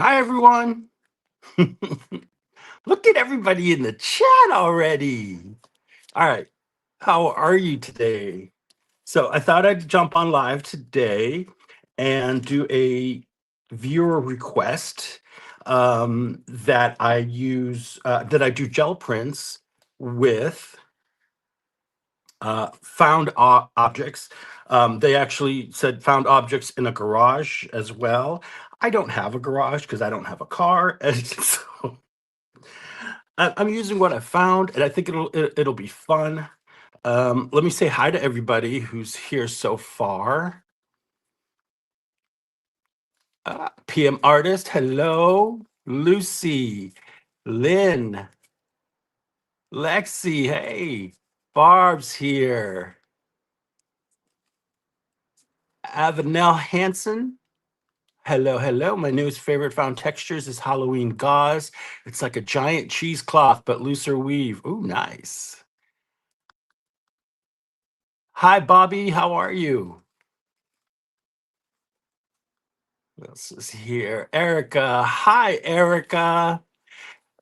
Hi, everyone. Look at everybody in the chat already. All right. How are you today? So I thought I'd jump on live today and do a viewer request that I use, that I do gel prints with found objects. They actually said found objects in a garage as well. I don't have a garage because I don't have a car. And so I'm using what I found, and I think it'll be fun. Let me say hi to everybody who's here so far. PM Artist, hello. Lucy, Lynn, Lexi, hey. Barb's here. Avanel Hansen, hello, hello. My newest favorite found textures is Halloween gauze. It's like a giant cheesecloth, but looser weave. Ooh, nice. Hi, Bobby. How are you? What else is here? Erica. Hi, Erica.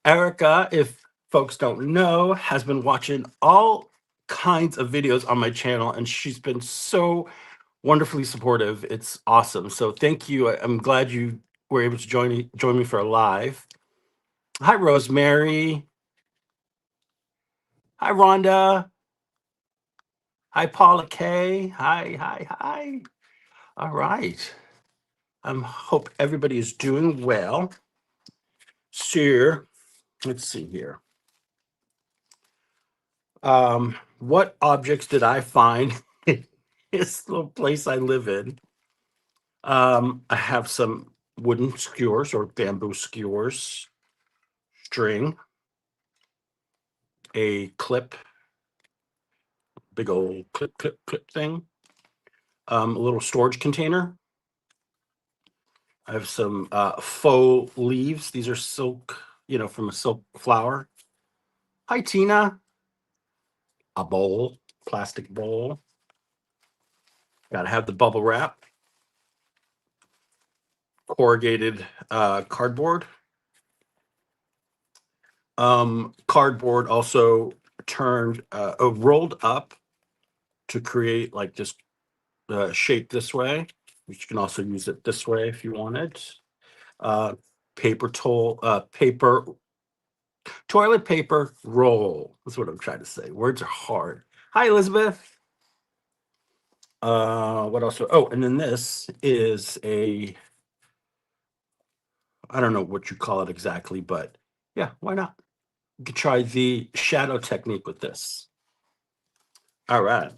Erica, if folks don't know, has been watching all kinds of videos on my channel, and she's been so wonderfully supportive. It's awesome. So thank you. I'm glad you were able to join me for a live. Hi, Rosemary. Hi, Rhonda. Hi, Paula K. Hi, hi, hi. All right. I hope everybody is doing well. So, let's see here. What objects did I find in this little place I live in? I have some wooden skewers or bamboo skewers, string, a clip, big old clip thing, a little storage container. I have some faux leaves. These are silk, from a silk flower. Hi, Tina. A bowl, plastic bowl. Got to have the bubble wrap. Corrugated cardboard. Cardboard also turned, rolled up to create like this shape this way, which you can also use it this way if you wanted. Uh, paper toilet paper roll. That's what I'm trying to say. Words are hard. Hi, Elizabeth. What else? Oh, and then this is I don't know what you call it exactly, but yeah, why not? You could try the shadow technique with this. All right.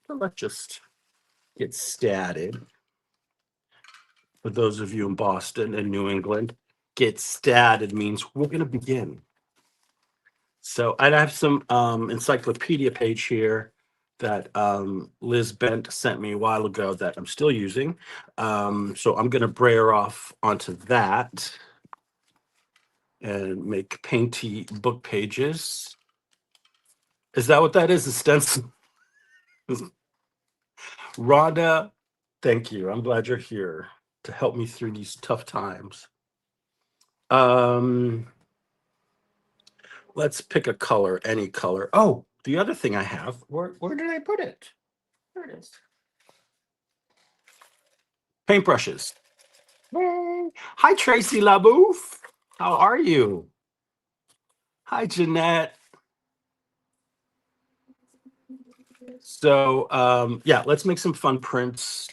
So let's just get started. For those of you in Boston and New England, get started means we're going to begin. So I have some encyclopedia page here that Liz Bent sent me a while ago that I'm still using. So I'm going to brayer off onto that and make painty book pages. Is that what that is? A stencil? Rhonda, thank you. I'm glad you're here to help me through these tough times. Um, let's pick a color, any color. Oh, the other thing I have, where did I put it? There it is. Paintbrushes. Yay. Hi, Tracy LaBouffe. How are you? Hi, Jeanette. So, yeah, let's make some fun prints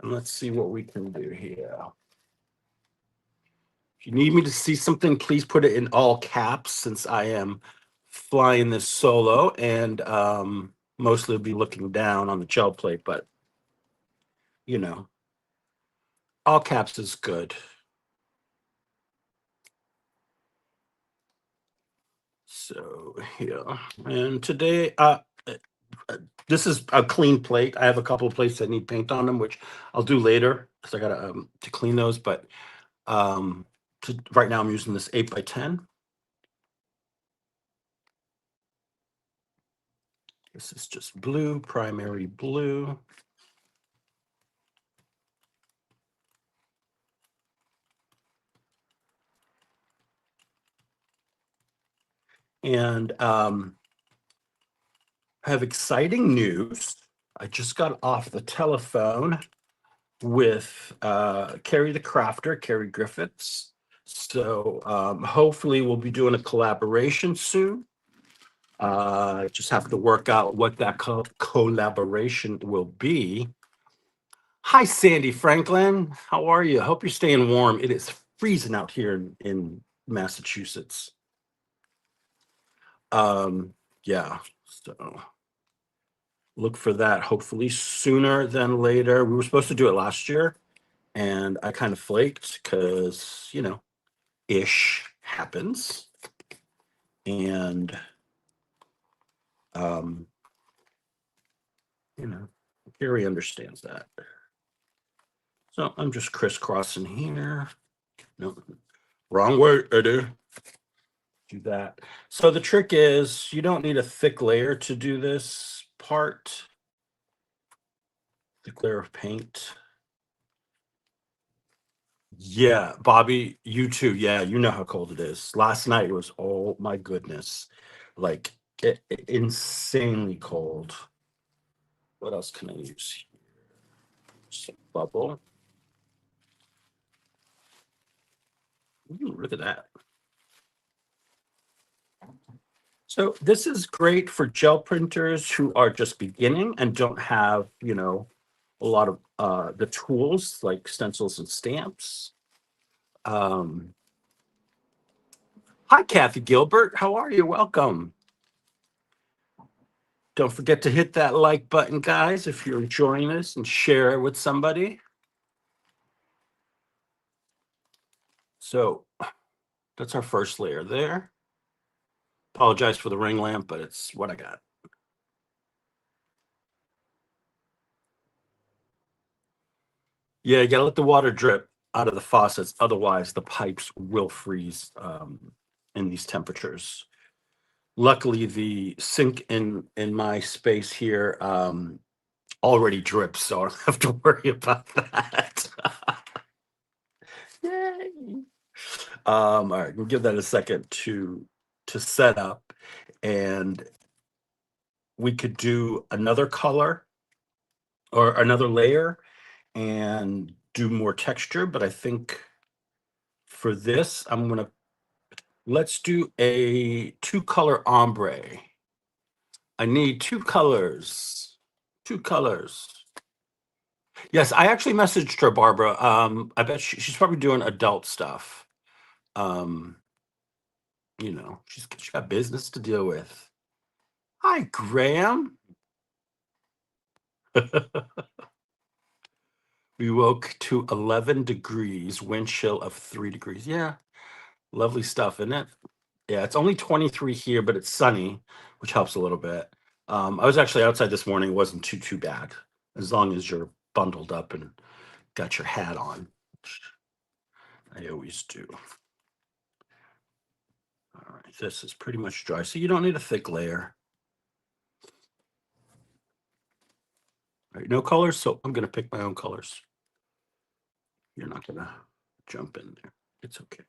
and let's see what we can do here. If you need me to see something, please put it in all caps since I am flying this solo and mostly be looking down on the gel plate, but you know, all caps is good. So here, and today, uh, this is a clean plate. I have a couple of plates that need paint on them, which I'll do later because I gotta to clean those. But um, right now, I'm using this 8x10. This is just blue, primary blue. And have exciting news. I just got off the telephone with Carrie the Crafter, Carrie Griffiths. So hopefully we'll be doing a collaboration soon. Just have to work out what that collaboration will be. Hi, Sandy Franklin. How are you? Hope you're staying warm. It is freezing out here in Massachusetts. Yeah, so look for that hopefully sooner than later. We were supposed to do it last year, and I kind of flaked because, ish happens. And, um, Carrie understands that. So I'm just crisscrossing here. No, wrong word. I do that. So the trick is you don't need a thick layer to do this part. Thick layer of paint. Yeah, Bobby, you too. Yeah, you know how cold it is. Last night was, oh my goodness, like insanely cold. What else can I use here? Just a bubble. Ooh, look at that. So this is great for gel printers who are just beginning and don't have, a lot of the tools like stencils and stamps. Um, Hi, Kathy Gilbert. How are you? Welcome. Don't forget to hit that like button, guys, if you're enjoying this, and share it with somebody. So that's our first layer there. Apologize for the ring lamp, but it's what I got. Yeah, you gotta let the water drip out of the faucets. Otherwise, the pipes will freeze in these temperatures. Luckily, the sink in my space here already drips, so I don't have to worry about that. Yay! All right, we'll give that a second to set up, and we could do another color or another layer and do more texture. But I think for this, let's do a two-color ombre. I need two colors. Two colors. Yes, I actually messaged her, Barbara. I bet she's probably doing adult stuff. Um, she's got business to deal with. Hi, Graham. We woke to 11 degrees, wind chill of 3 degrees. Yeah, lovely stuff, isn't it? Yeah, it's only 23 here, but it's sunny, which helps a little bit. I was actually outside this morning. It wasn't too bad, as long as you're bundled up and got your hat on, which I always do. All right, this is pretty much dry, so you don't need a thick layer. All right, no colors, so I'm gonna pick my own colors. You're not gonna jump in there. It's okay.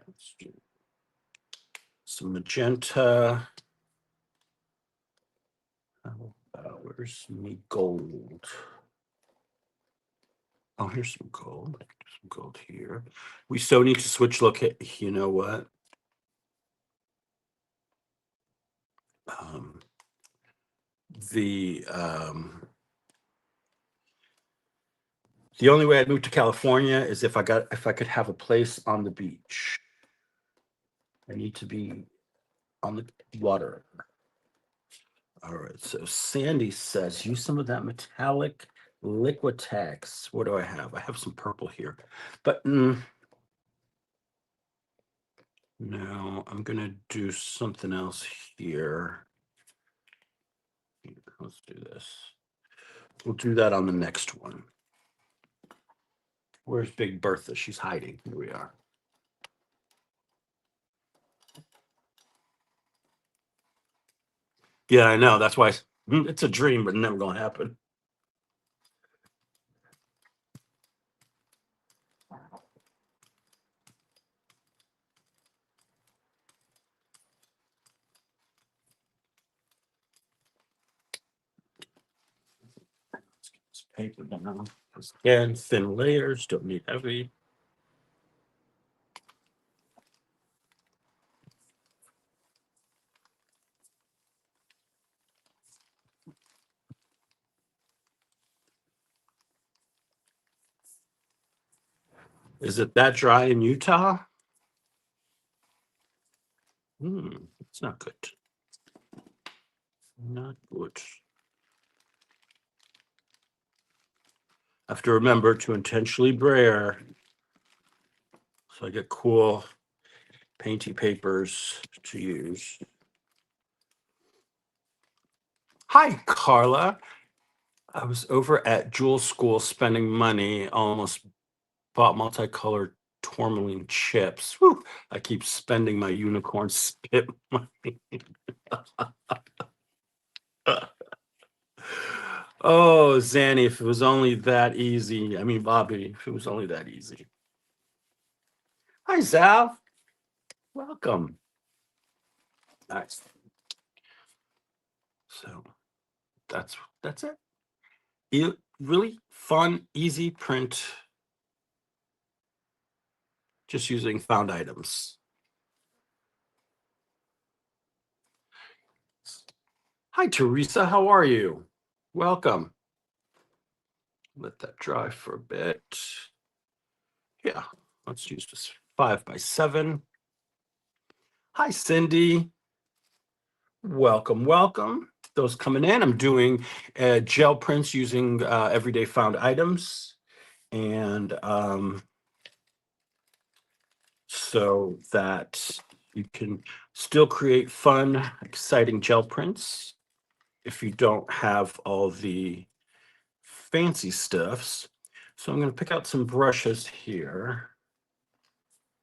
Let's do some magenta. Where's me gold? Oh, here's some gold. Some gold here. We so need to switch look at, you know what? Um, the the only way I'd move to California is if I could have a place on the beach. I need to be on the water. All right. So Sandy says use some of that metallic Liquitex. What do I have? I have some purple here, but no, I'm gonna do something else here. Let's do this. We'll do that on the next one. Where's Big Bertha? She's hiding. Here we are. Yeah, I know. That's why it's a dream, but never gonna happen. paper down. Again, thin layers, don't need heavy. Is it that dry in Utah? It's not good. Not good. I have to remember to intentionally brayer so I get cool painty papers to use. Hi, Carla. I was over at Jewel School spending money, almost bought multicolored tourmaline chips. Whew, I keep spending my unicorn spit money. Oh, Zanny, if it was only that easy. I mean, Bobby, if it was only that easy. Hi, Zal. Welcome. Nice. So that's it. Really fun, easy print. Just using found items. Hi, Teresa. How are you? Welcome. Let that dry for a bit. Yeah, let's use this 5x7. Hi, Cindy. Welcome, welcome. Those coming in, I'm doing gel prints using everyday found items. And so that you can still create fun, exciting gel prints if you don't have all the fancy stuffs. So I'm going to pick out some brushes here,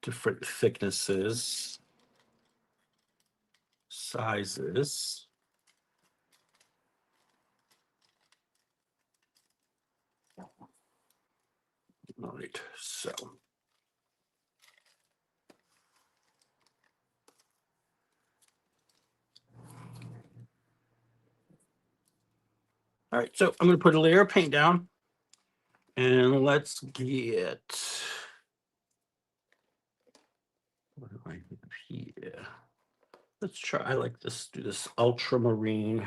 different thicknesses, sizes. All right, so. All right, so I'm going to put a layer of paint down and let's get, what do I have here? Let's try, I like this, do this ultramarine.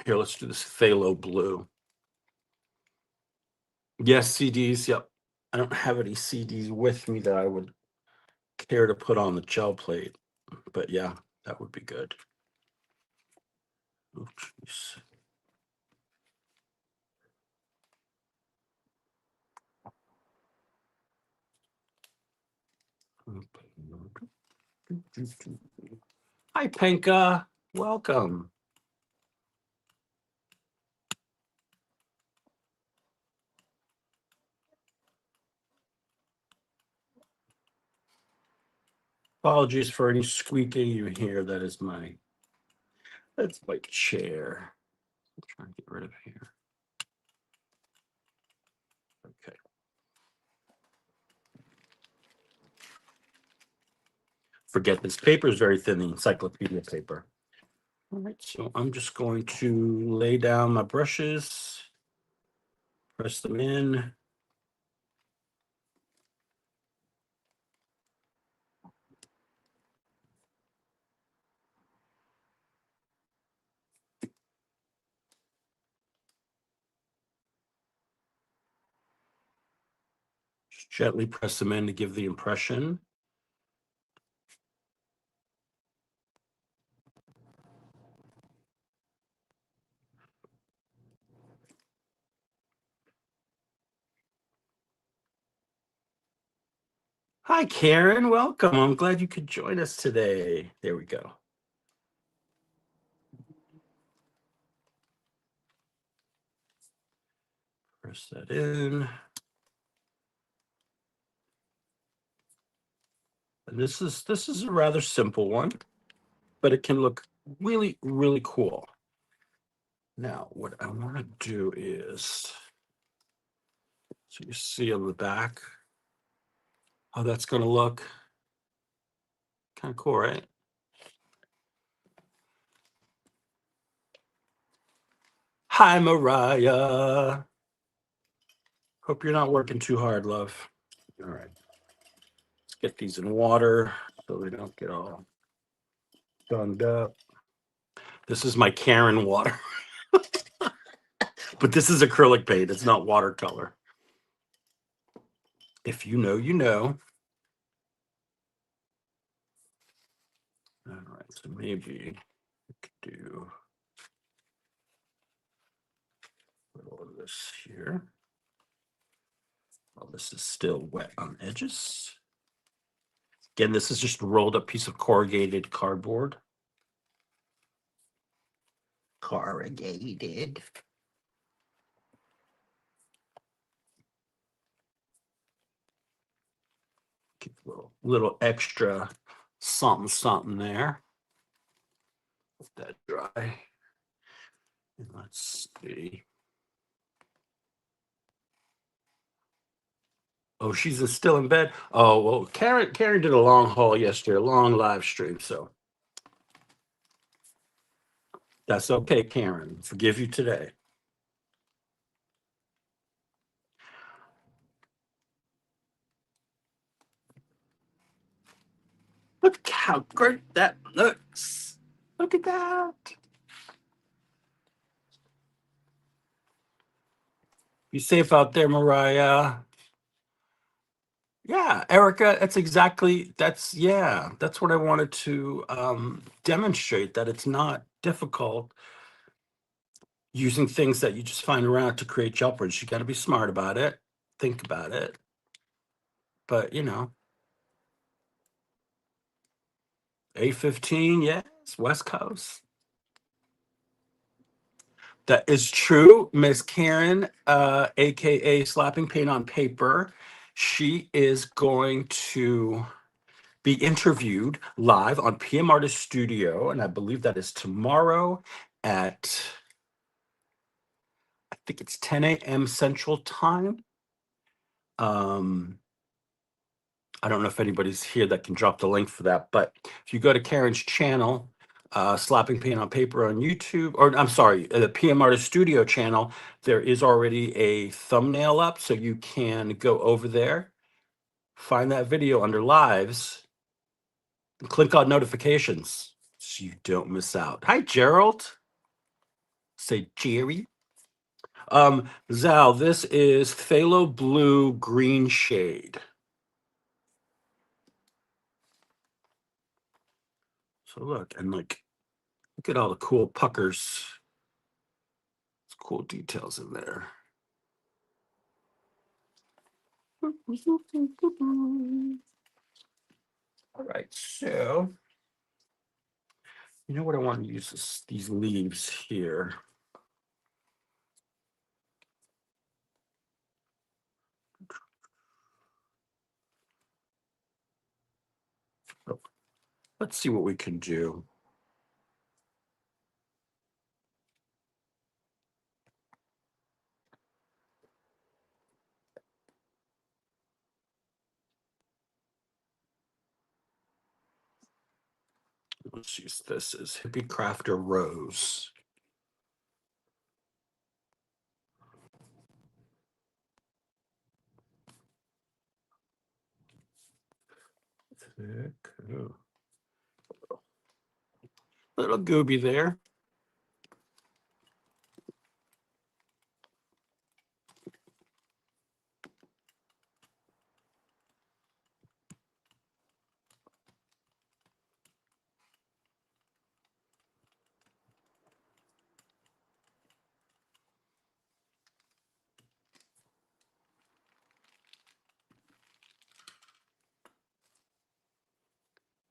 Here, let's do this phthalo blue. Yes, CDs, yep. I don't have any CDs with me that I would care to put on the gel plate, but yeah, that would be good. Oh, jeez. Hi, Penka. Welcome. Apologies for any squeaking you hear. That's my chair. I'm trying to get rid of here. Okay. Forget this paper is very thin, the encyclopedia paper. All right, so I'm just going to lay down my brushes, press them in. Just gently press them in to give the impression. Hi, Karen. Welcome. I'm glad you could join us today. There we go. Press that in. And this is a rather simple one, but it can look really, really cool. Now, what I want to do is, so you see on the back how that's going to look. Kind of cool, right? Hi, Mariah. Hope you're not working too hard, love. All right. Let's get these in water so they don't get all gunged up. This is my Karen water. But this is acrylic paint. It's not watercolor. If you know, you know. All right. So maybe we could do a little of this here. Well, this is still wet on edges. Again, this is just a rolled up piece of corrugated cardboard. Corrugated. Get a little extra something there. Let that dry. And let's see. Oh, she's still in bed. Oh well, Karen did a long haul yesterday, a long live stream. So that's okay, Karen. Forgive you today. Look how great that looks. Look at that. Be safe out there, Mariah. Yeah, Erica, that's what I wanted to demonstrate, that it's not difficult using things that you just find around to create gel prints. You got to be smart about it, think about it. But A15, yes, West Coast. That is true, Miss Karen, aka Slapping Paint on Paper. She is going to be interviewed live on PM Artist Studio, and I believe that is tomorrow at, I think it's 10 a.m. Central Time. I don't know if anybody's here that can drop the link for that, but if you go to Karen's channel, Slapping Paint on Paper on YouTube, or I'm sorry, the PM Artist Studio channel, there is already a thumbnail up, so you can go over there, find that video under lives, and click on notifications so you don't miss out. Hi, Gerald. Say Jerry. Zal, this is Phthalo Blue Green Shade. So look, and look at all the cool puckers. It's cool details in there. All right, so you know what I want to use these leaves here. Oh, let's see what we can do. Let's use this as Hippie Crafter Rose. Cool. Little gooby there.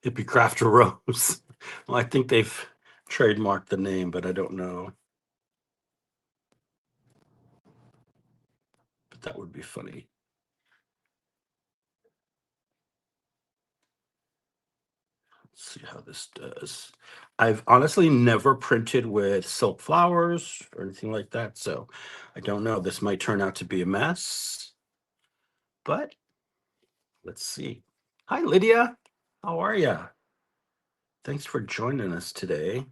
Hippie Crafter Rose. Well, I think they've trademarked the name, but I don't know. But that would be funny. Let's see how this does. I've honestly never printed with silk flowers or anything like that, so I don't know. This might turn out to be a mess, but let's see. Hi, Lydia. How are you? Thanks for joining us today.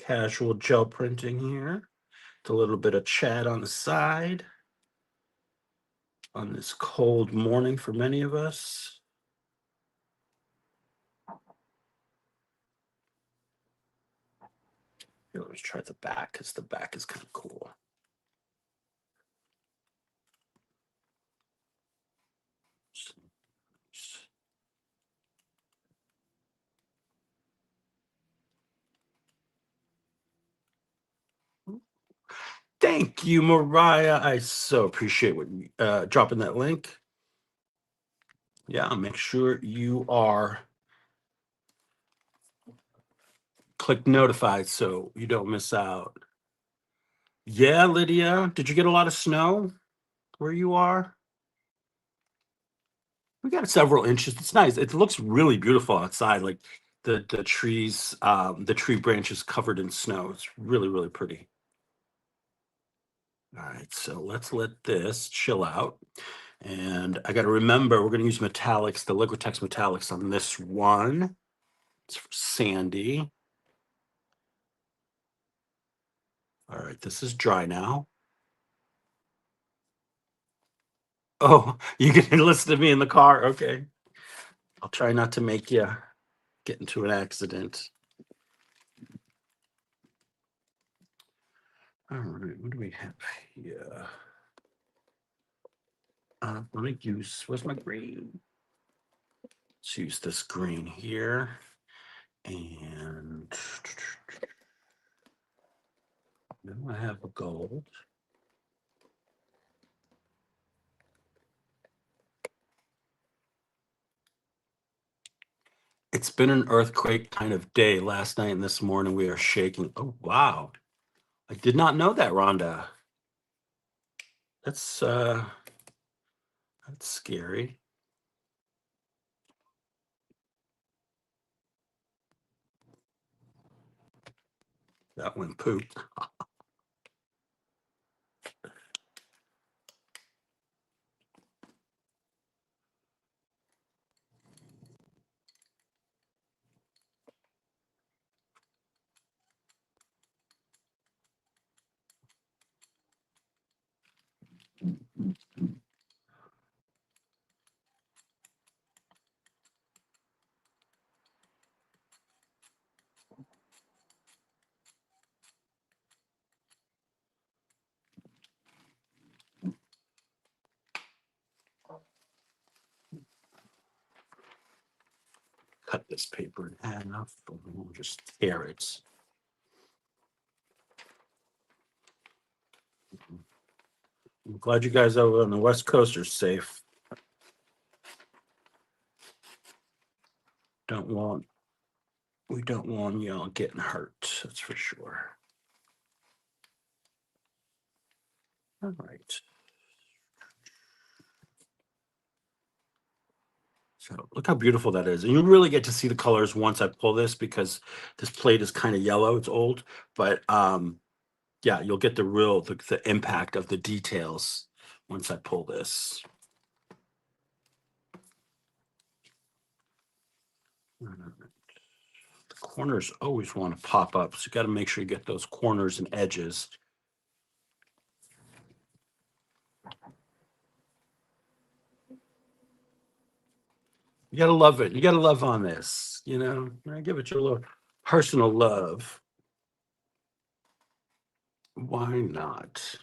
casual gel printing here. With a little bit of chat on the side on this cold morning for many of us. Here, let's try the back because the back is kind of cool. Thank you, Mariah. I so appreciate what you dropping that link. Yeah, make sure you are click notified so you don't miss out. Yeah, Lydia, did you get a lot of snow where you are? We got several inches. It's nice. It looks really beautiful outside. Like the trees, the tree branches covered in snow. It's really, really pretty. All right, so let's let this chill out. And I got to remember, we're going to use metallics, the Liquitex metallics on this one. It's for Sandy. All right, this is dry now. Oh, you can listen to me in the car. Okay. I'll try not to make you get into an accident. All right, what do we have here? Let me use, where's my green? Let's use this green here. And now I have a gold. It's been an earthquake kind of day. Last night and this morning we are shaking. Oh, wow. I did not know that, Rhonda. That's scary. That went poop. Cut this paper in half. We'll just tear it. I'm glad you guys over on the West Coast are safe. We don't want y'all getting hurt. That's for sure. All right. So look how beautiful that is. And you really get to see the colors once I pull this because this plate is kind of yellow. It's old, but yeah, you'll get the impact of the details once I pull this. The corners always want to pop up, so you got to make sure you get those corners and edges. You got to love it. You got to love on this, I give it your little personal love. Why not?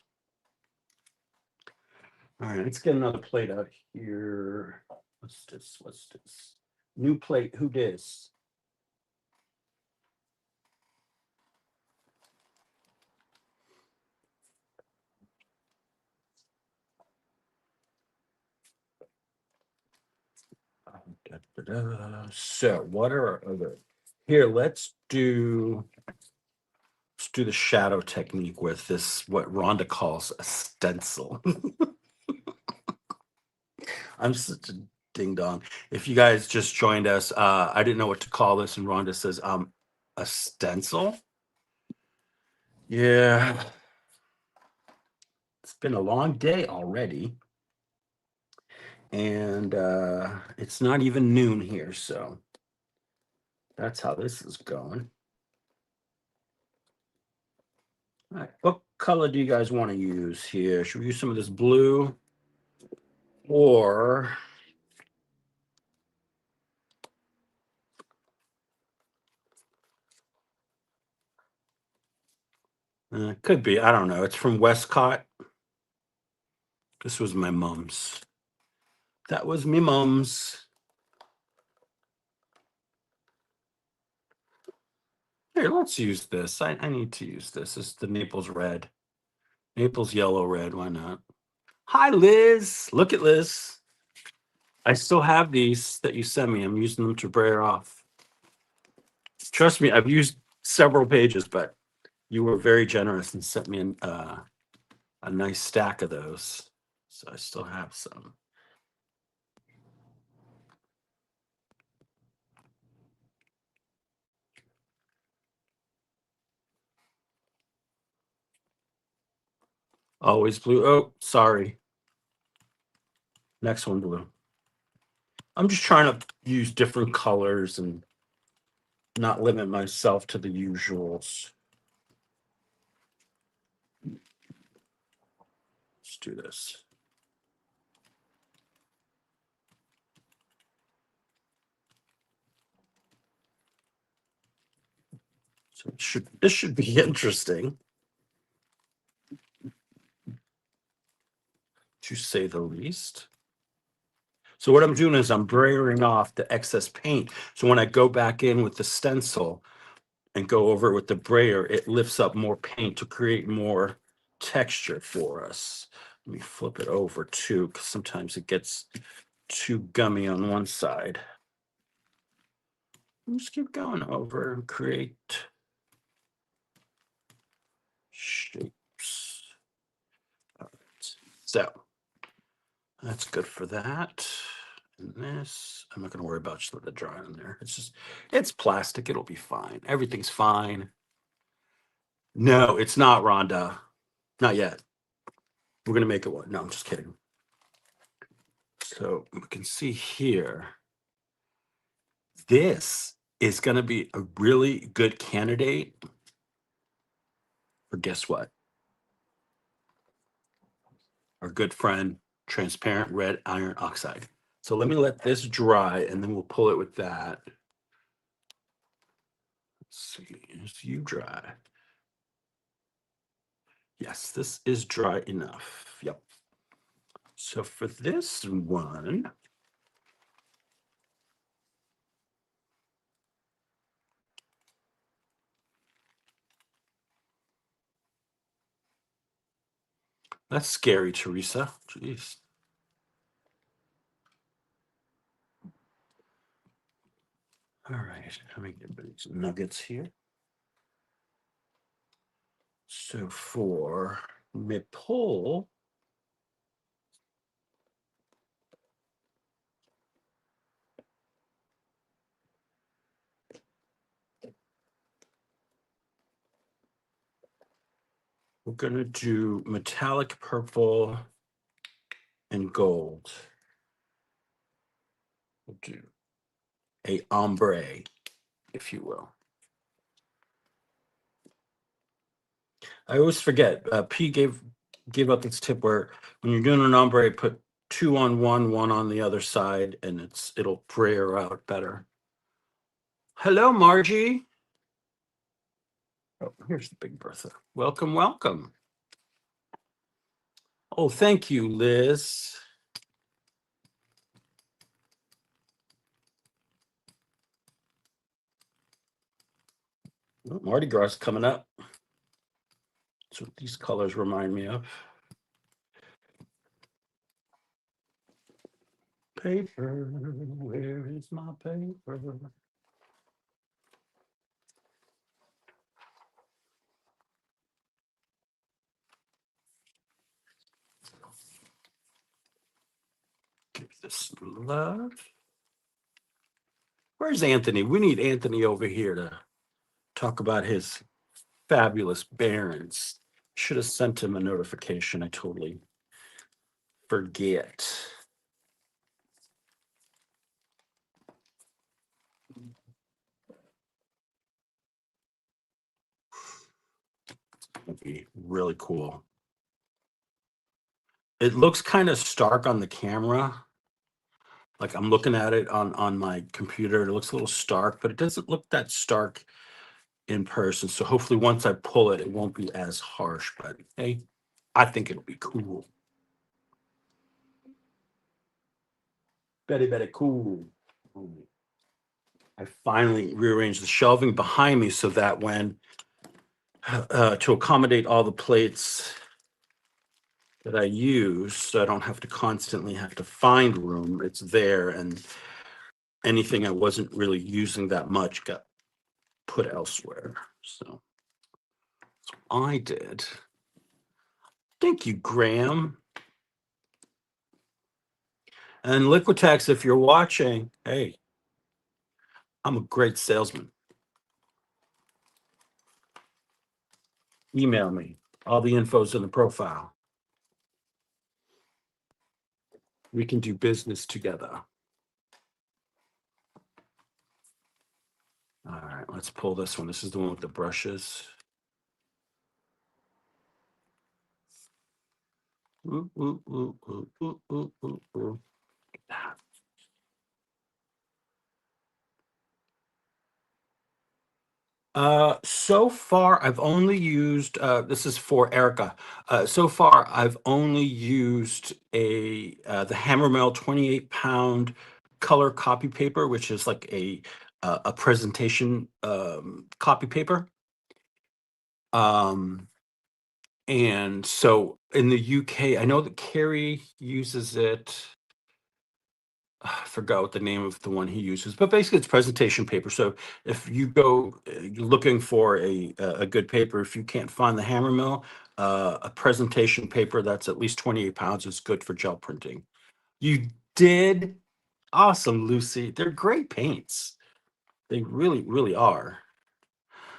All right, let's get another plate out here. What's this? New plate. Who dis? So what are our other? Here, let's do the shadow technique with this, what Rhonda calls a stencil. I'm such a ding dong. If you guys just joined us, I didn't know what to call this, and Rhonda says, a stencil. Yeah. It's been a long day already. And it's not even noon here, so that's how this is going. All right, what color do you guys want to use here? Should we use some of this blue or could be, I don't know. It's from Westcott. This was my mom's. That was me mom's. Here, let's use this. I need to use this. This is the Naples red. Naples yellow red. Why not? Hi, Liz. Look at Liz. I still have these that you sent me. I'm using them to brayer off. Trust me, I've used several pages, but you were very generous and sent me a nice stack of those. So I still have some. Always blue. Oh, sorry. Next one, blue. I'm just trying to use different colors and not limit myself to the usuals. Let's do this. So this should be interesting, to say the least. So what I'm doing is I'm brayering off the excess paint. So when I go back in with the stencil and go over it with the brayer, it lifts up more paint to create more texture for us. Let me flip it over too, because sometimes it gets too gummy on one side. Just keep going over and create shapes. All right. So that's good for that. And this, I'm not going to worry about just let it dry on there. It's plastic. It'll be fine. Everything's fine. No, it's not, Rhonda. Not yet. We're going to make it one. No, I'm just kidding. So we can see here, this is going to be a really good candidate for guess what? Our good friend, transparent red iron oxide. So let me let this dry and then we'll pull it with that. Let's see, is you dry? Yes, this is dry enough. Yep. So for this one, that's scary, Teresa. Jeez. All right, let me get these nuggets here. So for me pull, we're gonna do metallic purple and gold. We'll do a ombre, if you will. I always forget. P gave up this tip where when you're doing an ombre, put two on one on the other side, and it'll brayer out better. Hello, Margie. Oh, here's the Big Bertha. Welcome, welcome. Oh, thank you, Liz. Oh, Mardi Gras coming up. That's what these colors remind me of. Paper, where is my paper? Give this love. Where's Anthony? We need Anthony over here to talk about his fabulous Barons. Should have sent him a notification. I totally forget. would be really cool. It looks kind of stark on the camera. Like I'm looking at it on my computer. It looks a little stark, but it doesn't look that stark in person. So hopefully once I pull it, it won't be as harsh. But hey, I think it'll be cool. Very cool. I finally rearranged the shelving behind me so that when to accommodate all the plates that I use, so I don't have to constantly have to find room. It's there, and anything I wasn't really using that much got put elsewhere. So I did. Thank you, Graham. And Liquitex, if you're watching, hey, I'm a great salesman. Email me. All the info's in the profile. We can do business together. All right, let's pull this one. This is the one with the brushes. Ooh, ooh, ooh, ooh, ooh, ooh, ooh, ooh. So far I've only used this is for Erica. So far I've only used the Hammermill 28-pound color copy paper, which is like a presentation copy paper. And so in the UK, I know that Carrie uses it. I forgot what the name of the one he uses, but basically it's presentation paper. So if you go looking for a good paper, if you can't find the Hammermill, a presentation paper that's at least 28 pounds is good for gel printing. You did awesome, Lucy. They're great paints. They really, really are.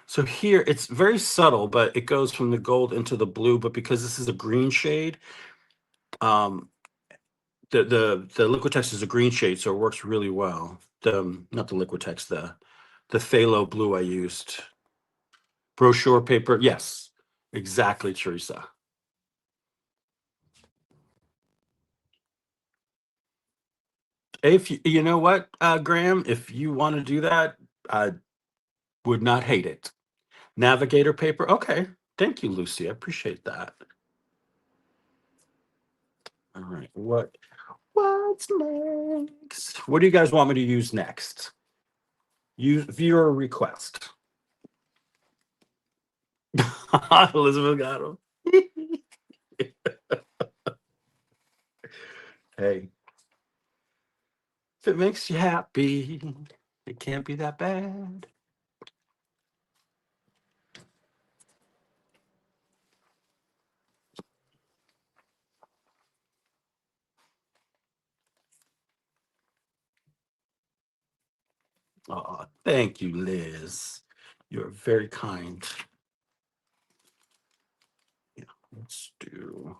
So here it's very subtle, but it goes from the gold into the blue. But because this is a green shade, um, the Liquitex is a green shade, so it works really well. Not the Liquitex, the phthalo blue I used. Brochure paper, yes, exactly, Teresa. If you know what, Graham, if you want to do that, I would not hate it. Navigator paper, okay. Thank you, Lucy. I appreciate that. All right, what's next? What do you guys want me to use next? Use viewer request. Elizabeth got him. Hey, if it makes you happy, it can't be that bad. Oh, thank you, Liz. You're very kind. Yeah, let's do.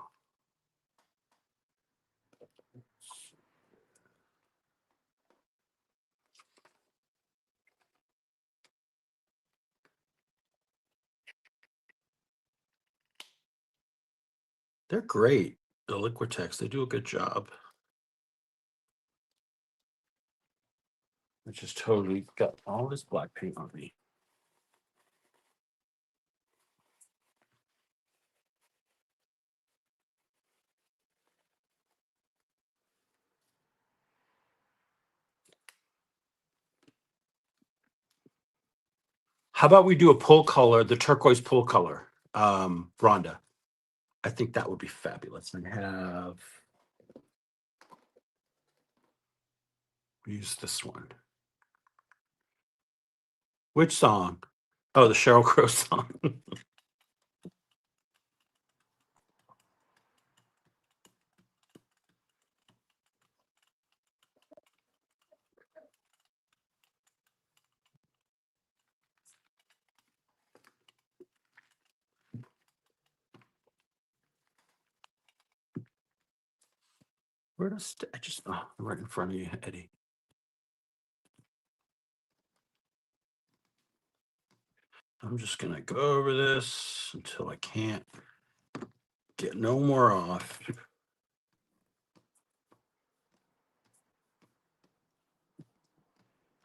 They're great. The Liquitex, they do a good job. I just totally got all this black paint on me. How about we do a pull color, the turquoise pull color, Rhonda? I think that would be fabulous. And have use this one. Which song? Oh, the Sheryl Crow song. Where does I just right in front of you, Eddie? I'm just going to go over this until I can't get no more off.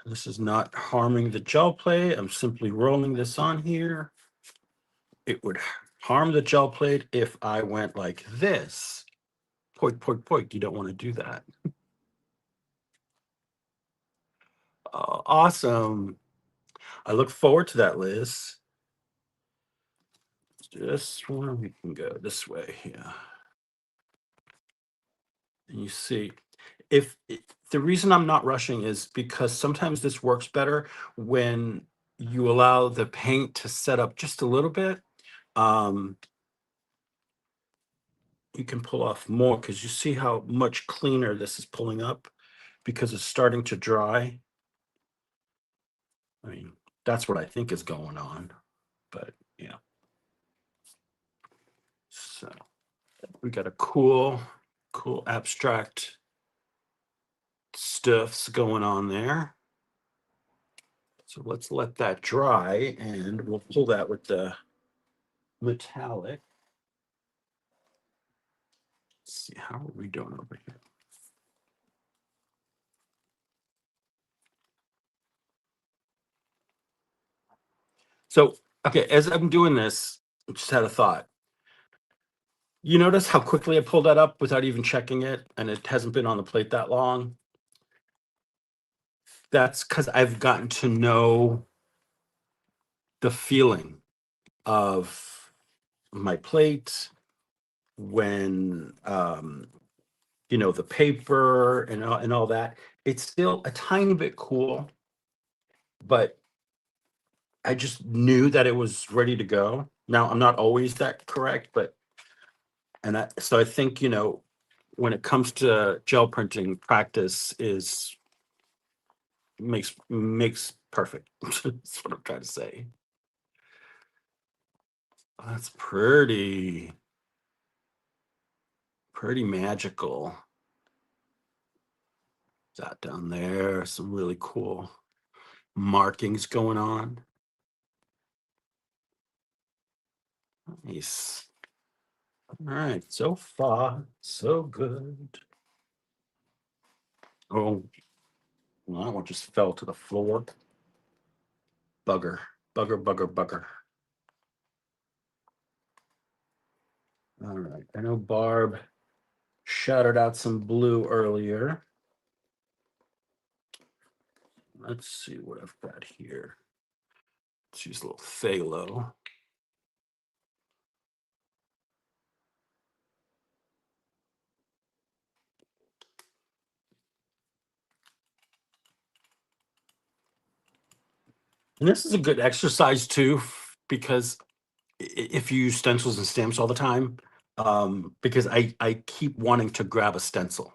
This is not harming the gel plate. I'm simply rolling this on here. It would harm the gel plate if I went like this. Poik, poik, poik. You don't want to do that. Awesome. I look forward to that, Liz. Just where we can go this way. Yeah. And you see, if the reason I'm not rushing is because sometimes this works better when you allow the paint to set up just a little bit. Um, you can pull off more because you see how much cleaner this is pulling up because it's starting to dry. I mean, that's what I think is going on, but yeah. So we got a cool abstract stuffs going on there. So let's let that dry and we'll pull that with the metallic. Let's see, how are we doing over here? So, okay, as I'm doing this, I just had a thought. You notice how quickly I pulled that up without even checking it, and it hasn't been on the plate that long? That's because I've gotten to know the feeling of my plate when the paper and all that. It's still a tiny bit cool, but I just knew that it was ready to go. Now I'm not always that correct, but so I think when it comes to gel printing, practice is makes perfect. That's what I'm trying to say. That's pretty magical. That down there, some really cool markings going on. Nice. All right, so far, so good. Oh, well, that one just fell to the floor. Bugger, bugger, bugger, bugger. All right, I know Barb shouted out some blue earlier. Let's see what I've got here. Let's use a little phthalo. And this is a good exercise too, because if you use stencils and stamps all the time, because I keep wanting to grab a stencil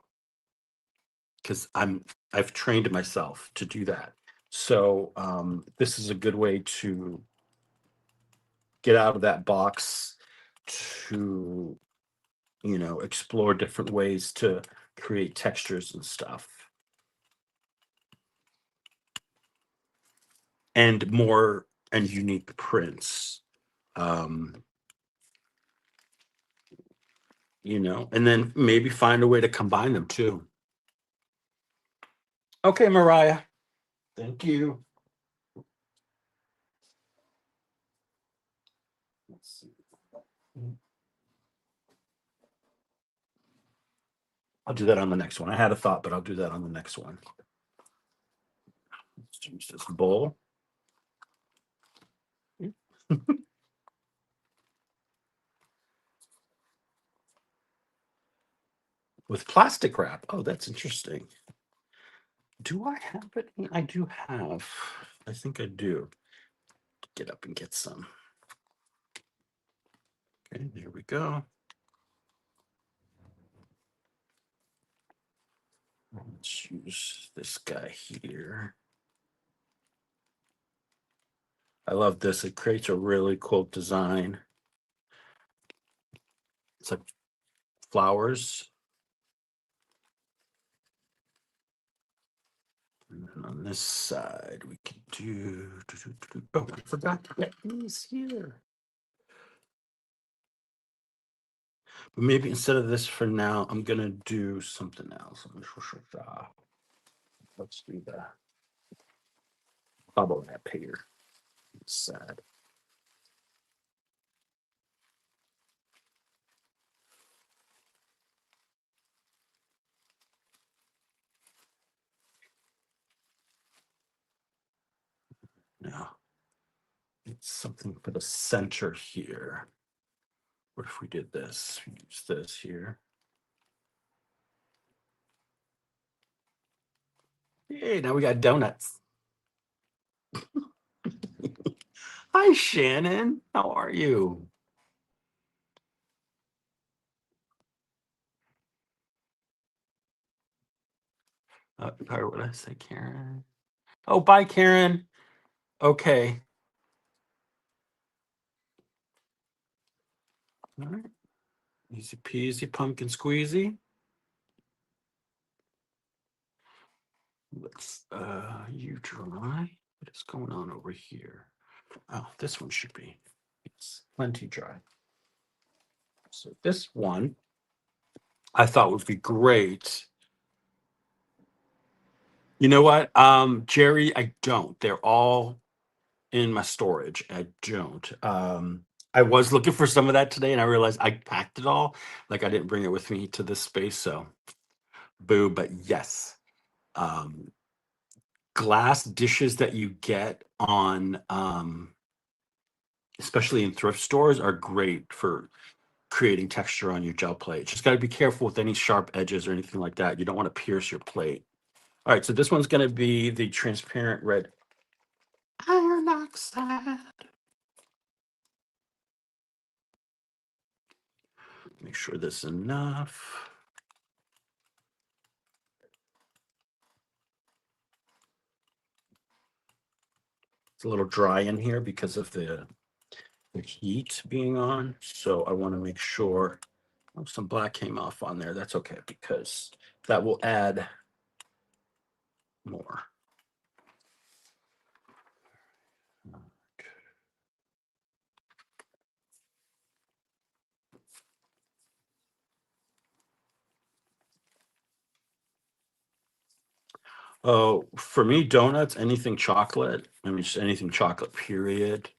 because I've trained myself to do that. So this is a good way to get out of that box to explore different ways to create textures and stuff. And more and unique prints. Um, and then maybe find a way to combine them too. Okay, Mariah. Thank you. Let's see. I'll do that on the next one. I had a thought, but I'll do that on the next one. Let's use this bowl. With plastic wrap. Oh, that's interesting. Do I have it? I do have. I think I do. Get up and get some. Okay, there we go. Let's use this guy here. I love this. It creates a really cool design. It's like flowers. And then on this side, we can do. Oh, I forgot to get these here. But maybe instead of this for now, I'm gonna do something else. Let's do the bubble wrap here. Sad. Now, it's something for the center here. What if we did this? Use this here. Hey, now we got donuts. Hi, Shannon. How are you? Or what did I say, Karen? Oh, bye, Karen. Okay. All right. Easy peasy, pumpkin squeezy. Let's you dry. What is going on over here? Oh, this one should be. It's plenty dry. So this one I thought would be great. You know what? Jerry, I don't. They're all in my storage. I don't. I was looking for some of that today and I realized I packed it all. Like I didn't bring it with me to this space. So boo, but yes. Um, glass dishes that you get on especially in thrift stores are great for creating texture on your gel plate. Just got to be careful with any sharp edges or anything like that. You don't want to pierce your plate. All right, so this one's going to be the transparent red iron oxide. Make sure this is enough. It's a little dry in here because of the heat being on. So I want to make sure some black came off on there. That's okay because that will add more. Oh, for me, donuts, anything chocolate. I mean, just anything chocolate, period.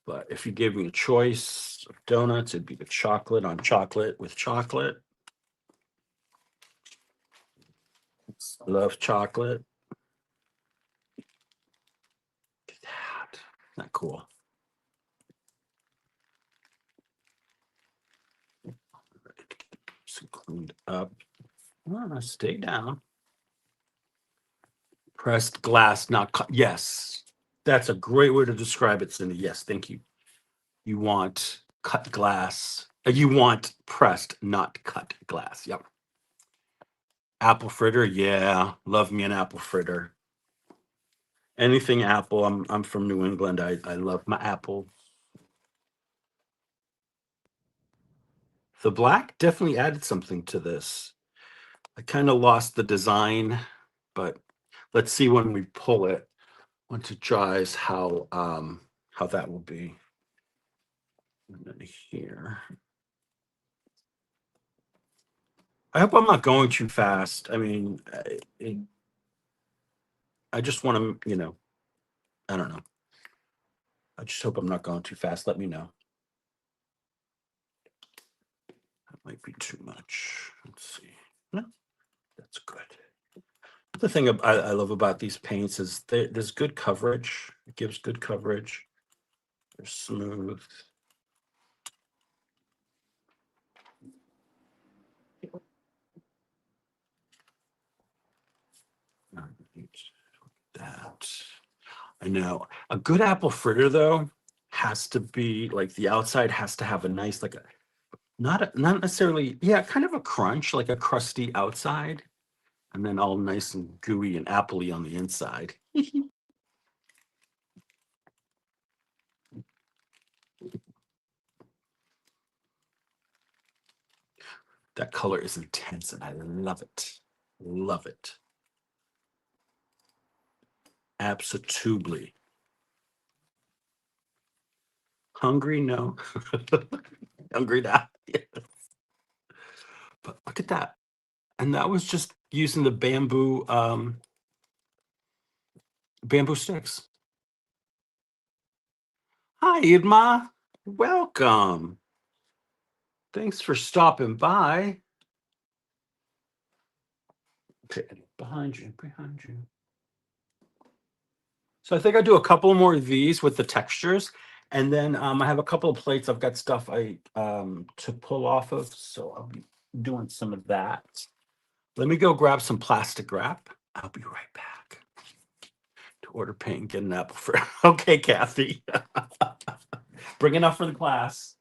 But if you gave me a choice of donuts, it'd be the chocolate on chocolate with chocolate. Love chocolate. Look at that. Isn't that cool? So cleaned up. Stay down. Pressed glass, not cut. Yes, that's a great way to describe it, Cindy. Yes, thank you. You want cut glass. You want pressed, not cut glass. Yep. Apple fritter, yeah. Love me an apple fritter. Anything apple. I'm from New England. I love my apple. The black definitely added something to this. I kind of lost the design, but let's see when we pull it, once it dries, how that will be. And then here. I hope I'm not going too fast. I mean, I just want to, I don't know. I just hope I'm not going too fast. Let me know. That might be too much. Let's see. No, that's good. The thing I love about these paints is there's good coverage. It gives good coverage. They're smooth. That I know. A good apple fritter though has to be like the outside has to have a nice like a not necessarily kind of a crunch like a crusty outside and then all nice and gooey and appley on the inside. That color is intense and I love it. Love it. Absolutely. Hungry? No. Hungry now. Yes. But look at that. And that was just using the bamboo sticks. Hi, Idma. Welcome. Thanks for stopping by. Okay, behind you, behind you. So I think I do a couple more of these with the textures, and then I have a couple of plates. I've got stuff I to pull off of, so I'll be doing some of that. Let me go grab some plastic wrap. I'll be right back to order paint and get an apple for. Okay, Kathy, bring enough for the class.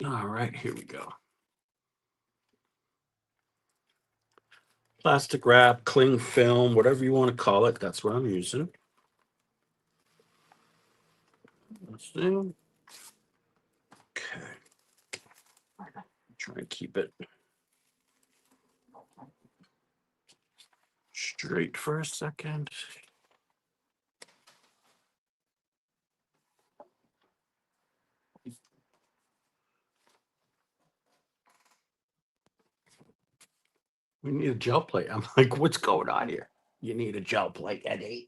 All right, here we go. Plastic wrap, cling film, whatever you want to call it. That's what I'm using. Let's see. Okay. Try and keep it straight for a second. We need a gel plate. I'm like, what's going on here? You need a gel plate, Eddie.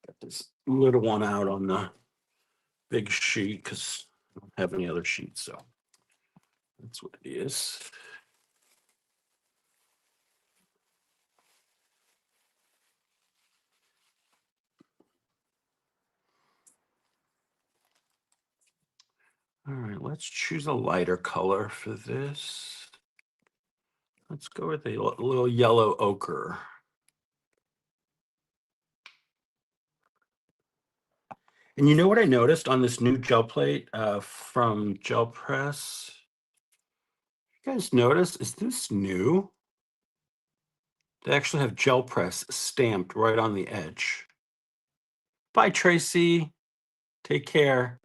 Got this little one out on the big sheet because I don't have any other sheets, so that's what it is. All right, let's choose a lighter color for this. Let's go with a little yellow ochre. And you know what I noticed on this new gel plate from Gel Press? You guys notice, is this new? They actually have Gel Press stamped right on the edge. Bye, Tracy. Take care.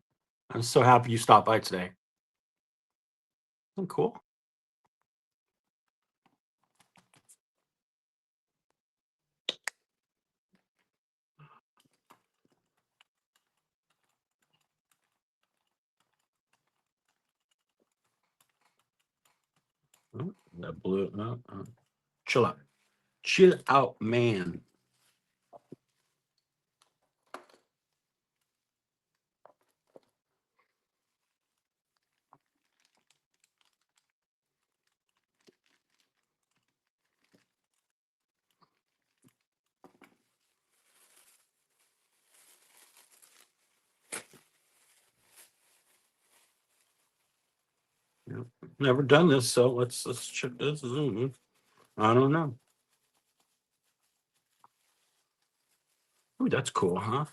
I'm so happy you stopped by today. Oh, cool. Oh, that blue. No, chill out. Chill out, man. Yep. Never done this, so let's check this. I don't know. Ooh, that's cool, huh?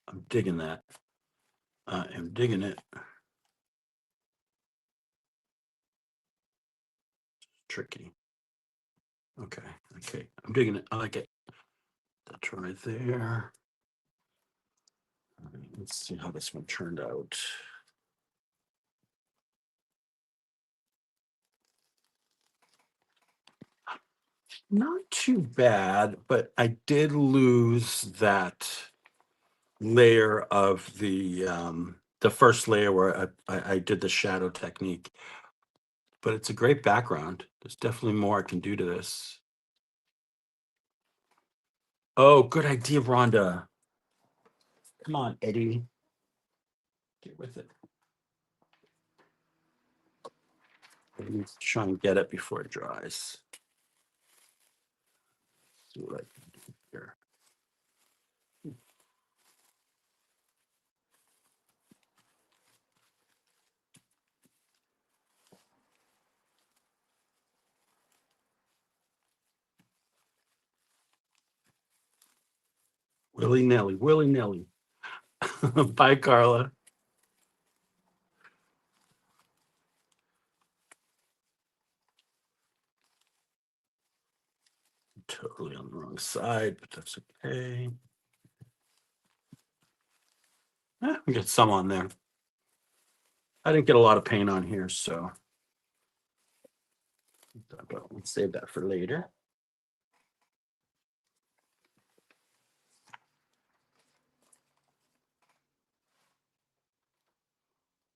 I'm digging that. I am digging it. Tricky. Okay. Okay. I'm digging it. I like it. That's right there. All right, let's see how this one turned out. Not too bad, but I did lose that layer of the first layer where I did the shadow technique. But it's a great background. There's definitely more I can do to this. Oh, good idea, Rhonda. Come on, Eddie. Get with it. I need to try and get it before it dries. See what I can do here. Willy-nilly, willy-nilly. Bye, Carla. Totally on the wrong side, but that's okay. We got some on there. I didn't get a lot of paint on here, so let's save that for later.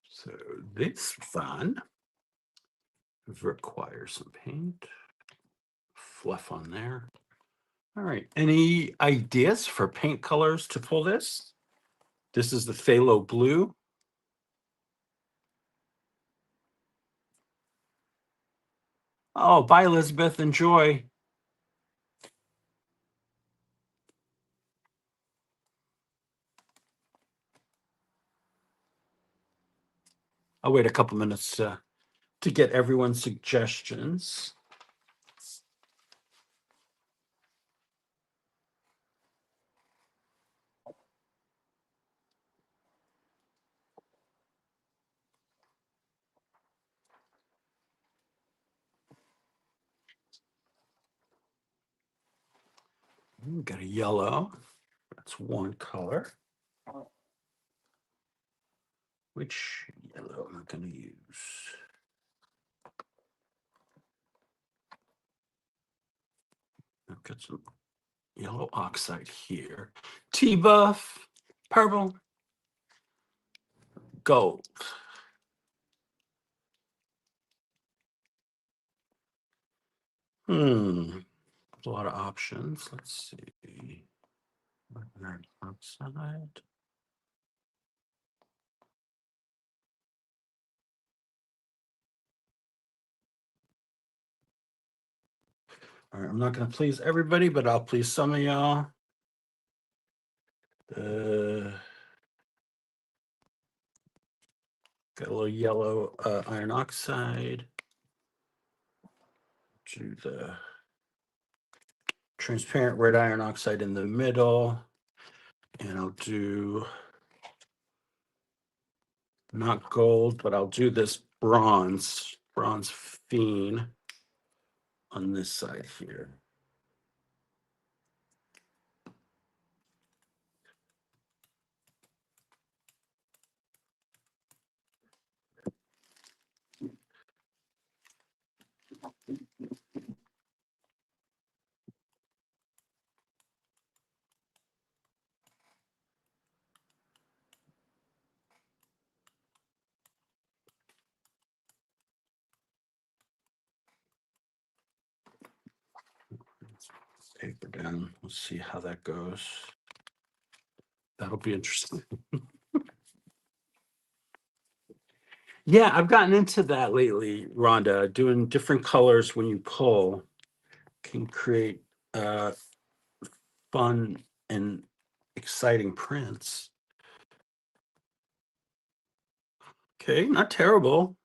So this fun requires some paint, fluff on there. All right, any ideas for paint colors to pull this? This is the phthalo blue. Oh, bye, Elizabeth. Enjoy. I'll wait a couple minutes to get everyone's suggestions. We got a yellow. That's one color. Which yellow am I going to use? I've got some yellow oxide here. T-buff, purple, gold. A lot of options. Let's see. Oxide. All right, I'm not going to please everybody, but I'll please some of y'all. Got a little yellow iron oxide. Do the transparent red iron oxide in the middle. And I'll do not gold, but I'll do this bronze phene on this side here. Paper down. Let's see how that goes. That'll be interesting. Yeah, I've gotten into that lately, Rhonda. Doing different colors when you pull can create fun and exciting prints. Okay, not terrible.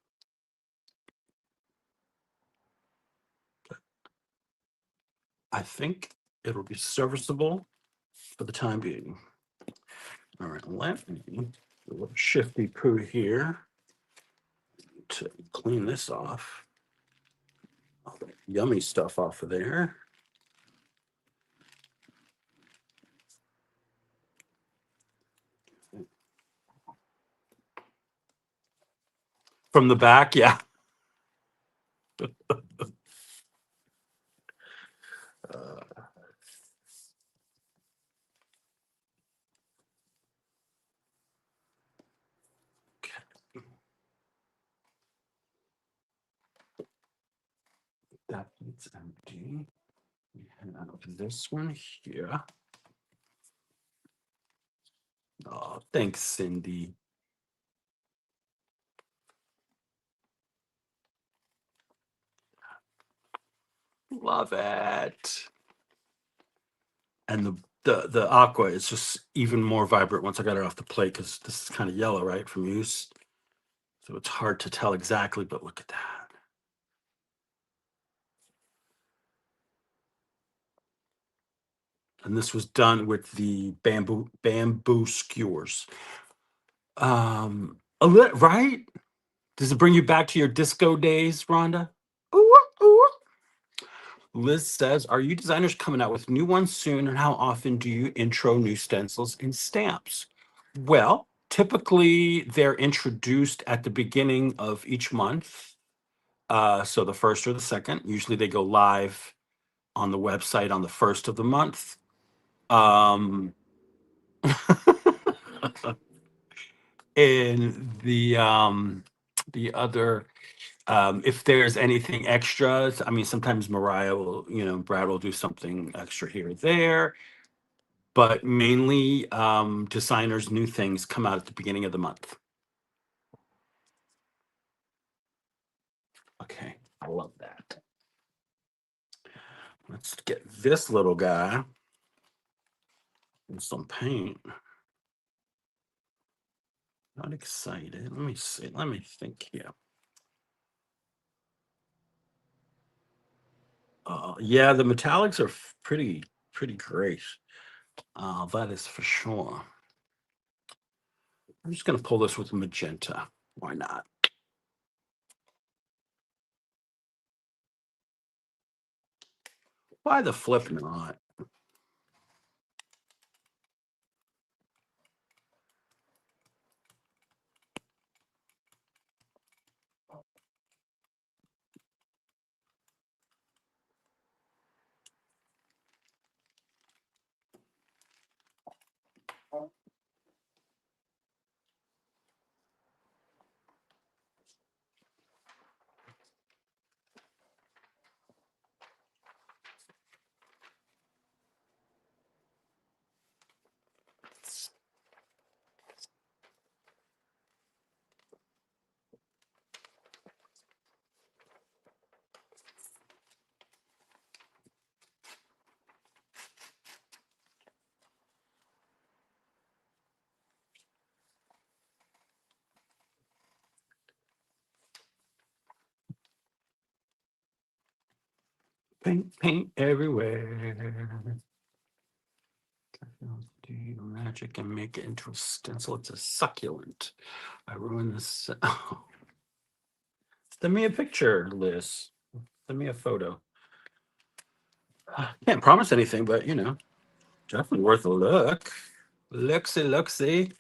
I think it'll be serviceable for the time being. All right, let me do a little shifty poo here to clean this off. All the yummy stuff off of there. From the back, yeah. That it's empty. We have this one here. Oh, thanks, Cindy. Love it. And the aqua is just even more vibrant once I got it off the plate because this is kind of yellow, right, from use. So it's hard to tell exactly, but look at that. And this was done with the bamboo skewers. Right? Does it bring you back to your disco days, Rhonda? Ooh, ooh. Liz says, "Are you designers coming out with new ones soon? And how often do you intro new stencils and stamps?" Well, typically they're introduced at the beginning of each month. So the first or the second. Usually they go live on the website on the first of the month. Um, and the other, if there's anything extras, I mean, sometimes Mariah will, Brad will do something extra here or there, but mainly designers' new things come out at the beginning of the month. Okay, I love that. Let's get this little guy and some paint. Not excited. Let me see. Let me think here. Yeah, the metallics are pretty great. That is for sure. I'm just gonna pull this with magenta. Why not? Why the flip not? Paint, paint everywhere. Do your magic and make it into a stencil. It's a succulent. I ruined this. Oh. Send me a picture, Liz. Send me a photo. Can't promise anything, but definitely worth a look. Looksy.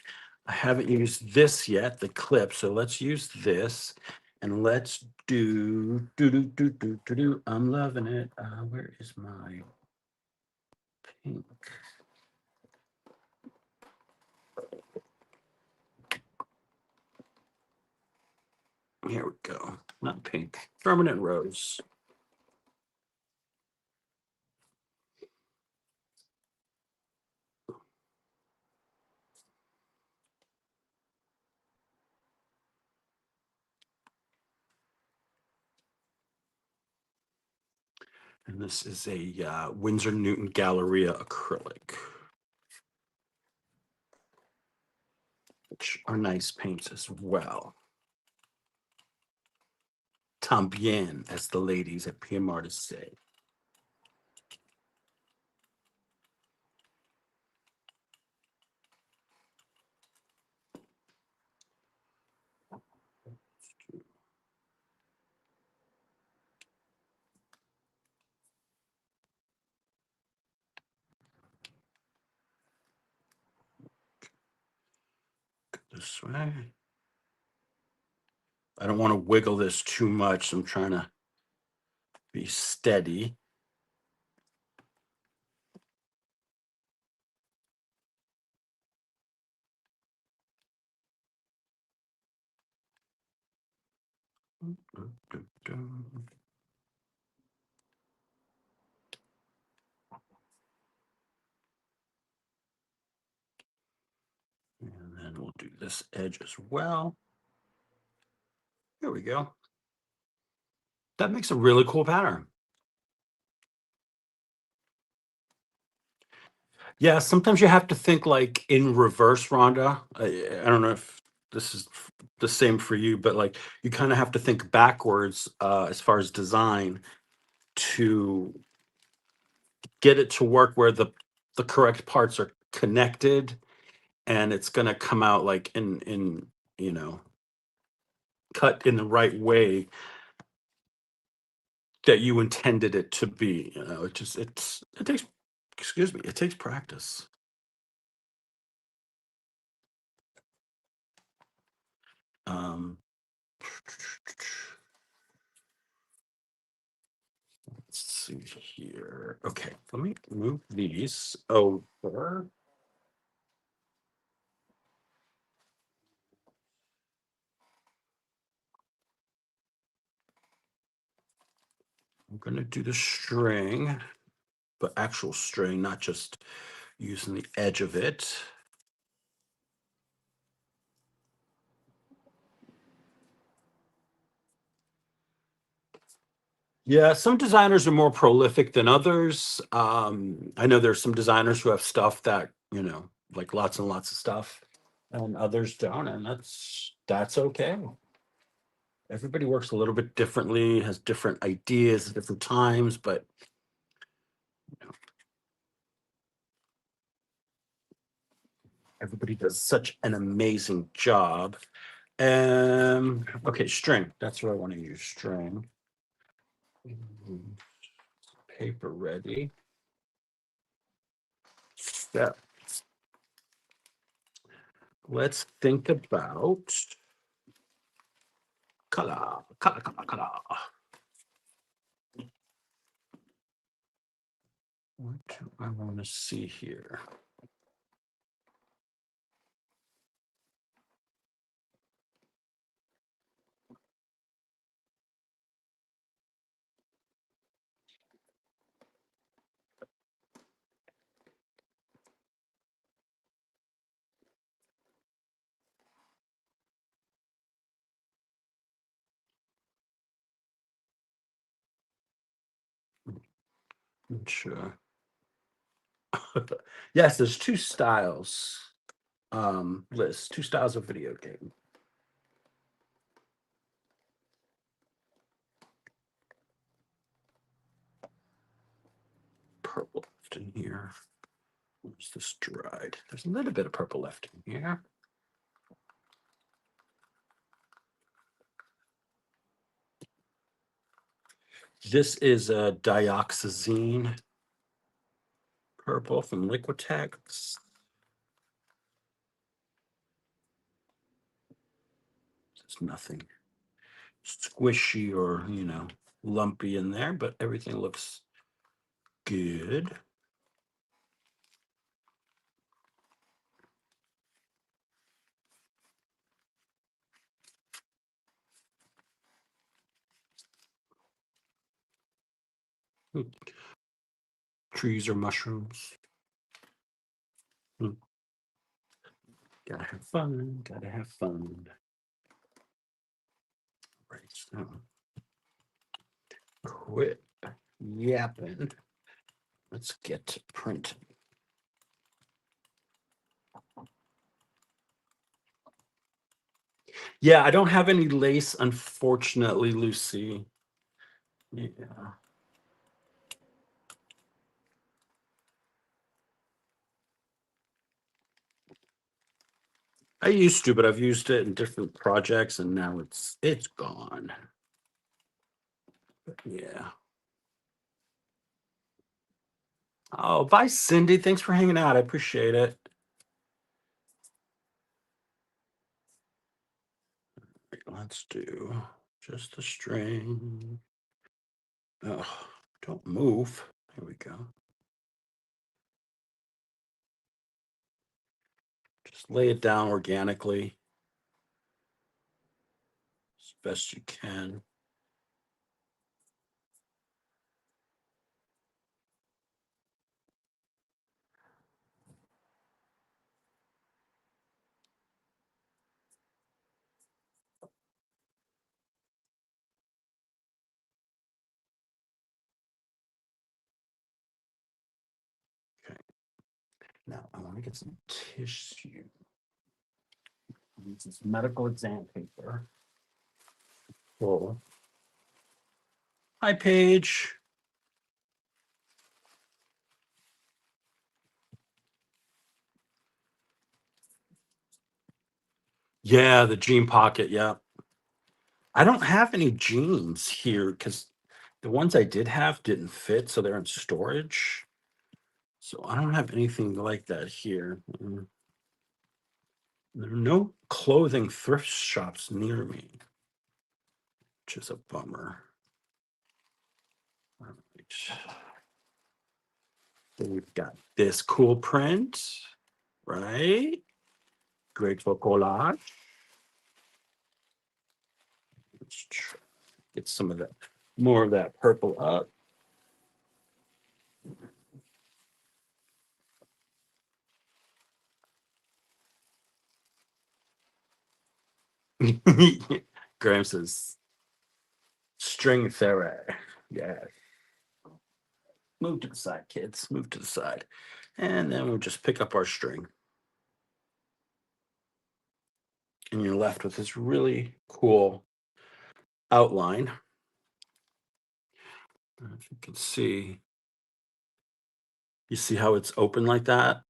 I haven't used this yet, the clip. So let's use this and let's do. I'm loving it. Where is my pink? Here we go. Not pink. Permanent rose. And this is a Winsor Newton Galleria acrylic, which are nice paints as well. Tambien, as the ladies at PM Artists say. This way. I don't want to wiggle this too much, so I'm trying to be steady. And then we'll do this edge as well. Here we go. That makes a really cool pattern. Yeah, sometimes you have to think like in reverse, Rhonda. I don't know if this is the same for you, but like you kind of have to think backwards as far as design to get it to work where the correct parts are connected, and it's going to come out like in you know cut in the right way that you intended it to be. It just it takes, excuse me, it takes practice. Um, let's see here. Okay, let me move these over. I'm gonna do the string, but actual string, not just using the edge of it. Yeah, some designers are more prolific than others. I know there's some designers who have stuff that, like lots and lots of stuff, and others don't, and that's okay. Everybody works a little bit differently, has different ideas at different times, but you know, everybody does such an amazing job. Okay, string. That's what I want to use. String. Mhm. Paper ready. Step. Let's think about color, color, color, color. What do I want to see here? Sure. Yes, there's two styles. Liz, two styles of video game. Purple left in here. Where's this dried? There's a little bit of purple left in here. This is a dioxazine purple from Liquitex. There's nothing squishy or, lumpy in there, but everything looks good. Hmm. Trees or mushrooms. Hmm. Gotta have fun. Gotta have fun. Right. So quit yapping. Let's get to print. Yeah, I don't have any lace, unfortunately, Lucy. Yeah. I used to, but I've used it in different projects and now it's gone. Yeah. Oh, bye, Cindy. Thanks for hanging out. I appreciate it. Let's do just the string. Oh, don't move. There we go. Just lay it down organically as best you can. Okay. Now I want to get some tissue. This is medical exam paper. Cool. Hi, Paige. Yeah, the jean pocket. Yeah. I don't have any jeans here because the ones I did have didn't fit, so they're in storage. So I don't have anything like that here. There are no clothing thrift shops near me, which is a bummer. All right. Then we've got this cool print, right? Grateful collage. Let's try, get some of that, more of that purple up. Graham says, string theory. Yeah. Move to the side, kids. Move to the side. And then we'll just pick up our string. And you're left with this really cool outline. If you can see, you see how it's open like that?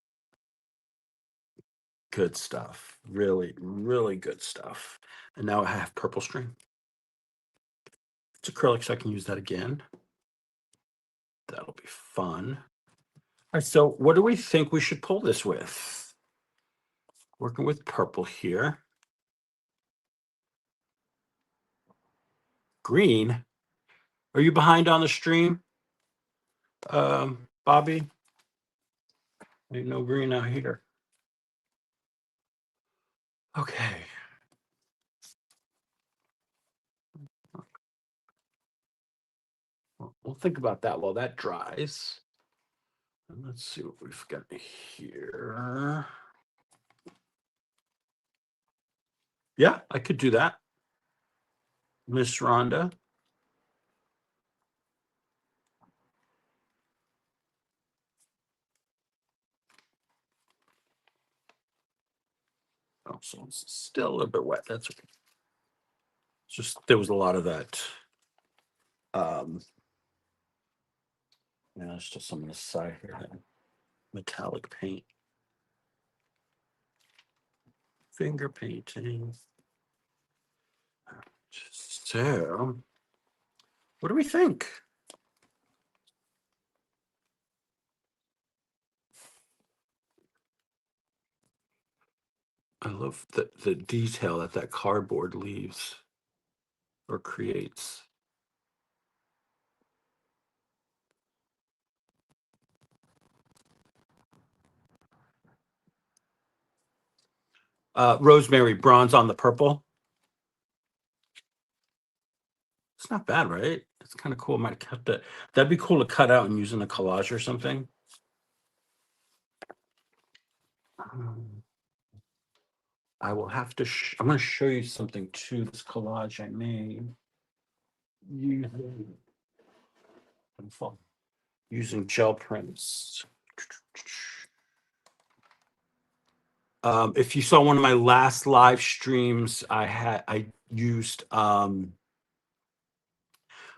Good stuff. Really, really good stuff. And now I have purple string. It's acrylic, so I can use that again. That'll be fun. All right, so what do we think we should pull this with? Working with purple here. Green. Are you behind on the stream, Bobby? Ain't no green out here. Okay. We'll think about that while that dries. And let's see what we've got here. Yeah, I could do that. Miss Rhonda. Oh, so it's still a little bit wet. That's okay. It's just there was a lot of that. Yeah, there's still some on the side here. That metallic paint. Finger painting. So, what do we think? I love the detail that cardboard leaves or creates. Rosemary, bronze on the purple. It's not bad, right? It's kind of cool. Might cut that. That'd be cool to cut out and use in a collage or something. I will have to. I'm going to show you something too. This collage I made using gel prints. If you saw one of my last live streams, I used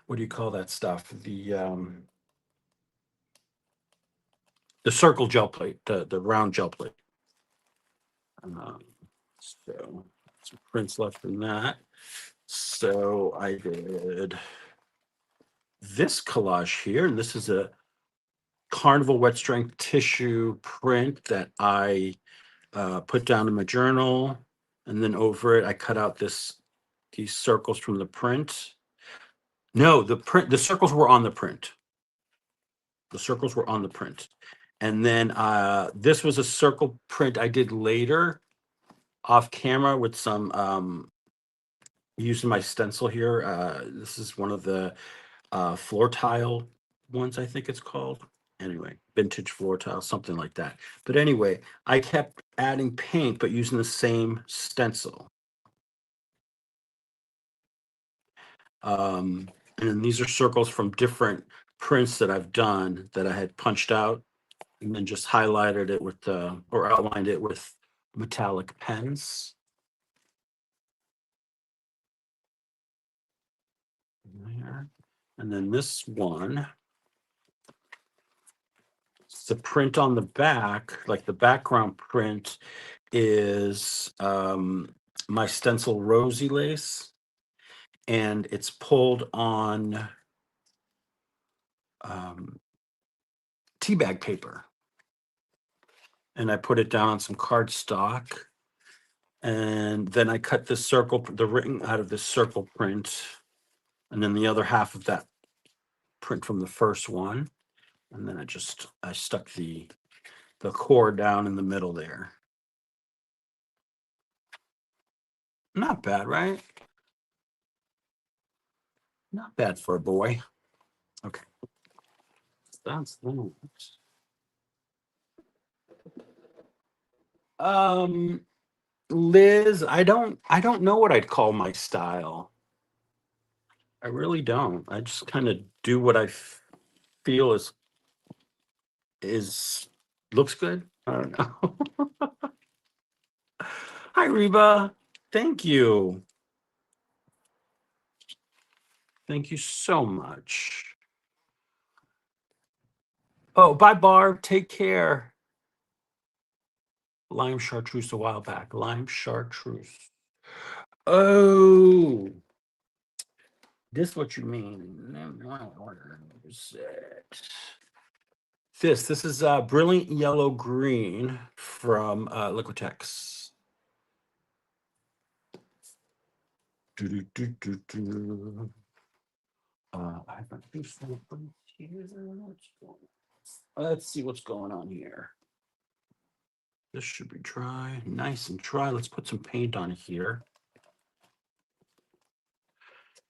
what do you call that stuff? The circle gel plate, the round gel plate. So some prints left from that. So I did this collage here, and this is a Carnival wet strength tissue print that I put down in my journal, and then over it I cut out these circles from the print. No, the circles were on the print. The circles were on the print. And then this was a circle print I did later off camera with some using my stencil here. This is one of the floor tile ones, I think it's called. Anyway, vintage floor tile, something like that. But anyway, I kept adding paint, but using the same stencil. And these are circles from different prints that I've done that I had punched out and then just highlighted it with or outlined it with metallic pens. There. And then this one, the print on the back, like the background print, is my stencil Rosy Lace, and it's pulled on tea bag paper. And I put it down on some cardstock, and then I cut the circle, the ring out of this circle print, and then the other half of that print from the first one, and then I stuck the core down in the middle there. Not bad, right? Not bad for a boy. Okay. That's that. Liz, I don't know what I'd call my style. I really don't. I just kind of do what I feel is looks good. I don't know. Hi, Reba. Thank you. Thank you so much. Oh, bye, Barb. Take care. Lime chartreuse a while back. Lime chartreuse. Oh, this is what you mean. This is brilliant yellow green from Liquitex. I have a sample here. Let's see what's going on here. This should be dry, nice and dry. Let's put some paint on here.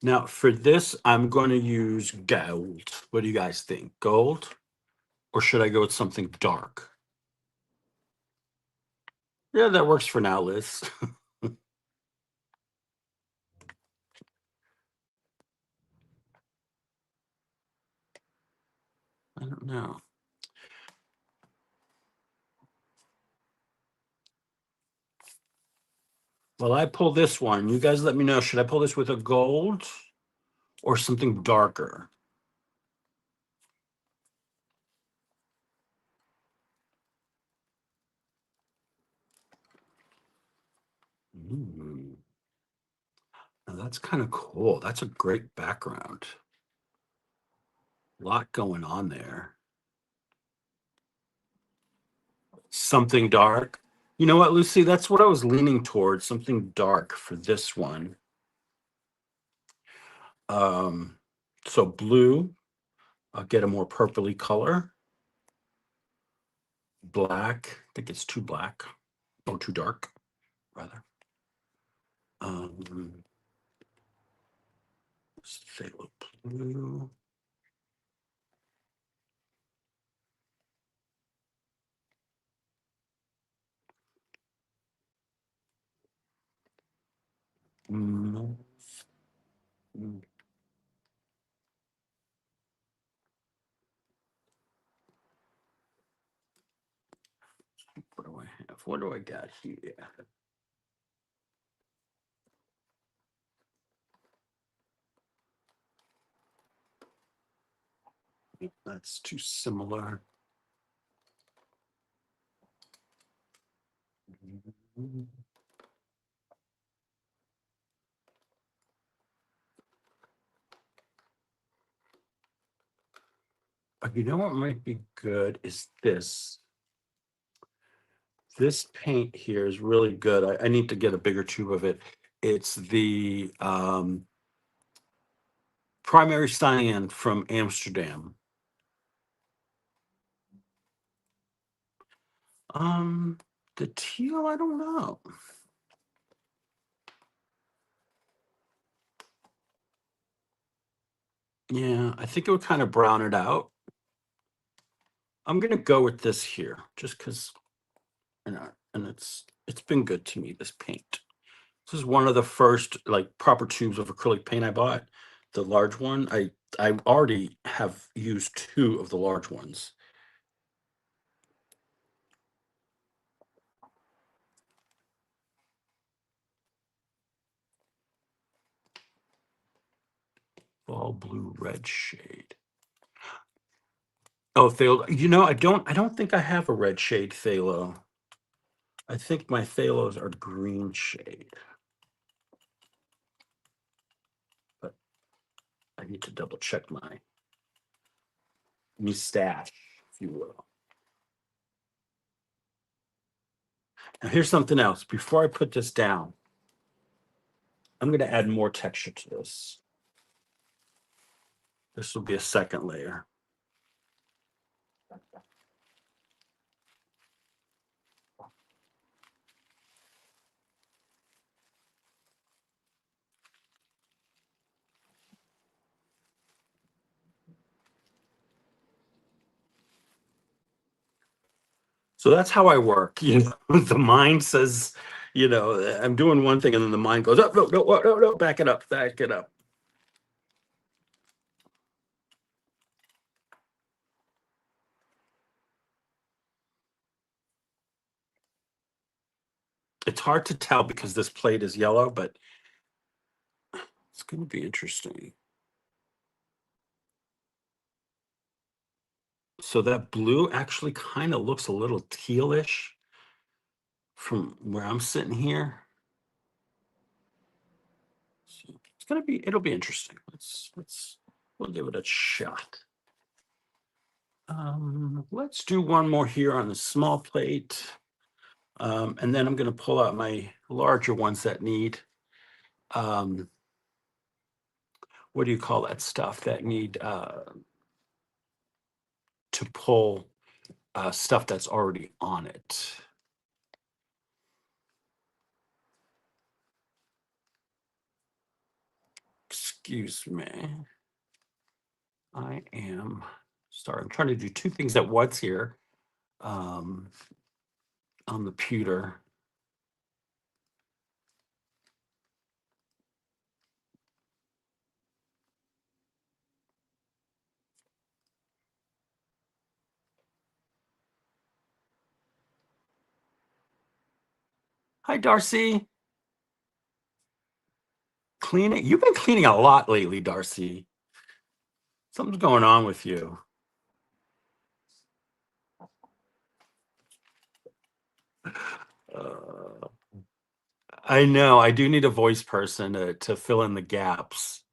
Now for this, I'm going to use gold. What do you guys think? Gold? Or should I go with something dark? Yeah, that works for now, Liz. I don't know. Well, I pull this one. You guys let me know. Should I pull this with a gold or something darker? Now that's kind of cool. That's a great background. A lot going on there. Something dark. You know what, Lucy? That's what I was leaning towards. Something dark for this one. So blue. I'll get a more purpley color. Black. I think it's too black or too dark, rather. Phthalo blue. Mm. What do I have? What do I got here? That's too similar. You know what might be good is this. This paint here is really good. I need to get a bigger tube of it. It's the Primary Cyan from Amsterdam. The teal, I don't know. Yeah, I think it would kind of brown it out. I'm gonna go with this here, just because, and it's been good to me, this paint. This is one of the first like proper tubes of acrylic paint I bought. The large one. I already have used 2 of the large ones. Fall blue red shade. Oh, phthalo. You know, I don't think I have a red shade phthalo. I think my phthalos are green shade. But I need to double check my stash, if you will. Now here's something else. Before I put this down, I'm going to add more texture to this. This will be a second layer. So that's how I work. You know, the mind says, you know, I'm doing one thing, and then the mind goes, oh, no, no, no, no, back it up, back it up. It's hard to tell because this plate is yellow, but it's going to be interesting. So that blue actually kind of looks a little tealish from where I'm sitting here. So it'll be interesting. We'll give it a shot. Let's do one more here on the small plate. And then I'm going to pull out my larger ones that need, what do you call that stuff that need to pull stuff that's already on it. Excuse me. I'm trying to do two things at once here on the pewter. Hi, Darcy. Cleaning. You've been cleaning a lot lately, Darcy. Something's going on with you. Uh, I know. I do need a voice person to fill in the gaps.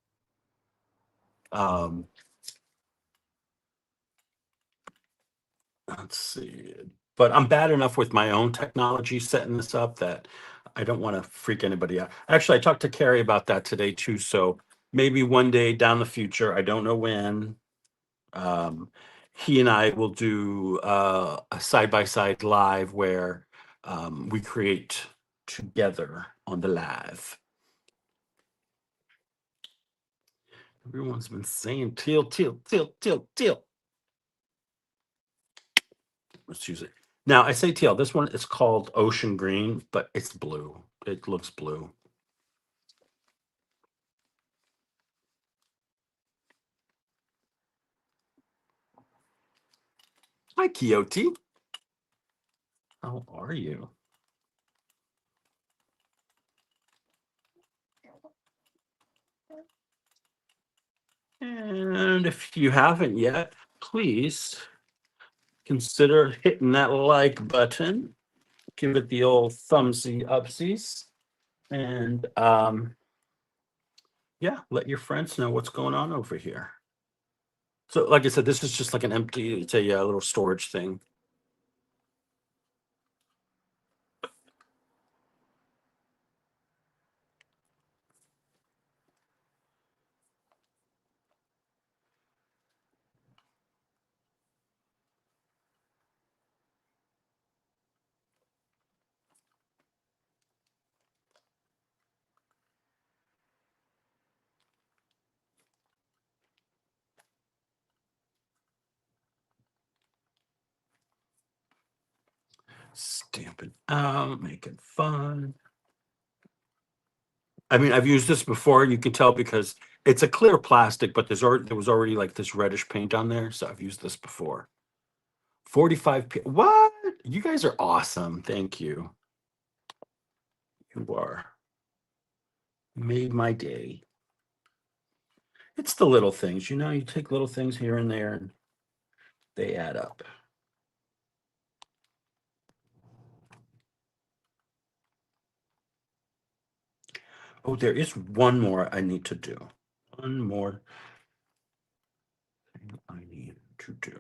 Um, let's see. But I'm bad enough with my own technology setting this up that I don't want to freak anybody out. Actually, I talked to Carrie about that today too. So maybe one day down the future, I don't know when, he and I will do a side by side live where we create together on the live. Everyone's been saying teal, teal, teal, teal, teal. Let's use it. Now I say teal. This one is called ocean green, but it's blue. It looks blue. Hi, Quixote. How are you? And if you haven't yet, please consider hitting that like button. Give it the old thumbsy upsies. And yeah, let your friends know what's going on over here. So, like I said, this is just like an empty, it's a little storage thing. Stamp it out, make it fun. I mean, I've used this before. You can tell because it's a clear plastic, but there was already like this reddish paint on there. So I've used this before. 45 what? You guys are awesome. Thank you. You are made my day. It's the little things, you know, you take little things here and there and they add up. Oh, there is one more I need to do. One more thing I need to do.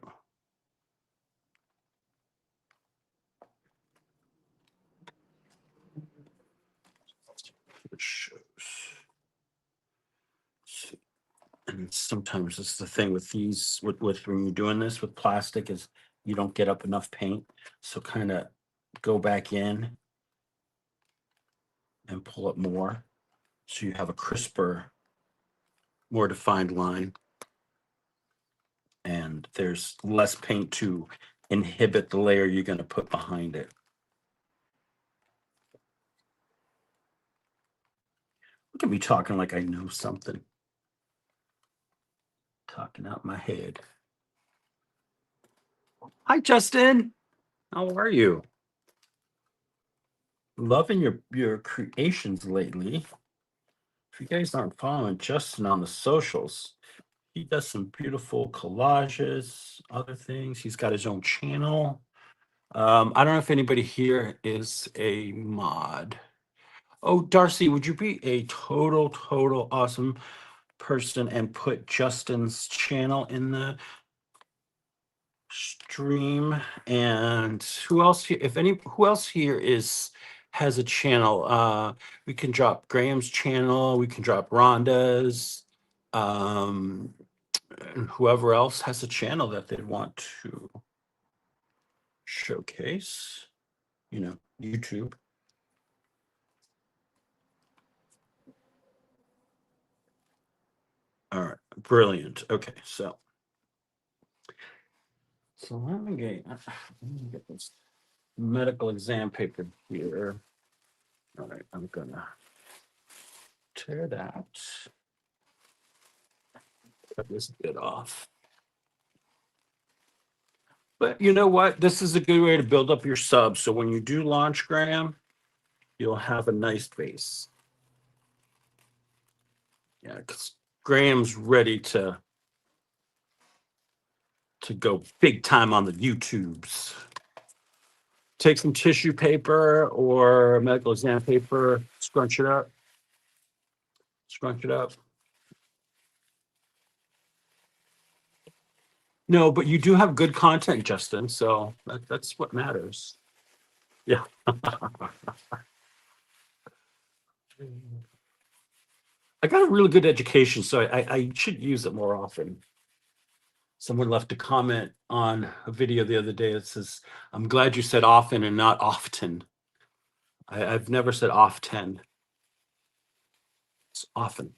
It shows. See. And sometimes it's the thing with these, with when you're doing this with plastic, is you don't get up enough paint. So kind of go back in and pull up more. So you have a crisper, more defined line. And there's less paint to inhibit the layer you're going to put behind it. Look at me talking like I know something. Talking out my head. Hi, Justin. How are you? Loving your creations lately. If you guys aren't following Justin on the socials, he does some beautiful collages, other things. He's got his own channel. I don't know if anybody here is a mod. Oh, Darcy, would you be a total awesome person and put Justin's channel in the stream? And who else here, who else here has a channel? We can drop Graham's channel, we can drop Rhonda's, and whoever else has a channel that they want to showcase, you know, YouTube. All right, brilliant. Okay, so let me get this medical exam paper here. All right, I'm gonna tear that. Cut this bit off. But you know what? This is a good way to build up your sub. So when you do launch, Graham, you'll have a nice base. Yeah, because Graham's ready to go big time on the YouTubes. Take some tissue paper or medical exam paper, scrunch it up. Scrunch it up. No, but you do have good content, Justin. So that's what matters. Yeah. I got a really good education, so I should use it more often. Someone left a comment on a video the other day that says, "I'm glad you said often and not often." I've never said often. It's often.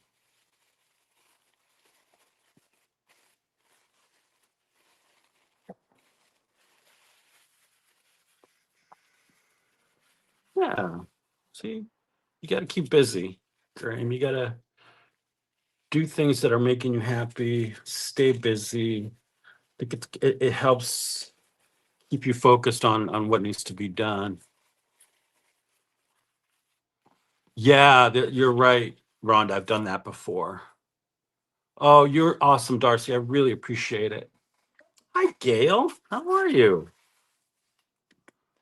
Yeah. See, you got to keep busy, Graham. You got to do things that are making you happy. Stay busy. I think it helps keep you focused on what needs to be done. Yeah, you're right, Rhonda. I've done that before. Oh, you're awesome, Darcy. I really appreciate it. Hi, Gail. How are you?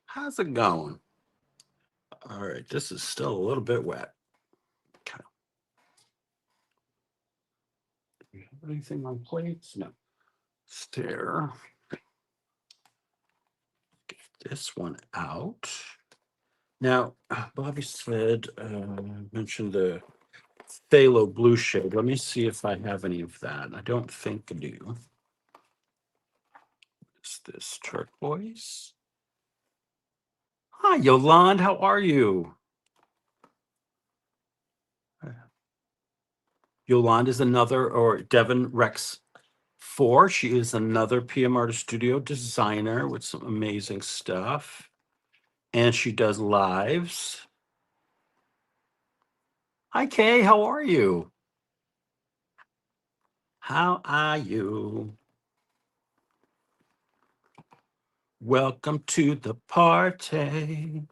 How's it going? All right, this is still a little bit wet. Okay. Do you have anything on plates? No. There. Get this one out. Now, Bobby said, mentioned the phthalo blue shade. Let me see if I have any of that. I don't think I do. Is this turquoise? Hi, Yolande. How are you? Yolande is another, or Devon Rex 4. She is another PM Artist Studio designer with some amazing stuff. And she does lives. Hi, Kay. How are you? How are you? Welcome to the party.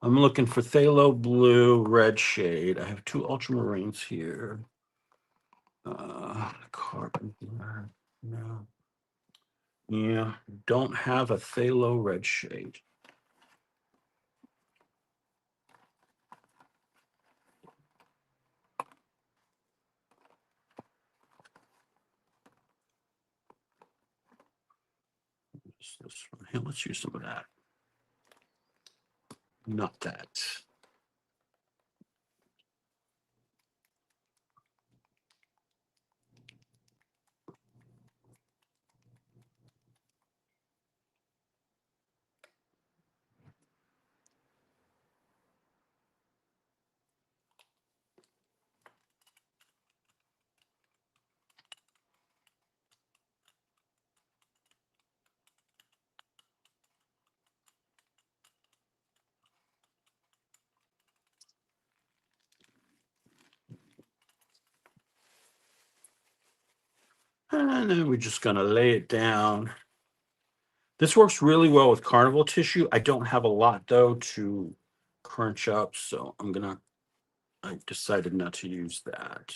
I'm looking for phthalo blue red shade. I have 2 ultramarines here. carbon black. No. Yeah, don't have a phthalo red shade. This one here. Let's use some of that. Not that. And then we're just gonna lay it down. This works really well with carnival tissue. I don't have a lot though to crunch up, so I decided not to use that.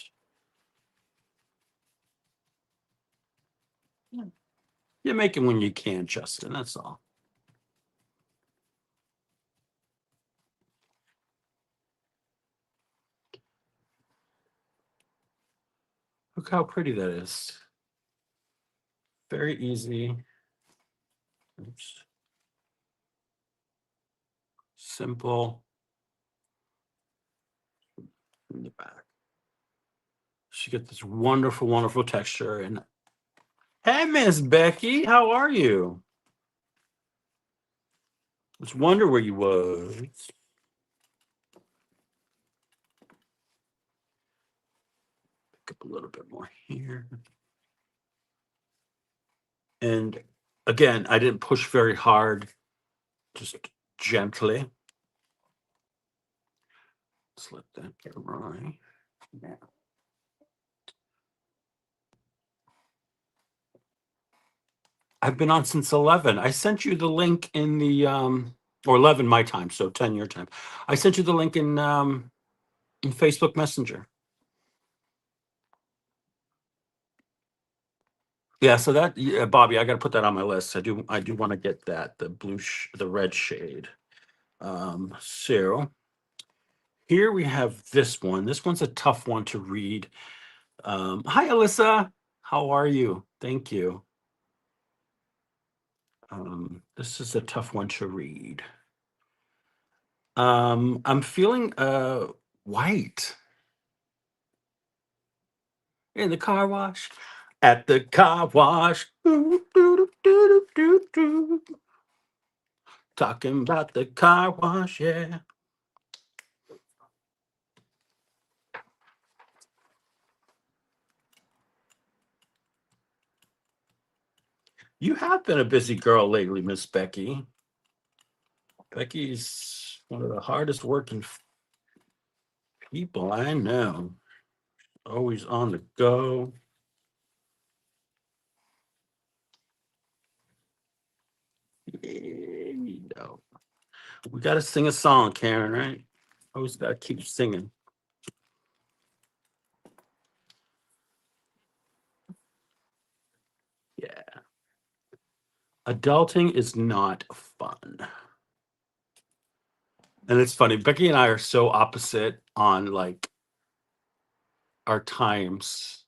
You make it when you can, Justin. That's all. Look how pretty that is. Very easy. Oops. Simple. In the back. So you get this wonderful, wonderful texture. And hey, Miss Becky, how are you? Let's wonder where you was. Pick up a little bit more here. And again, I didn't push very hard, just gently. Let's let that dry. Yeah. I've been on since 11. I sent you the link in the or 11 my time, so 10 your time. I sent you the link in Facebook Messenger. Yeah, so that Bobby, I got to put that on my list. I do want to get that the red shade. So here we have this one. This one's a tough one to read. Hi Alyssa, how are you? Thank you. This is a tough one to read. I'm feeling white in the car wash. At the car wash. Talking about the car wash, yeah. You have been a busy girl lately, Miss Becky. Becky's one of the hardest working people I know. Always on the go. You know. We got to sing a song, Karen, right? Always got to keep singing. Yeah. Adulting is not fun. And it's funny, Becky and I are so opposite on like our times.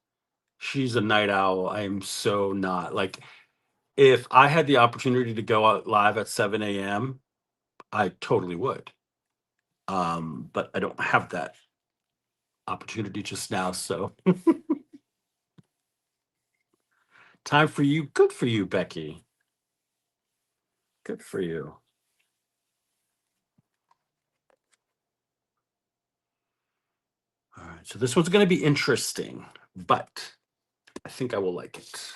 She's a night owl. I am so not. Like, if I had the opportunity to go out live at 7 a.m., I totally would. But I don't have that opportunity just now. So time for you. Good for you, Becky. Good for you. All right. So this one's going to be interesting, but I think I will like it.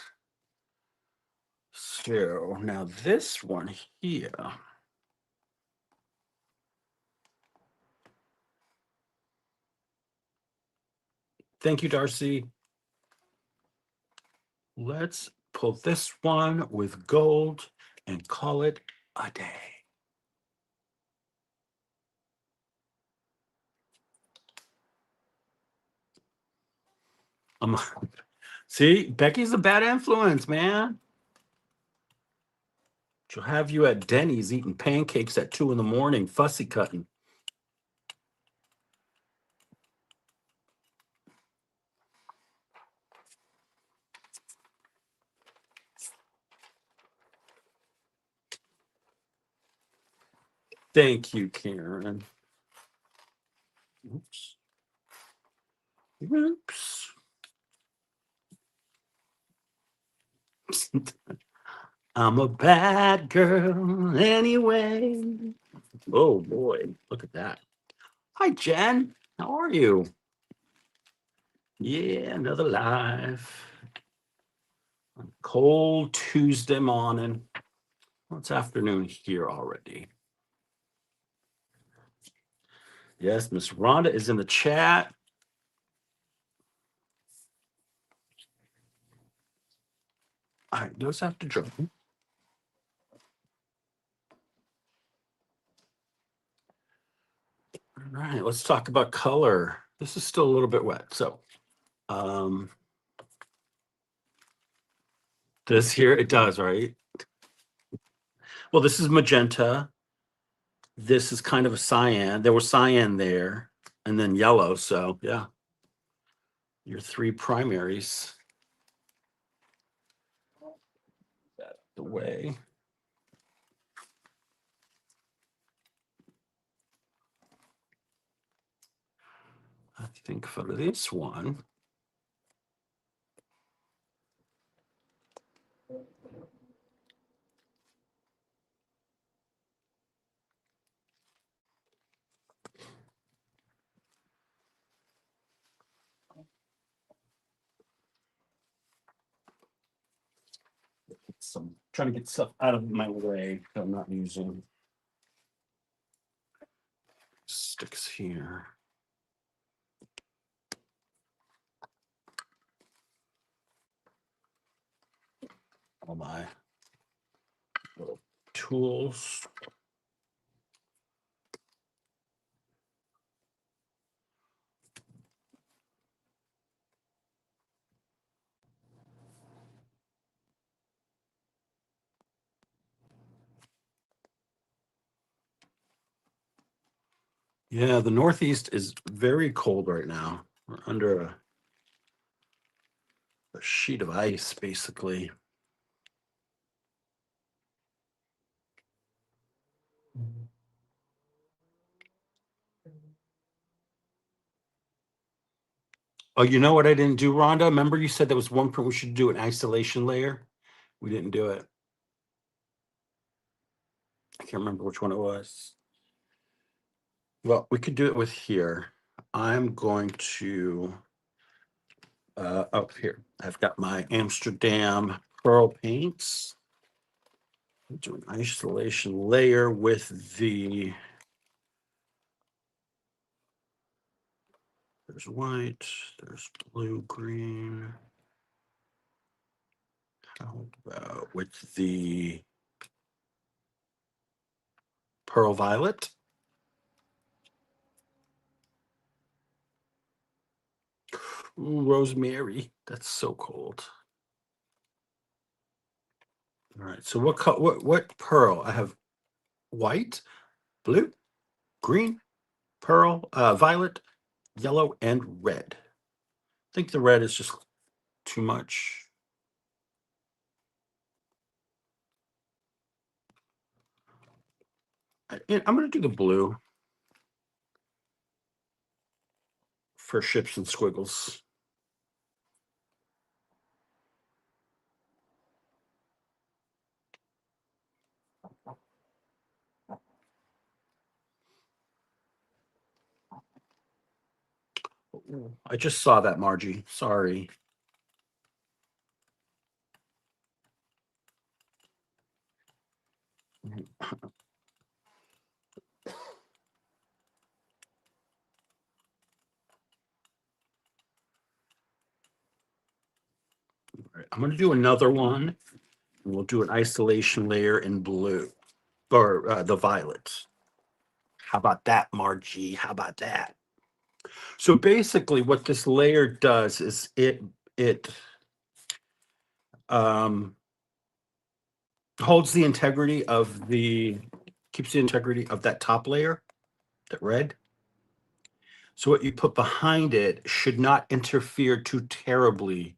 So now this one here. Thank you, Darcy. Let's pull this one with gold and call it a day. See, Becky's a bad influence, man. She'll have you at Denny's eating pancakes at 2 in the morning, fussy cutting. Thank you, Karen. Oops. Oops. I'm a bad girl anyway. Oh boy, look at that. Hi, Jen. How are you? Yeah, another live. Cold Tuesday morning. Well, it's afternoon here already. Yes, Miss Rhonda is in the chat. All right, those have to drop. All right, let's talk about color. This is still a little bit wet. So this here, it does, right? Well, this is magenta. This is kind of a cyan. There was cyan there, and then yellow. So yeah, your three primaries. That the way. I think for this one. Some trying to get stuff out of my way that I'm not using. Sticks here. All my little tools. Yeah, the Northeast is very cold right now. We're under a sheet of ice, basically. Oh, you know what I didn't do, Rhonda? Remember you said there was one print we should do an isolation layer? We didn't do it. I can't remember which one it was. Well, we could do it with here. I'm going to up here. I've got my Amsterdam Pearl paints. Do an isolation layer with the, there's white, there's blue, green. How about with the pearl violet? Ooh, rosemary. That's so cold. All right. So what pearl? I have white, blue, green, pearl, violet, yellow, and red. I think the red is just too much. I'm going to do the blue for ships and squiggles. I just saw that, Margie. Sorry. Right, I'm going to do another one. And we'll do an isolation layer in blue or the violet. How about that, Margie? How about that? So basically what this layer does is it Um, holds the integrity of keeps the integrity of that top layer, that red. So what you put behind it should not interfere too terribly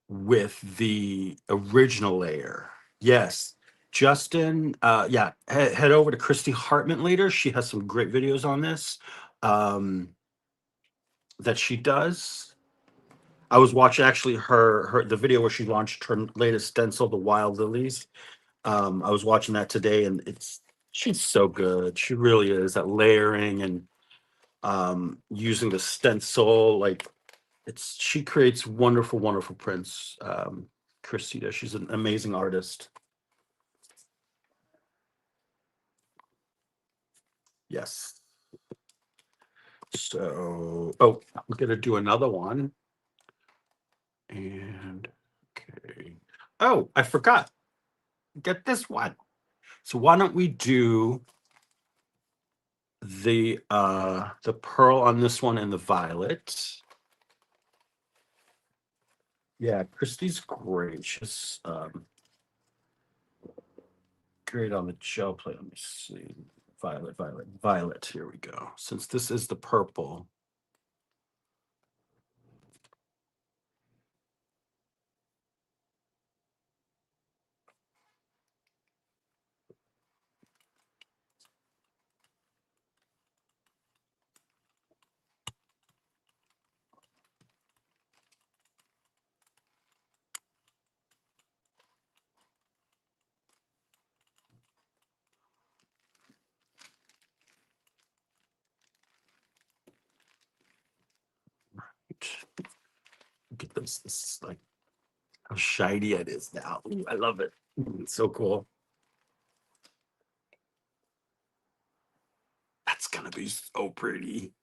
with the original layer. Yes. Justin, yeah, head over to Christy Hartman later. She has some great videos on this that she does. I was watching actually the video where she launched her latest stencil, the Wild Lilies. I was watching that today, and she's so good. She really is at layering and using the stencil. Like she creates wonderful, wonderful prints. Christy does. She's an amazing artist. Yes. So, oh, I'm gonna do another one. And okay. Oh, I forgot. Get this one. So why don't we do the pearl on this one and the violet? Yeah, Christy's great. She's great on the gel plate. Let me see. Violet, violet, violet. Here we go. Since this is the purple. Look at this. This is like how shiny it is now. Ooh, I love it. It's so cool. That's gonna be so pretty.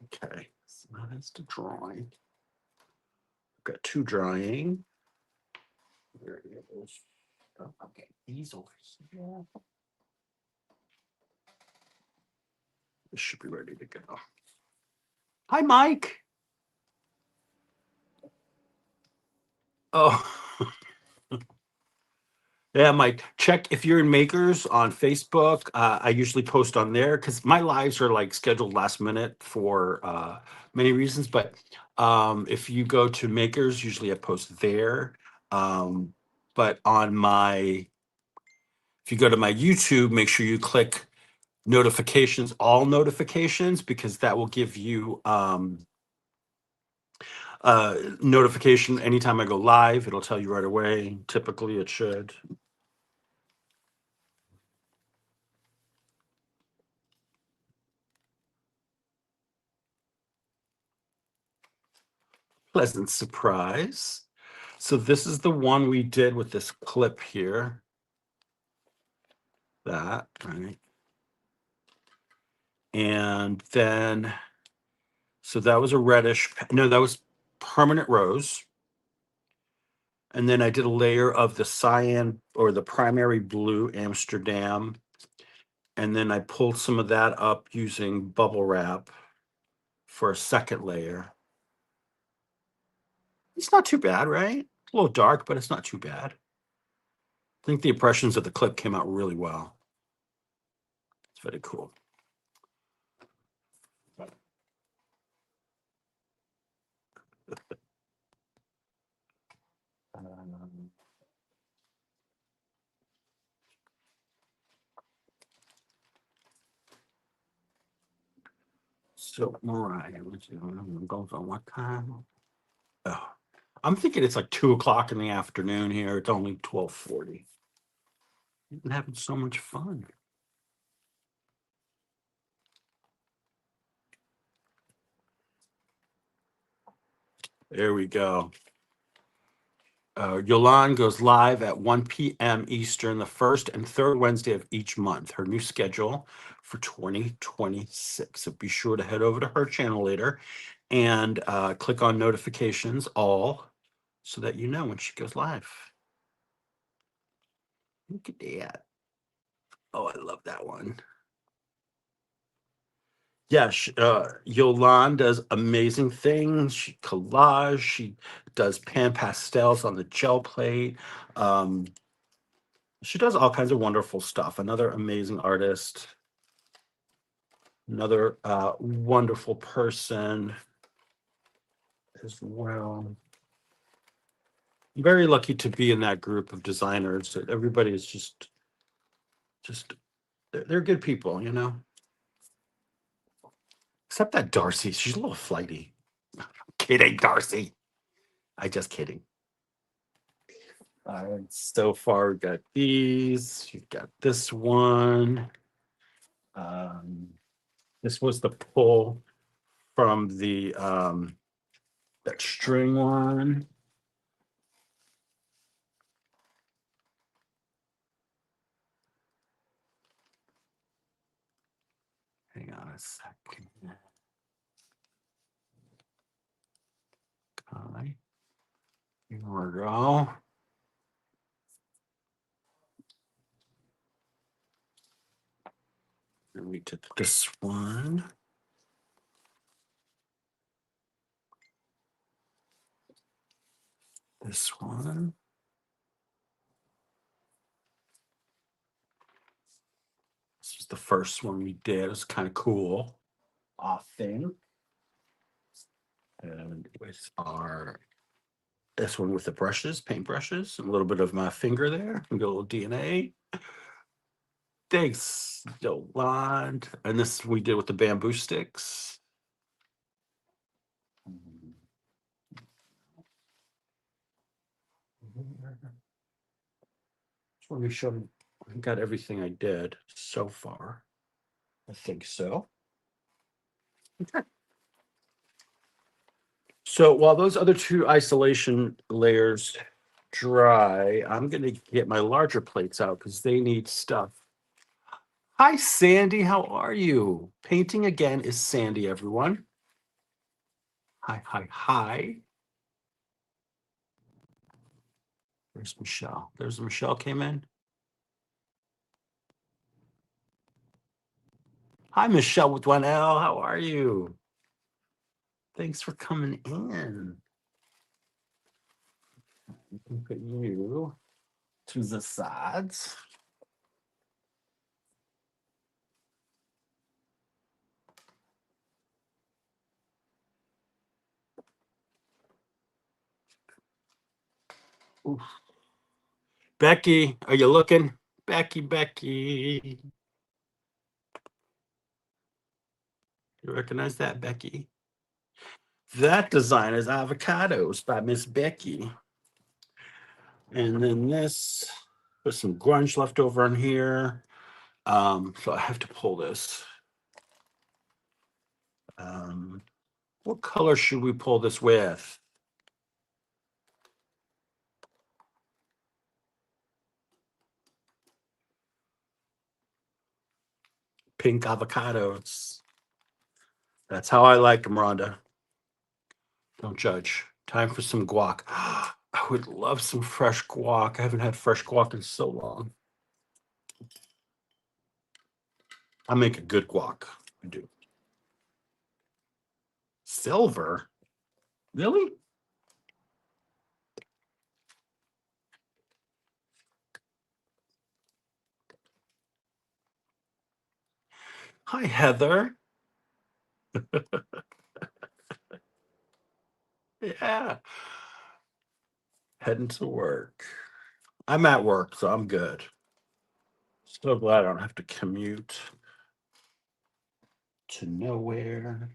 Okay, so that's the drawing. Got two drying. There it is. Oh, okay, these over here. This should be ready to go. Hi, Mike. Oh, yeah, Mike. Check if you're in Makers on Facebook. I usually post on there because my lives are like scheduled last minute for many reasons. But if you go to Makers, usually I post there. Um, but if you go to my YouTube, make sure you click notifications, all notifications, because that will give you notification anytime I go live. It'll tell you right away. Typically, it should. Pleasant surprise. So this is the one we did with this clip here. That, right? And then, so that was a reddish, no, that was permanent rose. And then I did a layer of the cyan or the primary blue Amsterdam. And then I pulled some of that up using bubble wrap for a second layer. It's not too bad, right? A little dark, but it's not too bad. I think the impressions of the clip came out really well. It's very cool. So Mariah, I'm going for what time? Oh, I'm thinking it's like 2 o'clock in the afternoon here. It's only 12:40. We've been having so much fun. There we go. Yolande goes live at 1 p.m. Eastern, the first and third Wednesday of each month. Her new schedule for 2026. So be sure to head over to her channel later and click on notifications all so that you know when she goes live. Look at that. Oh, I love that one. Yeah, Yolande does amazing things. She collage. She does pan pastels on the gel plate. Um, she does all kinds of wonderful stuff. Another amazing artist. Another wonderful person as well. I'm very lucky to be in that group of designers. Everybody is just they're good people, you know. Except that Darcy, she's a little flighty. Kidding, Darcy. I just kidding. All right, so far we got these. You got this one. Um, this was the pull from the that string one. Hang on a second. Okay. Here we go. Then we did this one. This one. This was the first one we did. It was kind of cool. Off thing. And with our this one with the brushes, paint brushes, a little bit of my finger there. We got a little DNA. Thanks, Yolande. And this we did with the bamboo sticks. Just want to show you I got everything I did so far. I think so. Okay. So while those other two isolation layers dry, I'm going to get my larger plates out because they need stuff. Hi, Sandy. How are you? Painting again is Sandy, everyone. Hi, hi, hi. Where's Michelle? There's Michelle came in. Hi, Michelle with one L. How are you? Thanks for coming in. We can put you to the sides. Oof. Becky, are you looking? Becky. You recognize that, Becky? That design is Avocados by Miss Becky. And then this, there's some grunge left over on here. So I have to pull this. What color should we pull this with? Pink avocados. That's how I like them, Rhonda. Don't judge. Time for some guac. I would love some fresh guac. I haven't had fresh guac in so long. I make a good guac. I do. Silver? Really? Hi, Heather. Yeah. Heading to work. I'm at work, so I'm good. So glad I don't have to commute to nowhere.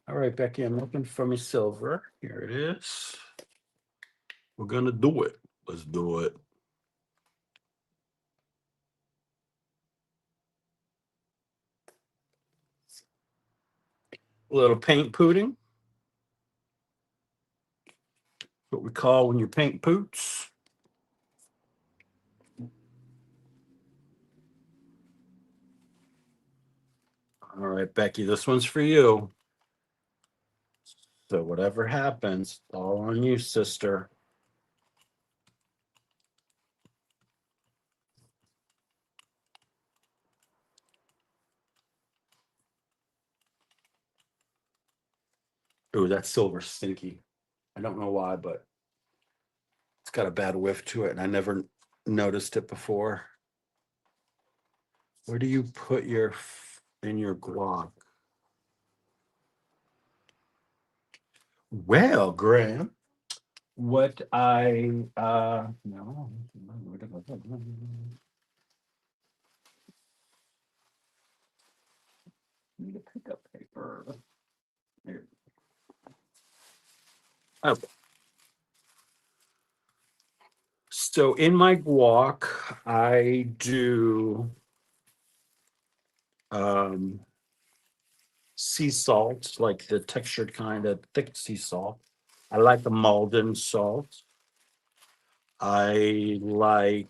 All right, Becky, I'm looking for my silver. Here it is. We're gonna do it. Let's do it. A little paint pooting. What we call when you paint poots. All right, Becky, this one's for you. So whatever happens, all on you, sister. Ooh, that silver's stinky. I don't know why, but it's got a bad whiff to it, and I never noticed it before. Where do you put your in your guac? Well, Graham, what I no, need a pickup paper. Here. Oh, so in my guac, I do um sea salt, like the textured kind of thick sea salt. I like the Malden salt. I like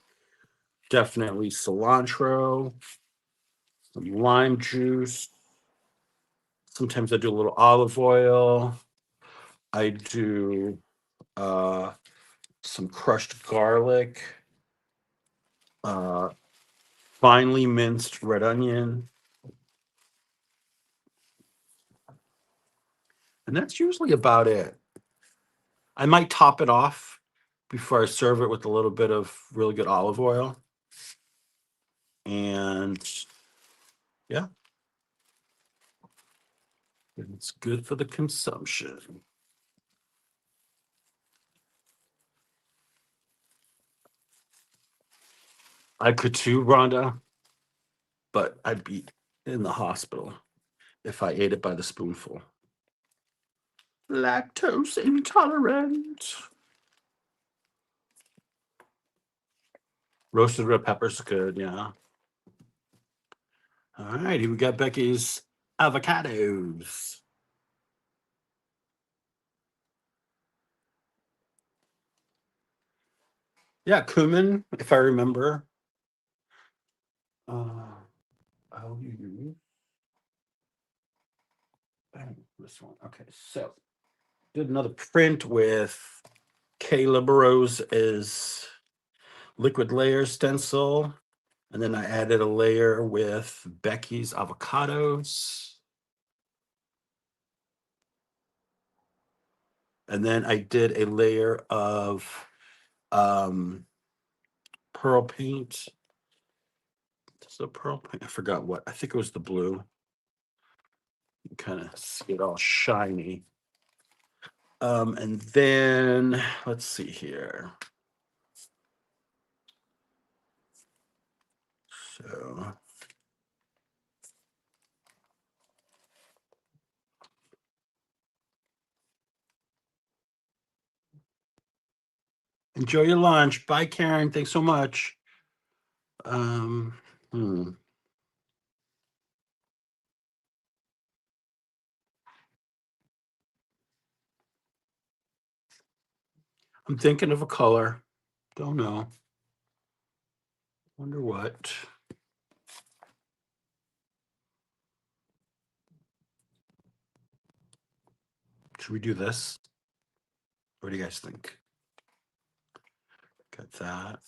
definitely cilantro, some lime juice. Sometimes I do a little olive oil. I do uh, some crushed garlic, uh, finely minced red onion, and that's usually about it. I might top it off before I serve it with a little bit of really good olive oil. And yeah, it's good for the consumption. I could too, Rhonda, but I'd be in the hospital if I ate it by the spoonful. Lactose intolerant. Roasted red peppers, good, yeah. All righty, we got Becky's avocados. Yeah, cumin, if I remember. I'll use this one. Okay, so did another print with Caleb Rose's liquid layer stencil. And then I added a layer with Becky's avocados. And then I did a layer of pearl paint. This is a pearl paint. I forgot what. I think it was the blue. You kind of see it all shiny. And then let's see here. So enjoy your lunch. Bye, Karen. Thanks so much. Um, hmm. I'm thinking of a color. Don't know. Wonder what. Should we do this? What do you guys think? Got that.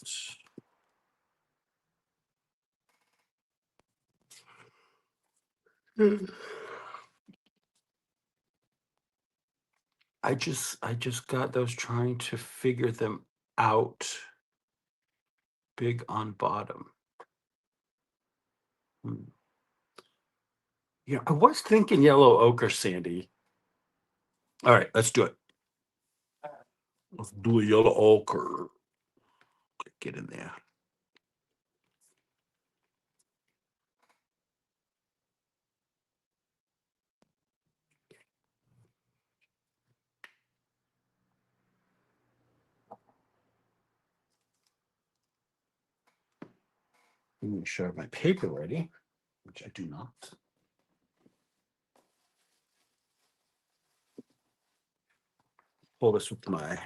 I just got those trying to figure them out. Big on bottom. Hmm. Yeah, I was thinking yellow ochre, Sandy. All right, let's do it. Let's do a yellow ochre. Get in there. Make sure I have my paper ready, which I do not. Pull this with my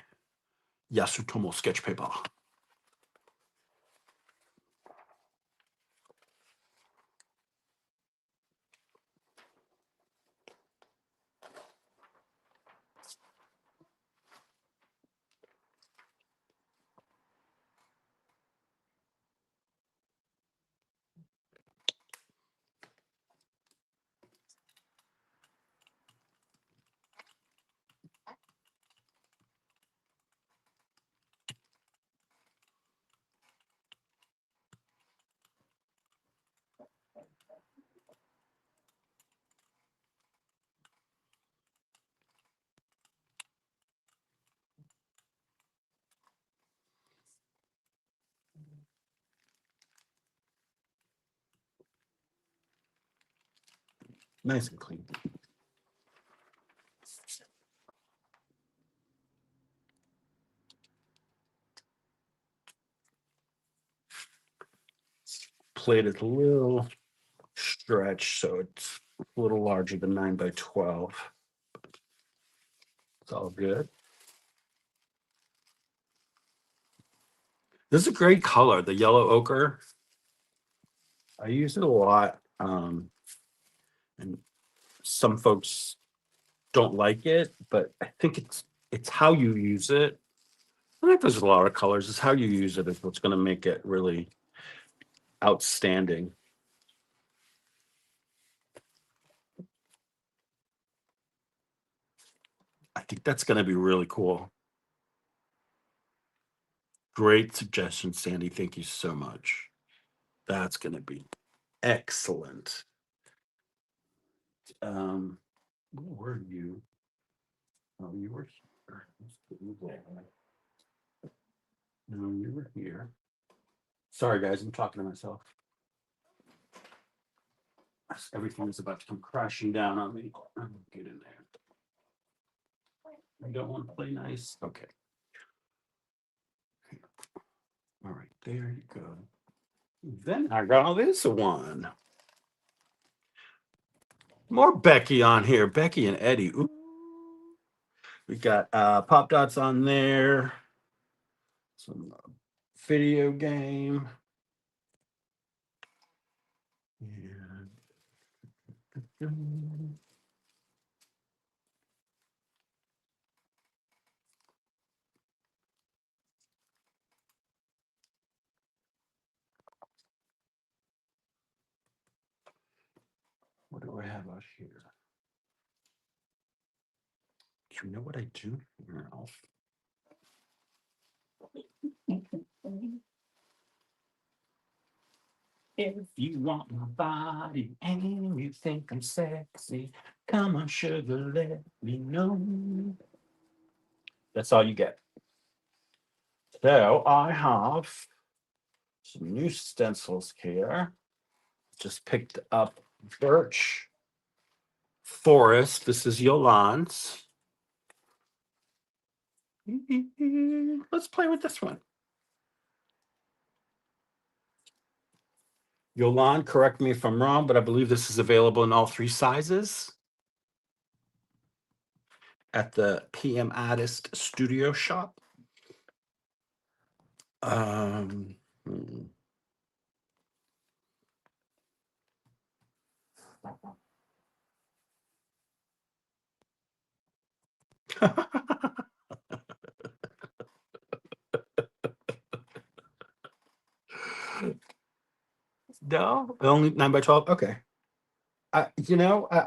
Yasutomo sketch paper. Nice and clean. Plate is a little stretched, so it's a little larger than 9x12. It's all good. This is a great color, the yellow ochre. I use it a lot. And some folks don't like it, but I think it's how you use it. I think there's a lot of colors. It's how you use it is what's going to make it really outstanding. I think that's going to be really cool. Great suggestion, Sandy. Thank you so much. That's going to be excellent. Where were you? Oh, you were here. No, you were here. Sorry, guys. I'm talking to myself. Everything is about to come crashing down on me. Get in there. I don't want to play nice. Okay. All right, there you go. Then I got this one. More Becky on here. Becky and Eddie. Ooh. We got Pop Dots on there. Some video game. And what do I have out here? You know what I do here, Alf? If you want my body and you think I'm sexy, come on, sugar, let me know. That's all you get. So I have some new stencils here. Just picked up Birch Forest. This is Yolande's. Let's play with this one. Yolande, correct me if I'm wrong, but I believe this is available in all 3 sizes at the PM Artist Studio Shop. No, only 9x12. Okay. I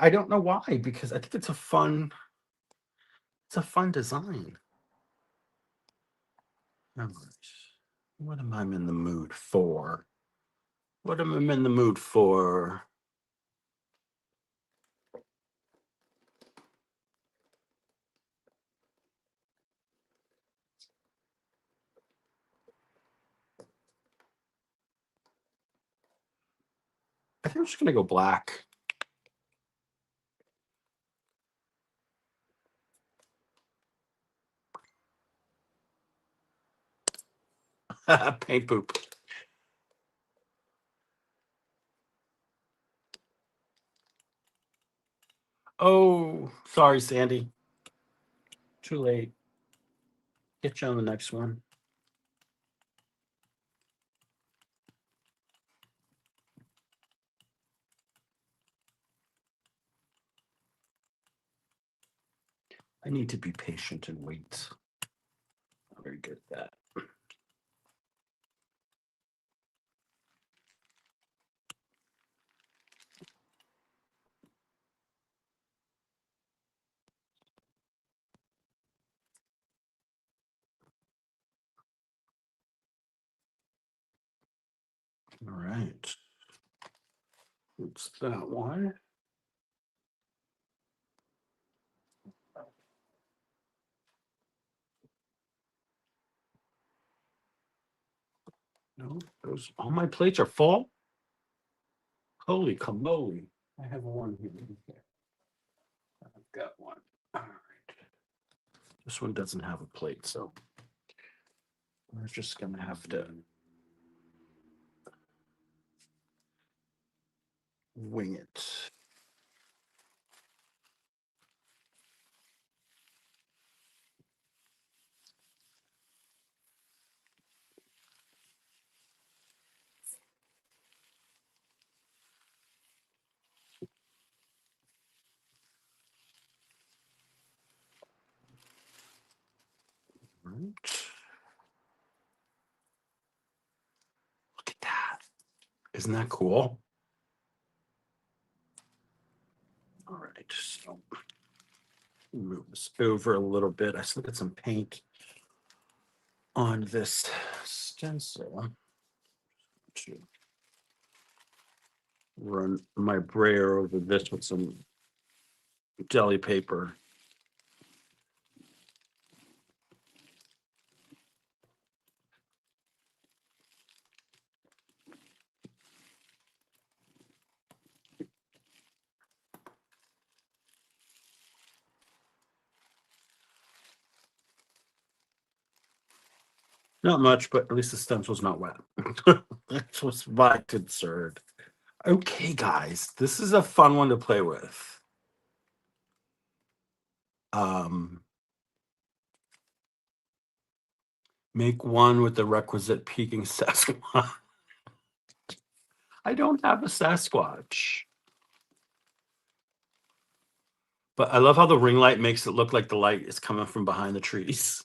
don't know why, because I think it's a fun design. All right. What am I in the mood for? What am I in the mood for? I think I'm just gonna go black. Paint poop. Oh, sorry, Sandy. Too late. Get you on the next one. I need to be patient and wait. I'm very good at that. All right. It's that one. No, those all my plates are full. Holy camoli. I have one here. I've got one. All right. This one doesn't have a plate, so we're just gonna have to wing it. Right. Look at that. Isn't that cool? All right, so move this over a little bit. I still got some paint on this stencil to run my brayer over this with some deli paper. Not much, but at least the stencil's not wet. That's what's my concern. Okay, guys, this is a fun one to play with. Make one with the requisite peeking Sasquatch. I don't have a Sasquatch. But I love how the ring light makes it look like the light is coming from behind the trees.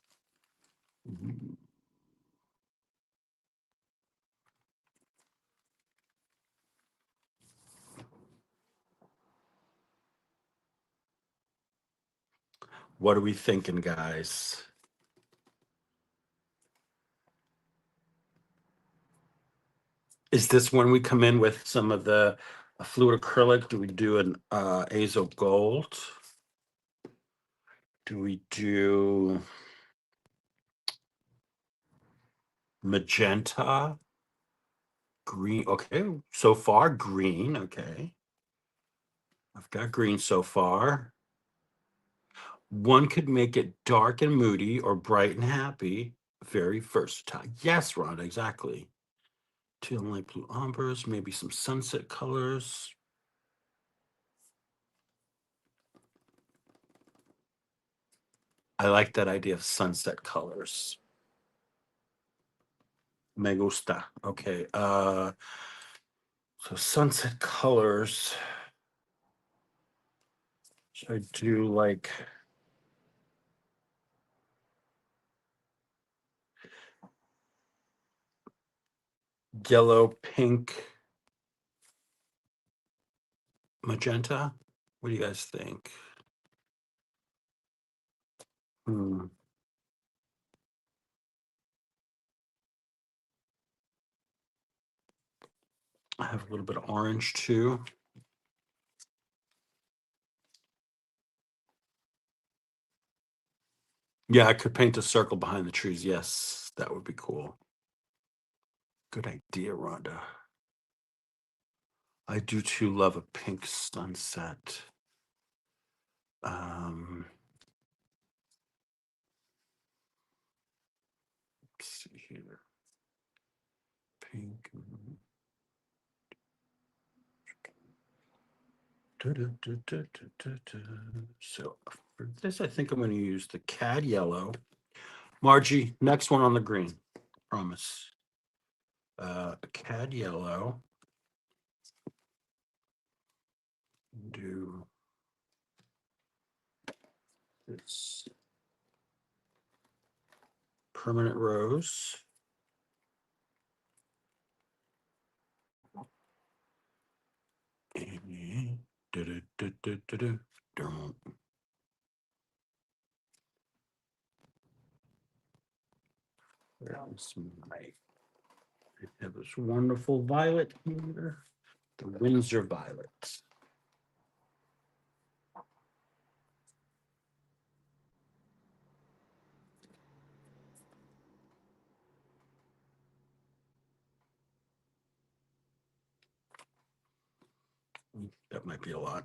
What are we thinking, guys? Is this when we come in with some of the fluid acrylic? Do we do an azo gold? Do we do magenta? Green? Okay, so far green. Okay, I've got green so far. One could make it dark and moody or bright and happy. Very versatile. Yes, Rhonda, exactly. Teal and light blue umbers, maybe some sunset colors. I like that idea of sunset colors. Me gusta. Okay. So sunset colors. Should I do like yellow, pink, magenta? What do you guys think? Hmm. I have a little bit of orange too. Yeah, I could paint a circle behind the trees. Yes, that would be cool. Good idea, Rhonda. I do too love a pink sunset. Let's see here. Pink. So for this, I think I'm going to use the cad yellow. Margie, next one on the green. Promise. Cad yellow. Do this permanent rose. There's my, I have this wonderful violet here, the Windsor violet. That might be a lot.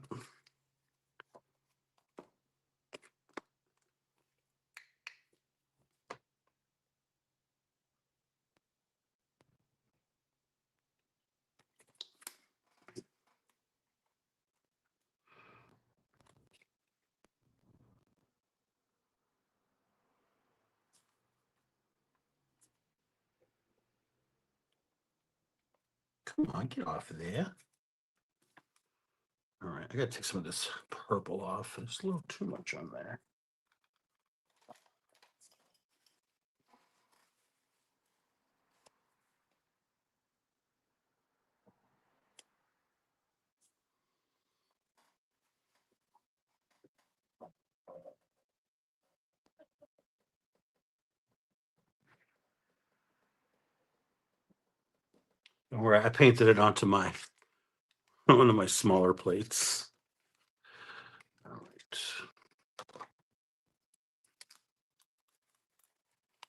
Come on, get off of there. All right, I gotta take some of this purple off. There's a little too much on there. Don't worry, I painted it onto my one of my smaller plates. All right.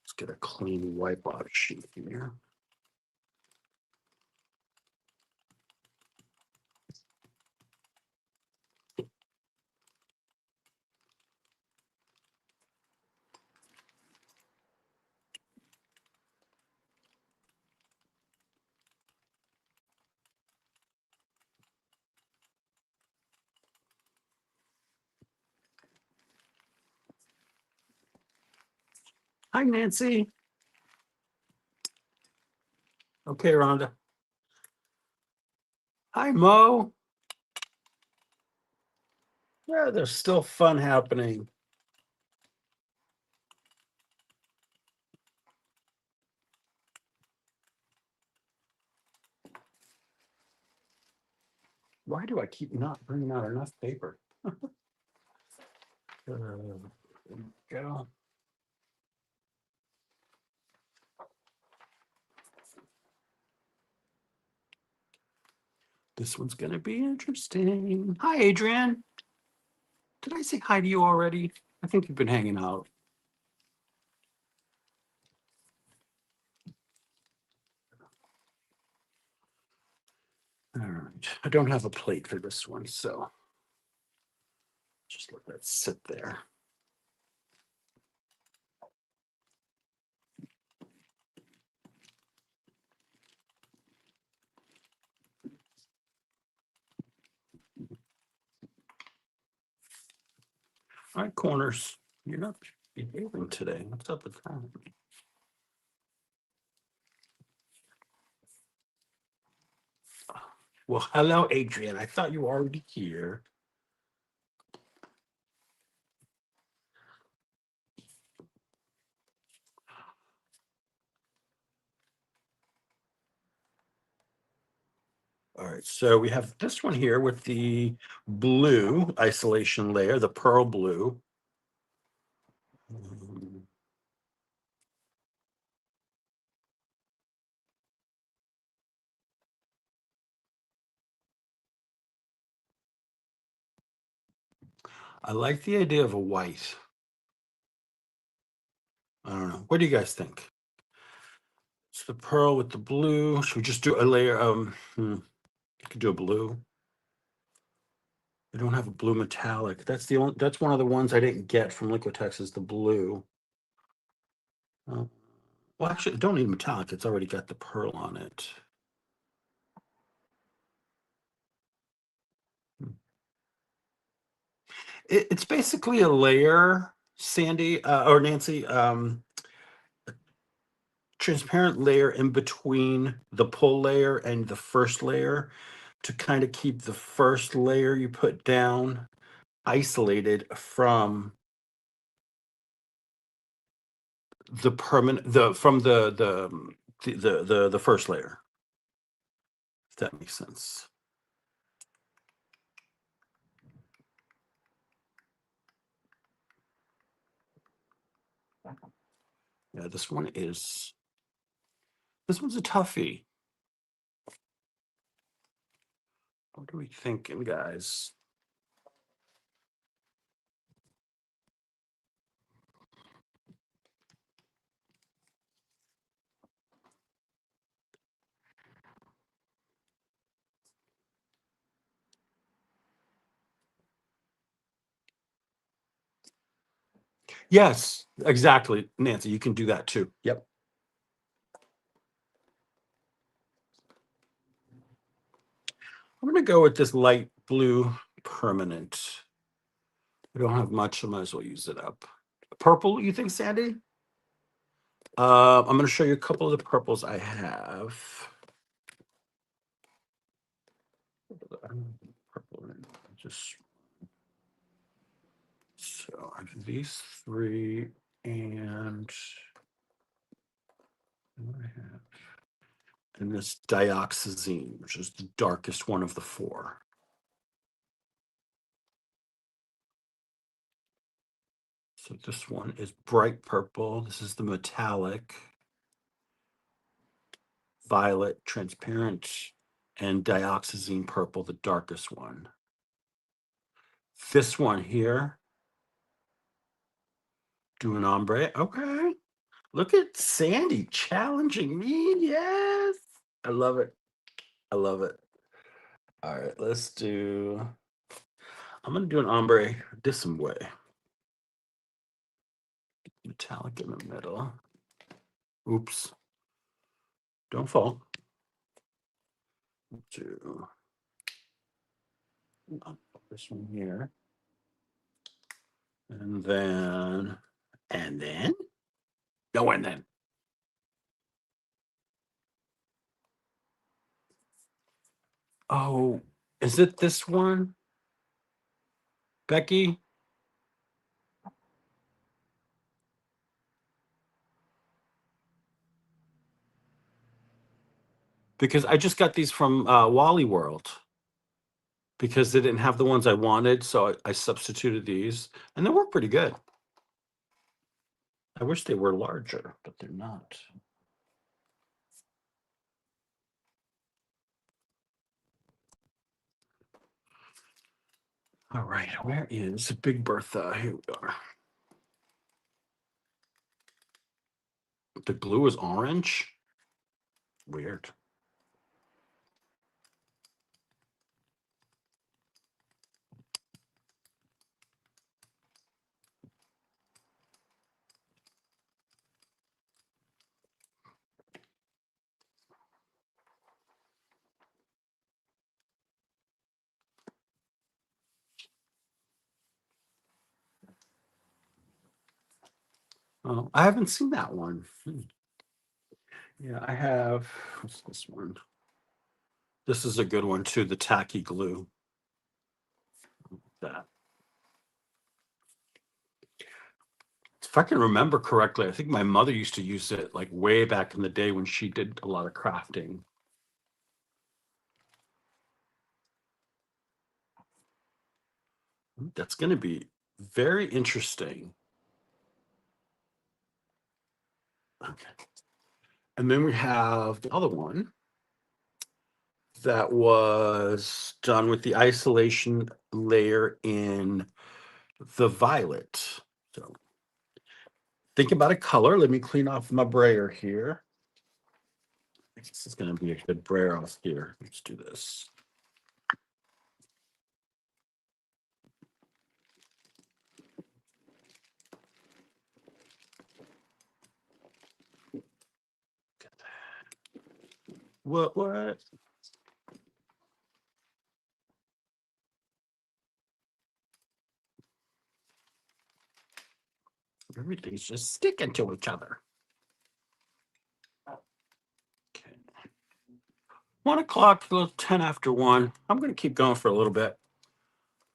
Let's get a clean wipe off sheet here. Hi, Nancy. Okay, Rhonda. Hi, Mo. Yeah, there's still fun happening. Why do I keep not bringing out enough paper? There we go. This one's going to be interesting. Hi, Adrian. Did I say hi to you already? I think you've been hanging out. All right. I don't have a plate for this one, so just let that sit there. All right, Corners. You're not behaving today. What's up with that? Well, hello, Adrian. I thought you were already here. All right, so we have this one here with the blue isolation layer, the pearl blue. I like the idea of a white. I don't know. What do you guys think? It's the pearl with the blue. Should we just do a layer? You could do a blue. We don't have a blue metallic. That's the only. That's one of the ones I didn't get from Liquitex is the blue. Well, actually, don't need metallic. It's already got the pearl on it. It's basically a layer, Sandy or Nancy, transparent layer in between the pull layer and the first layer to kind of keep the first layer you put down isolated from the permanent the first layer, if that makes sense. Yeah, this one's a toughie. What are we thinking, guys? Yes, exactly, Nancy. You can do that too. Yep. I'm gonna go with this light blue permanent. We don't have much, so I might as well use it up. Purple, you think, Sandy? I'm gonna show you a couple of the purples I have. Purple, just so I have these three, and what do I have? And this dioxazine, which is the darkest one of the four. So this one is bright purple. This is the metallic, violet, transparent, and dioxazine purple, the darkest one. This one here, do an ombre. Okay. Look at Sandy challenging me. Yes. I love it. I love it. All right, let's do. I'm going to do an ombre this way. Metallic in the middle. Oops. Don't fall. Do this one here. And then. No, and then. Oh, is it this one? Becky? Because I just got these from Wally World because they didn't have the ones I wanted. So I substituted these and they work pretty good. I wish they were larger, but they're not. All right, where is Big Bertha? Here we are. The glue is orange. Weird. Oh, I haven't seen that one. Yeah, I have. What's this one? This is a good one too. The tacky glue. That. If I can remember correctly, I think my mother used to use it like way back in the day when she did a lot of crafting. That's going to be very interesting. Okay. And then we have the other one that was done with the isolation layer in the violet. So think about a color. Let me clean off my brayer here. This is going to be a good brayer off here. Let's do this. What? Everything's just sticking to each other. Okay. 1 o'clock, 10 after 1. I'm going to keep going for a little bit.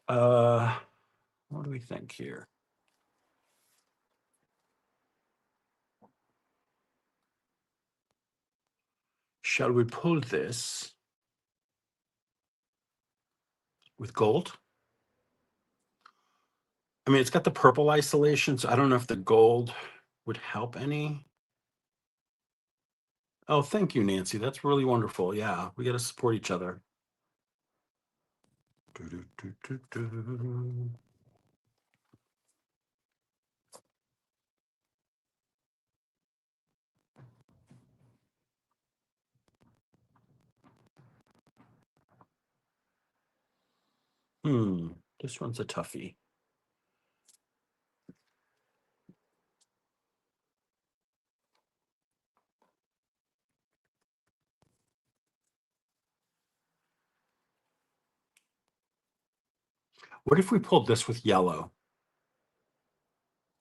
What do we think here? Shall we pull this with gold? I mean, it's got the purple isolation, so I don't know if the gold would help any. Oh, thank you, Nancy. That's really wonderful. Yeah, we got to support each other. This one's a toughie. What if we pulled this with yellow?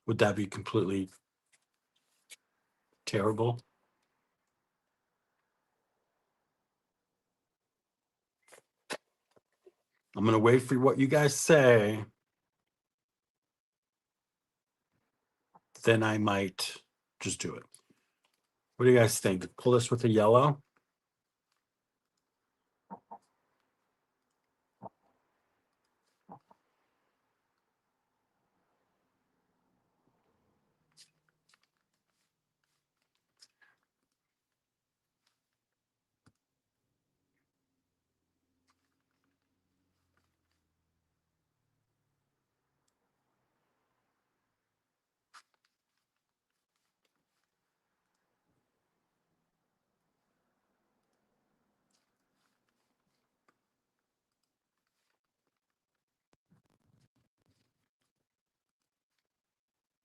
Would that be completely terrible? I'm gonna wait for what you guys say. Then I might just do it. What do you guys think? Pull this with the yellow?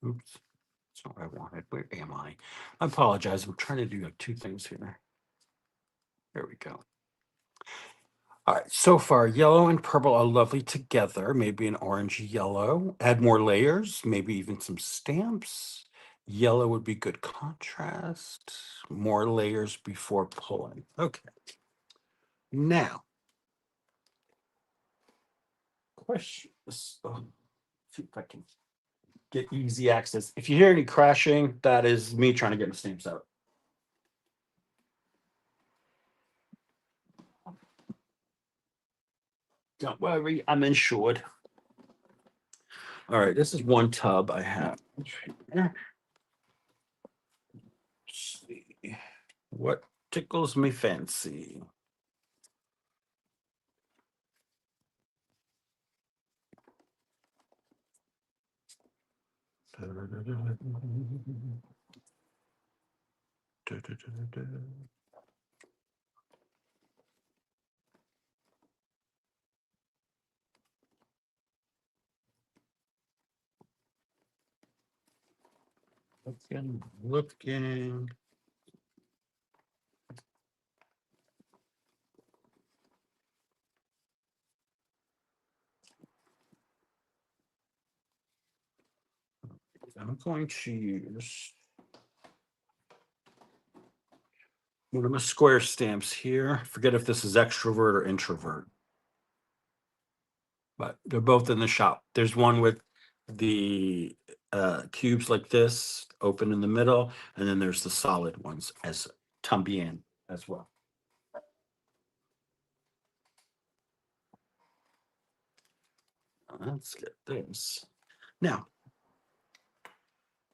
Oops, that's not what I wanted. Where am I? I apologize. I'm trying to do like two things here. There we go. All right, so far, yellow and purple are lovely together. Maybe an orange yellow. Add more layers, maybe even some stamps. Yellow would be good contrast. More layers before pulling. Okay. Now, question. See if I can get easy access. If you hear any crashing, that is me trying to get my stamps out. Don't worry, I'm insured. All right, this is one tub I have. Let's see. What tickles me fancy? Looking. I'm going to use one of my square stamps here. Forget if this is extrovert or introvert, but they're both in the shop. There's one with the cubes like this, open in the middle, and then there's the solid ones as tambien as well. Let's get this. Now,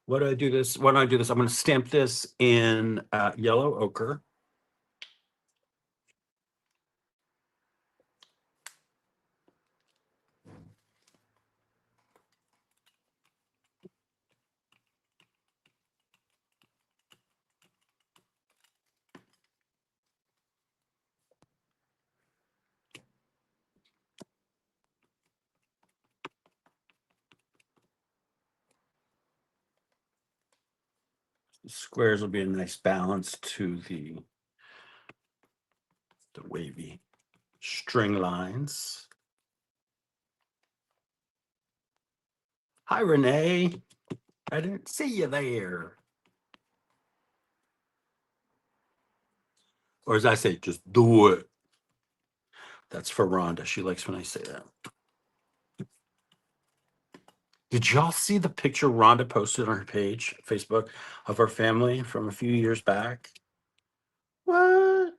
what do I do this? Why don't I do this? I'm going to stamp this in yellow ochre. Squares will be a nice balance to the wavy string lines. Hi, Renee. I didn't see you there. Or as I say, just do it. That's for Rhonda. She likes when I say that. Did y'all see the picture Rhonda posted on her page, Facebook, of our family from a few years back? What?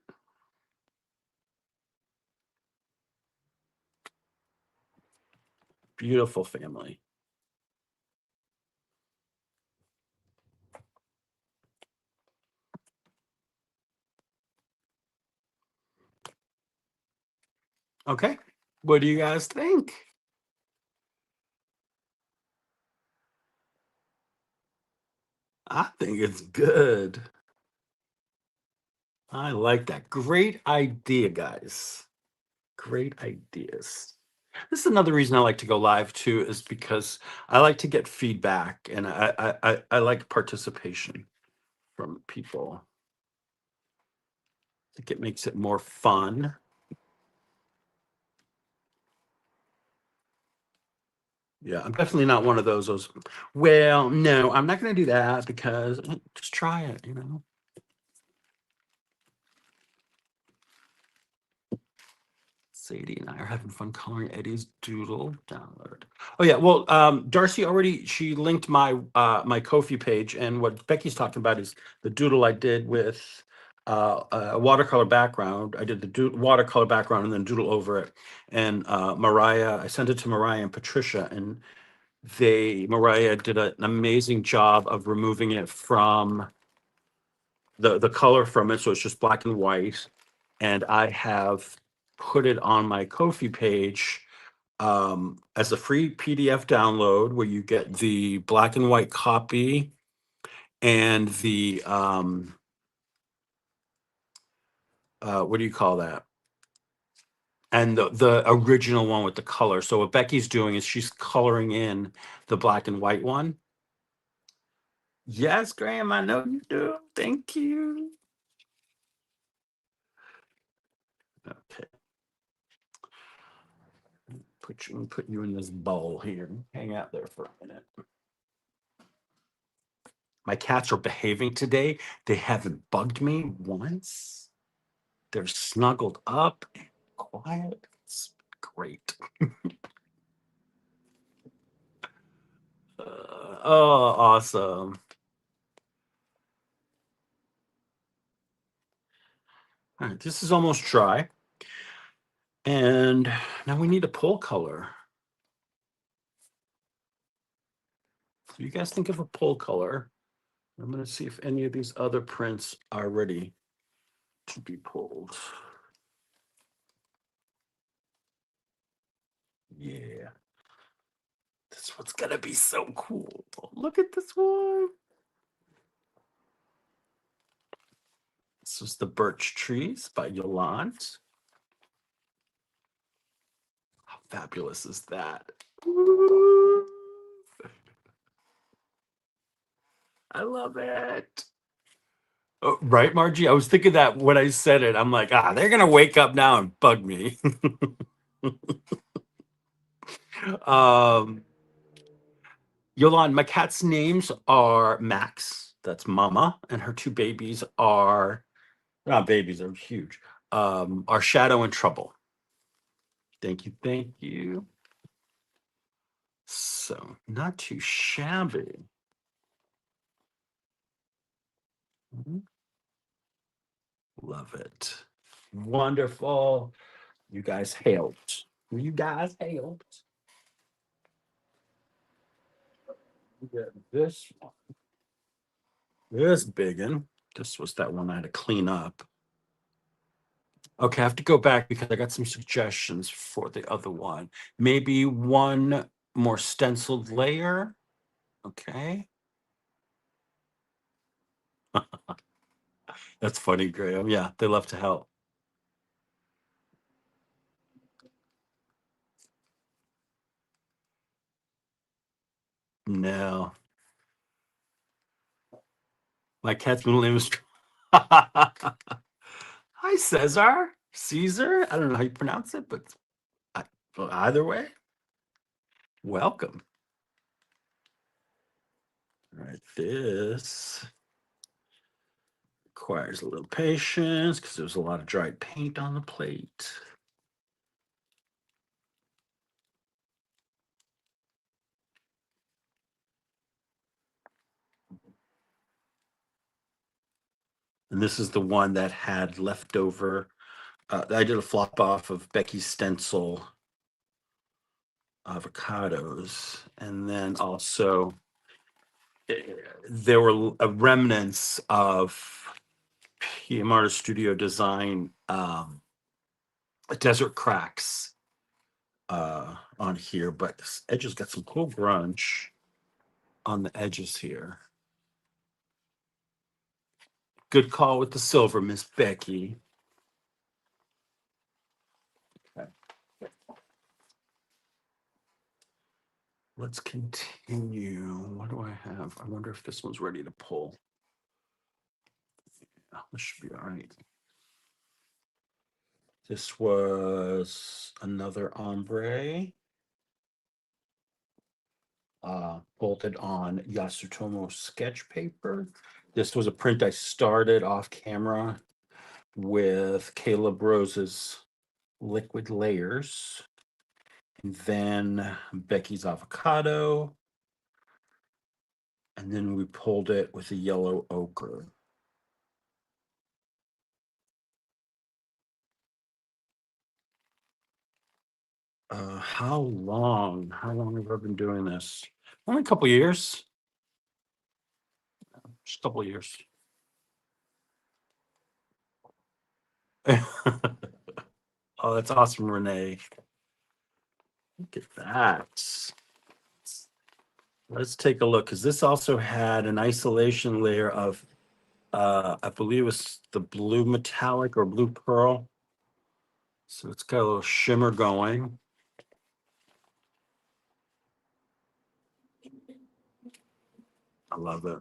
Beautiful family. Okay. What do you guys think? I think it's good. I like that. Great idea, guys. Great ideas. This is another reason I like to go live too, is because I like to get feedback and I like participation from people. I think it makes it more fun. Yeah, I'm definitely not one of those. Well, no, I'm not going to do that because just try it, you know. Sadie and I are having fun coloring Eddie's doodle. Download. Oh yeah, well, Darcy already she linked my Ko-fi page, and what Becky's talking about is the doodle I did with a watercolor background. I did the watercolor background and then doodle over it. And Mariah, I sent it to Mariah and Patricia, and Mariah did an amazing job of removing it from the color from it, so it's just black and white. And I have put it on my Ko-fi page as a free PDF download where you get the black and white copy and the what do you call that? And the original one with the color. So what Becky's doing is she's coloring in the black and white one. Yes, Graham, I know you do. Thank you. Okay. Put you in this bowl here. Hang out there for a minute. My cats are behaving today. They haven't bugged me once. They're snuggled up and quiet. It's great. Oh, awesome. All right, this is almost dry. And now we need a pole color. So you guys think of a pole color. I'm going to see if any of these other prints are ready to be pulled. Yeah. This one's going to be so cool. Look at this one. This was The Birch Trees by Yolande. How fabulous is that? I love it. Oh, right, Margie? I was thinking that when I said it. I'm like, they're going to wake up now and bug me. Yolande, my cat's names are Max, that's Mama, and her two babies are not babies, they're huge. Are Shadow and Trouble. Thank you, thank you. So, not too shabby. Love it. Wonderful. You guys helped. You guys helped. Get this one. This biggin. This was that one I had to clean up. Okay, I have to go back because I got some suggestions for the other one. Maybe one more stenciled layer. Okay. That's funny, Graham. Yeah, they love to help. No. My cat's middle name is Hi, Cesar. Caesar. I don't know how you pronounce it, but well, either way, welcome. All right, this requires a little patience because there's a lot of dried paint on the plate. And this is the one that had leftover. I did a flop off of Becky's stencil avocados, and then also there were remnants of PM Artist Studio Design desert cracks on here, but this edges got some cool grunge on the edges here. Good call with the silver, Miss Becky. Okay. Let's continue. What do I have? I wonder if this one's ready to pull. Yeah, this should be all right. This was another ombre. bolted on Yasutomo sketch paper. This was a print I started off camera with Caleb Rose's liquid layers, and then Becky's avocado, and then we pulled it with a yellow ochre. How long have I been doing this? Only a couple years. Just a couple years. Oh, that's awesome, Renee. Look at that. Let's take a look, because this also had an isolation layer of, I believe it was the blue metallic or blue pearl. So it's got a little shimmer going. I love it.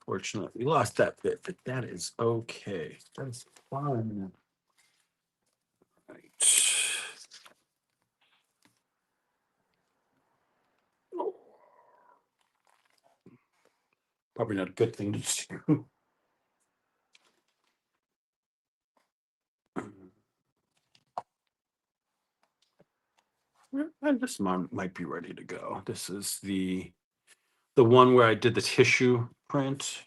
Fortunately, we lost that bit, but that is okay. That's fine. Right. Probably not a good thing to do. And this one might be ready to go. This is the one where I did the tissue print.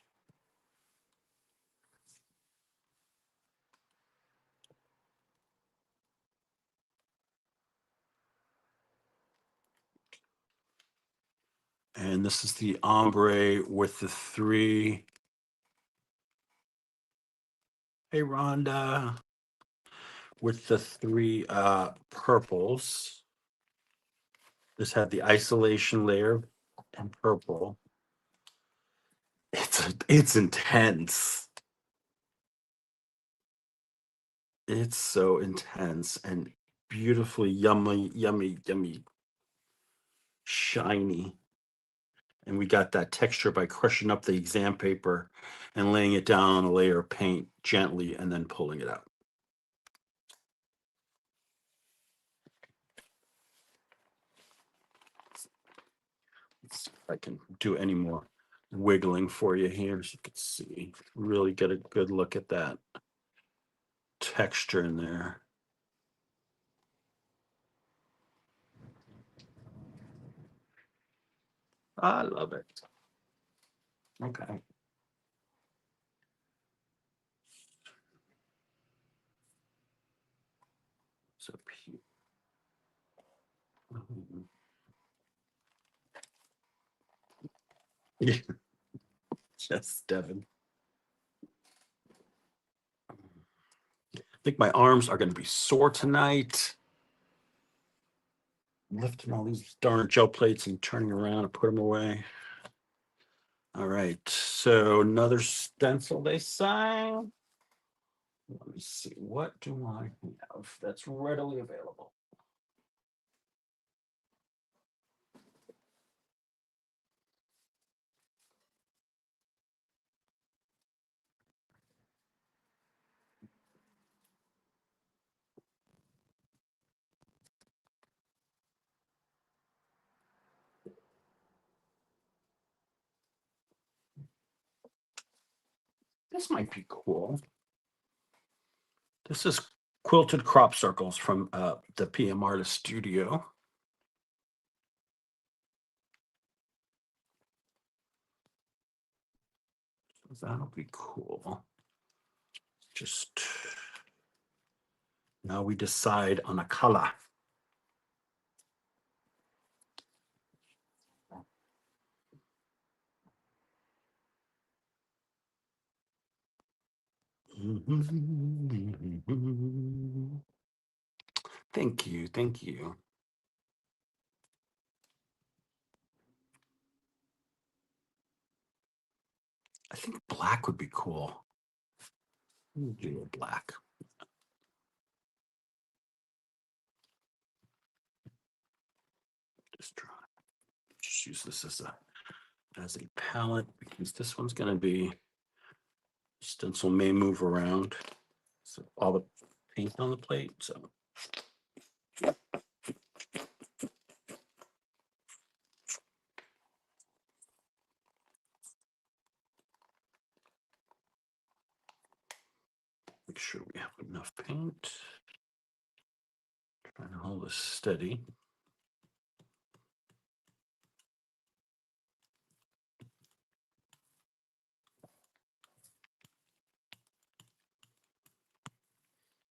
And this is the ombre with the 3. Hey, Rhonda. With the 3 purples. This had the isolation layer and purple. It's intense. It's so intense and beautifully yummy, shiny. And we got that texture by crushing up the exam paper and laying it down on a layer of paint gently and then pulling it out. Let's see if I can do any more wiggling for you here so you can see. Really get a good look at that texture in there. I love it. Okay. So cute. Yeah. Yes, Devin. I think my arms are going to be sore tonight. Lifting all these darn gel plates and turning around and put them away. All right, so another stencil they sign. Let me see, what do I have that's readily available? This might be cool. This is quilted crop circles from the PM Artist Studio. So that'll be cool. Just now we decide on a color. Thank you, thank you. I think black would be cool. Do a black. Just use this as a palette, because this one's going to be stencil may move around. So all the paint on the plate, so. Make sure we have enough paint. Trying to hold this steady.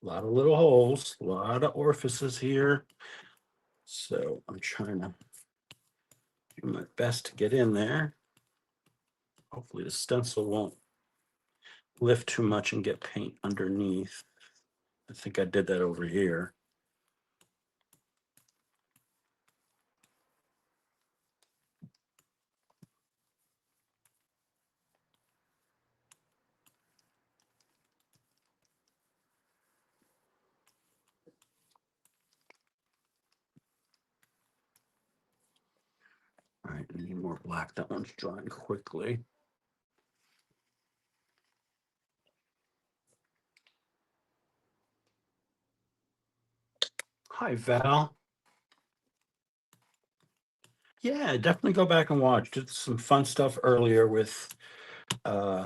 A lot of little holes, a lot of orifices here. So I'm trying to do my best to get in there. Hopefully the stencil won't lift too much and get paint underneath. I think I did that over here. All right, need more black. That one's drying quickly. Hi, Val. Yeah, definitely go back and watch. Did some fun stuff earlier with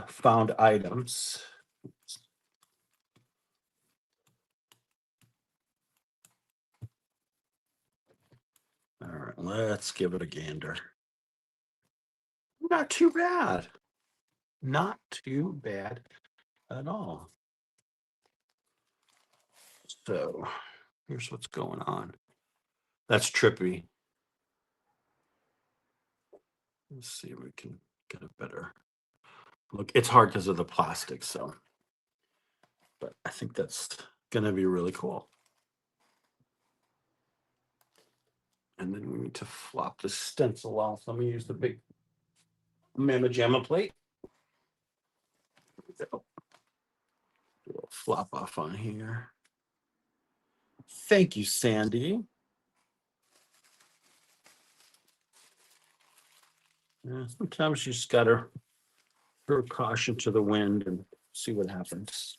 found items. All right, let's give it a gander. Not too bad. Not too bad at all. So here's what's going on. That's trippy. Let's see if we can get a better look. It's hard because of the plastic, so, but I think that's gonna be really cool. And then we need to flop the stencil off. Let me use the big Mama Jamma plate. Do a flop off on here. Thank you, Sandy. Yeah, sometimes you just gotta throw caution to the wind and see what happens.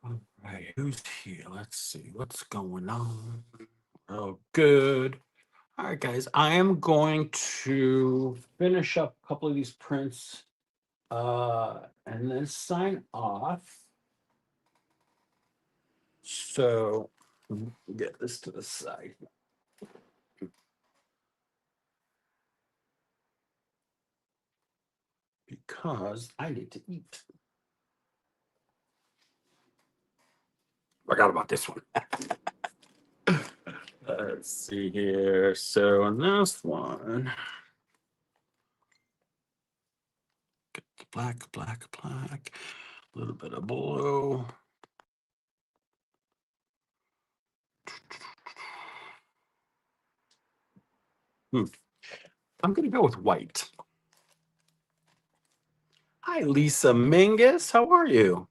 All right, who's here? Let's see what's going on. Oh, good. All right, guys, I am going to finish up a couple of these prints and then sign off. So get this to the side. Because I need to eat. Forgot about this one. Let's see here. So on this one, get the black, a little bit of blue. I'm gonna go with white. Hi, Lisa Mingus. How are you?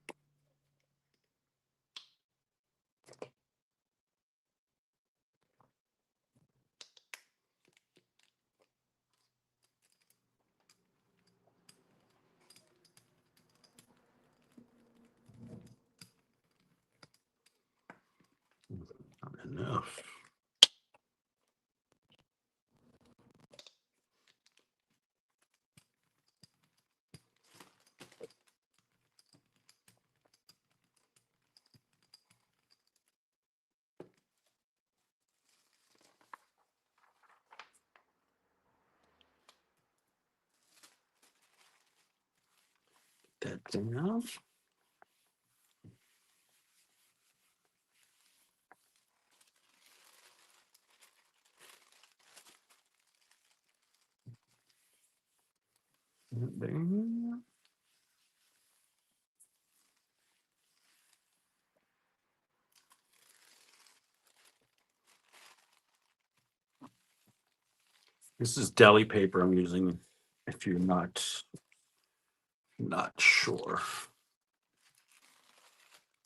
Not enough. That down. This is deli paper I'm using, if you're not sure.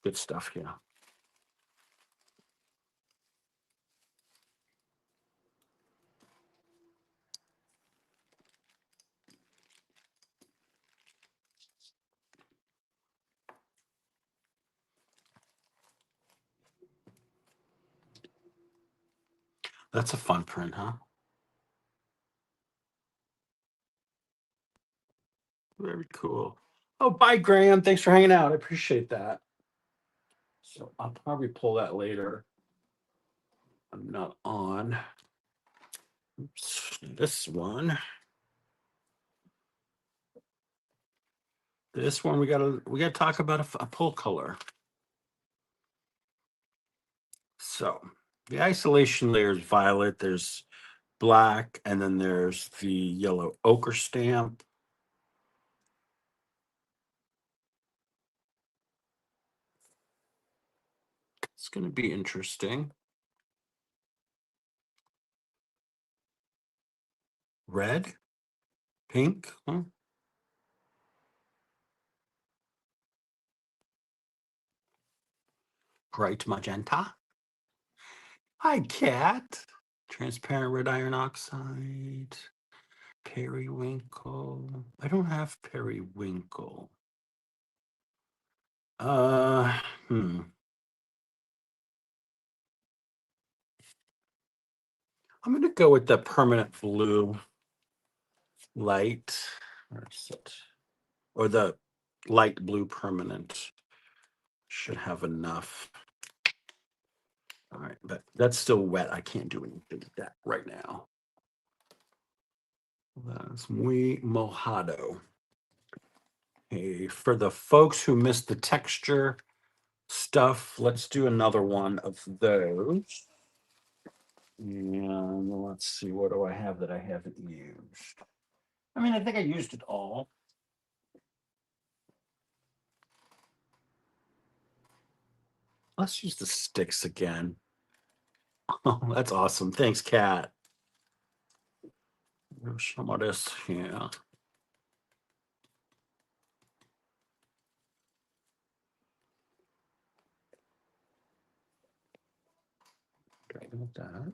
Good stuff, yeah. That's a fun print, huh? Very cool. Oh, bye, Graham. Thanks for hanging out. I appreciate that. So I'll probably pull that later. I'm not on. Oops. This one. This one we gotta talk about a pull color. So the isolation layer is violet. There's black, and then there's the yellow ochre stamp. It's going to be interesting. Red, pink. Bright magenta. Hi, cat. Transparent red iron oxide. Periwinkle. I don't have periwinkle. Hmm. I'm gonna go with the permanent blue light. Where is it? Or the light blue permanent. Should have enough. All right, but that's still wet. I can't do anything with that right now. That's muy mojado. Hey, for the folks who missed the texture stuff, let's do another one of those. And let's see, what do I have that I haven't used? I mean, I think I used it all. Let's use the sticks again. Oh, that's awesome. Thanks, Kat. There's some of this here. Okay, with that.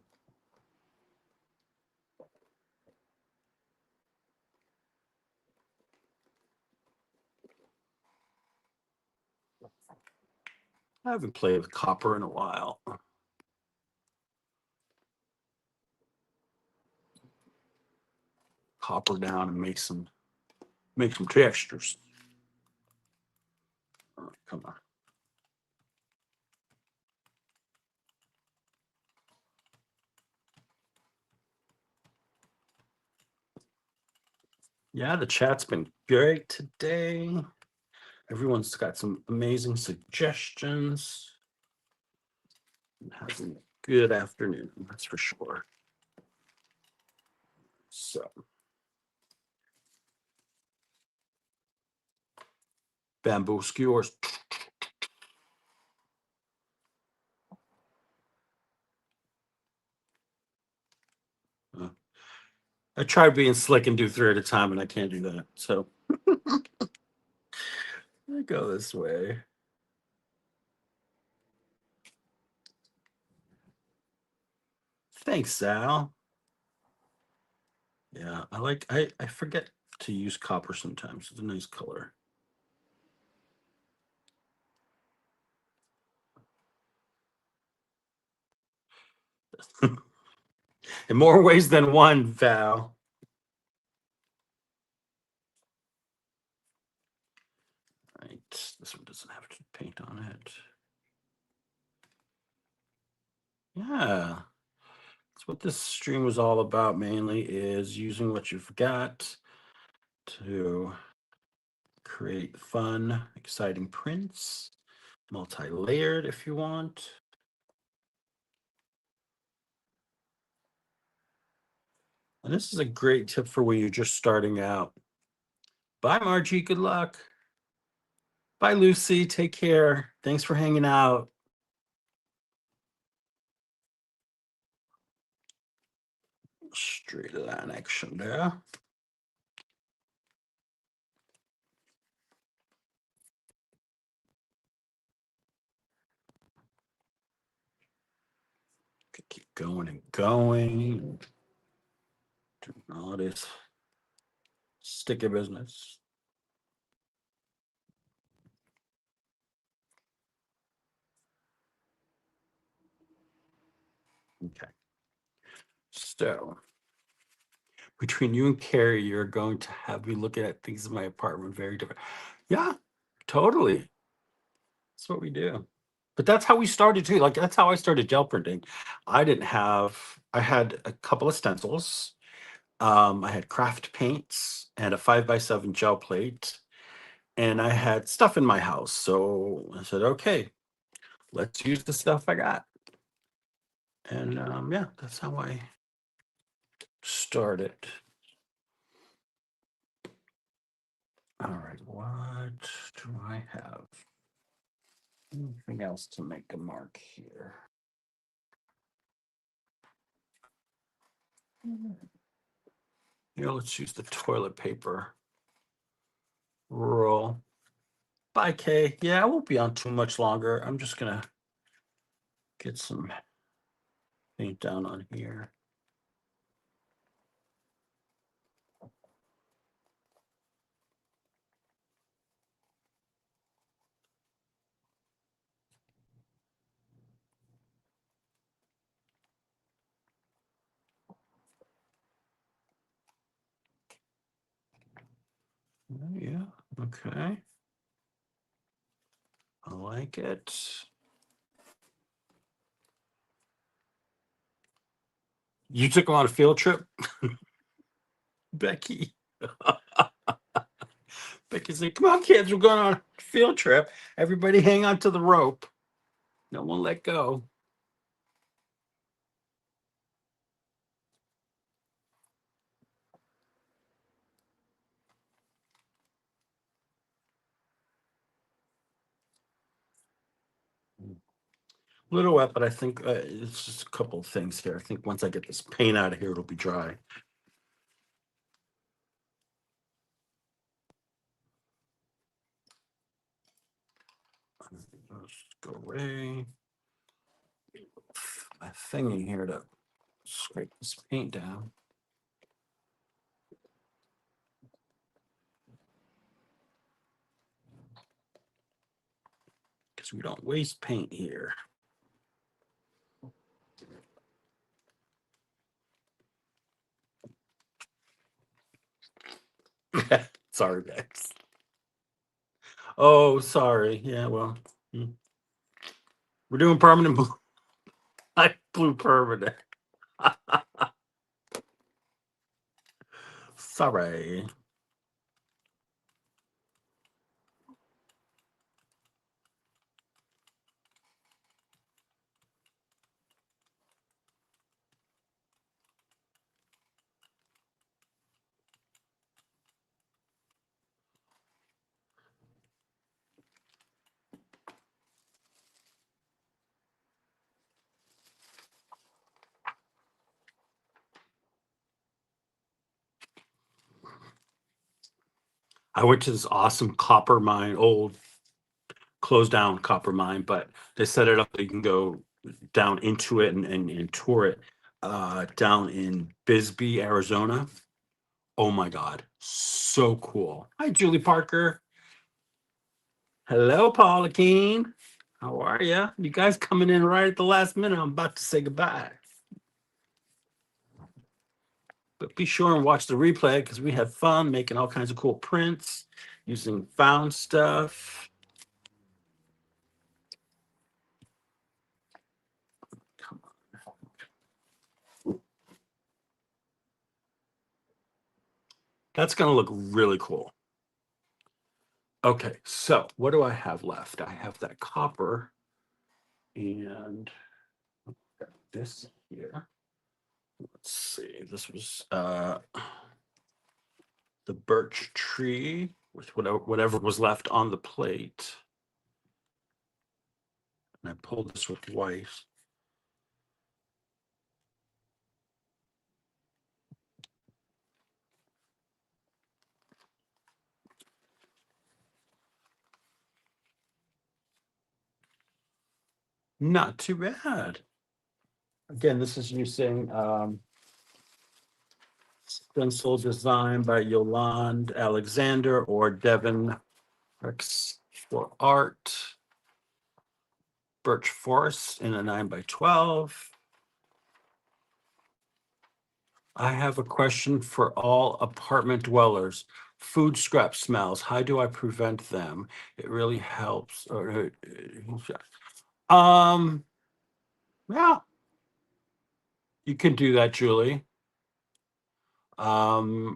I haven't played with copper in a while. Copper down and make some textures. All right, come on. Yeah, the chat's been great today. Everyone's got some amazing suggestions. Having a good afternoon, that's for sure. So, bamboo skewers. I tried being slick and do 3 at a time, and I can't do that. So, I go this way. Thanks, Sal. Yeah, I forget to use copper sometimes. It's a nice color. In more ways than one, Val. Right. This one doesn't have to paint on it. Yeah. That's what this stream was all about mainly, is using what you've got to create fun, exciting prints, multi-layered if you want. And this is a great tip for when you're just starting out. Bye, Margie. Good luck. Bye, Lucy. Take care. Thanks for hanging out. Straight line action there. Could keep going and going. Doing all this sticky business. Okay. So between you and Carrie, you're going to have me looking at things in my apartment very different. Yeah, totally. That's what we do. But that's how we started too. Like that's how I started gel printing. I had a couple of stencils. I had craft paints and a 5x7 gel plate, and I had stuff in my house. So I said, okay, let's use the stuff I got. And yeah, that's how I started. All right, what do I have? Anything else to make a mark here? Let's use the toilet paper roll. Bye, Kay. Yeah, I won't be on too much longer. I'm just gonna get some paint down on here. Yeah, okay. I like it. You took them on a field trip, Becky. Becky's like, come on, kids, we're going on a field trip. Everybody hang on to the rope. No one let go. A little wet, but I think it's just a couple of things here. I think once I get this paint out of here, it'll be dry. Let's go away. My thing in here to scrape this paint down. Because we don't waste paint here. Sorry, guys. Oh, sorry. Yeah, well, we're doing permanent blue. I blue permanent. Sorry. I went to this awesome copper mine, old closed down copper mine, but they set it up that you can go down into it and tour it down in Bisbee, Arizona. Oh my God, so cool. Hi, Julie Parker. Hello, Paula Keen. How are you? You guys coming in right at the last minute. I'm about to say goodbye. But be sure and watch the replay because we had fun making all kinds of cool prints using found stuff. Come on. That's going to look really cool. Okay, so what do I have left? I have that copper and this here. Let's see. This was the birch tree with whatever was left on the plate. And I pulled this with white. Not too bad. Again, this is using stencil design by Yolande Alexander or Devin Rex for art. Birch forest in a 9x12. I have a question for all apartment dwellers. Food scrap smells. How do I prevent them? It really helps. Yeah, you can do that, Julie.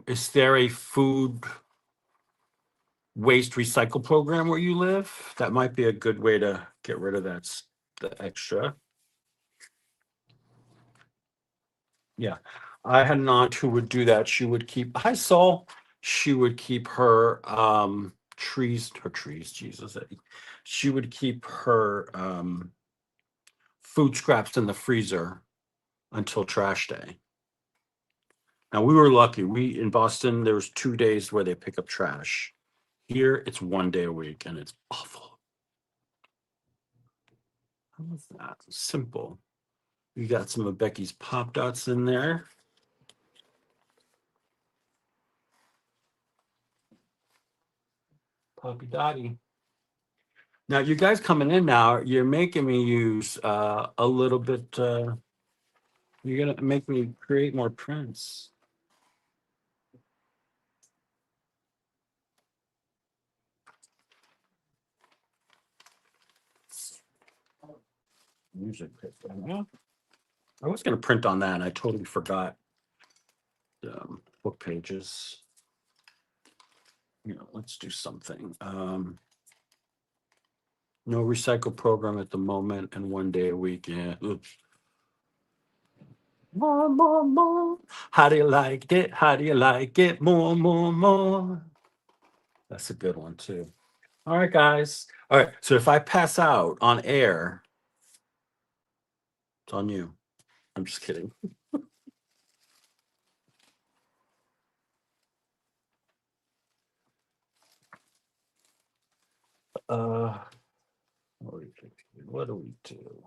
Is there a food waste recycle program where you live? That might be a good way to get rid of the extra. Yeah, I had an aunt who would do that. She would keep, hi Sol, she would keep her trees, Jesus. She would keep her food scraps in the freezer until trash day. Now we were lucky. We in Boston, there was 2 days where they pick up trash. Here it's 1 day a week and it's awful. How was that? Simple. We got some of Becky's Pop Dots in there. Poppy Dotty. Now, you guys coming in now, you're making me use a little bit, you're gonna make me create more prints. Music. I was gonna print on that and I totally forgot. Book pages. Let's do something. No recycle program at the moment and 1 day a week. Yeah. Oops. More. How do you like it? How do you like it? More. That's a good one too. All right, guys. All right. So if I pass out on air, it's on you. I'm just kidding. What do we do?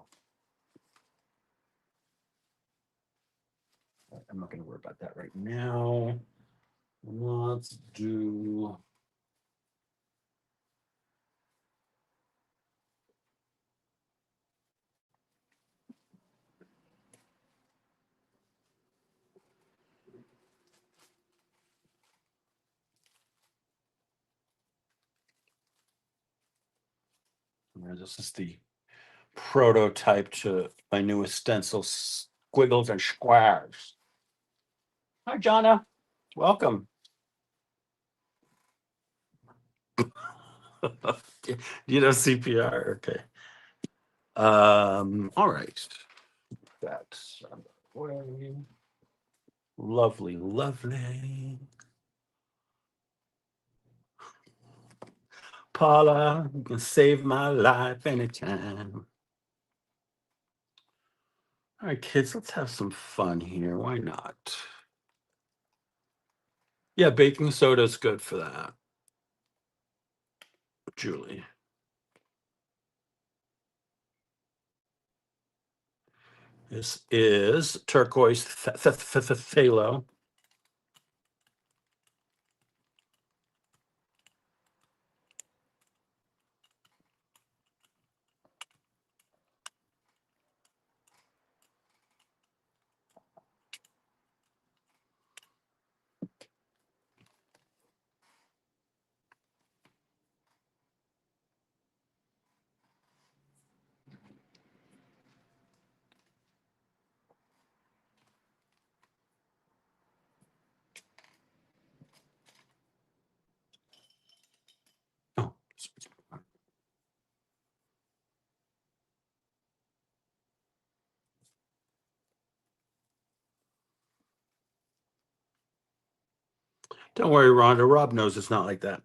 I'm not going to worry about that right now. Let's do. This is the prototype to my newest stencil, Squiggles and Squares. Hi, Jonna. Welcome. CPR. Okay. All right. That's way. Lovely. Paula, you can save my life anytime. All right, kids, let's have some fun here. Why not? Yeah, baking soda is good for that. Julie. This is turquoise phthalo. Don't worry, Rhonda. Rob knows it's not like that.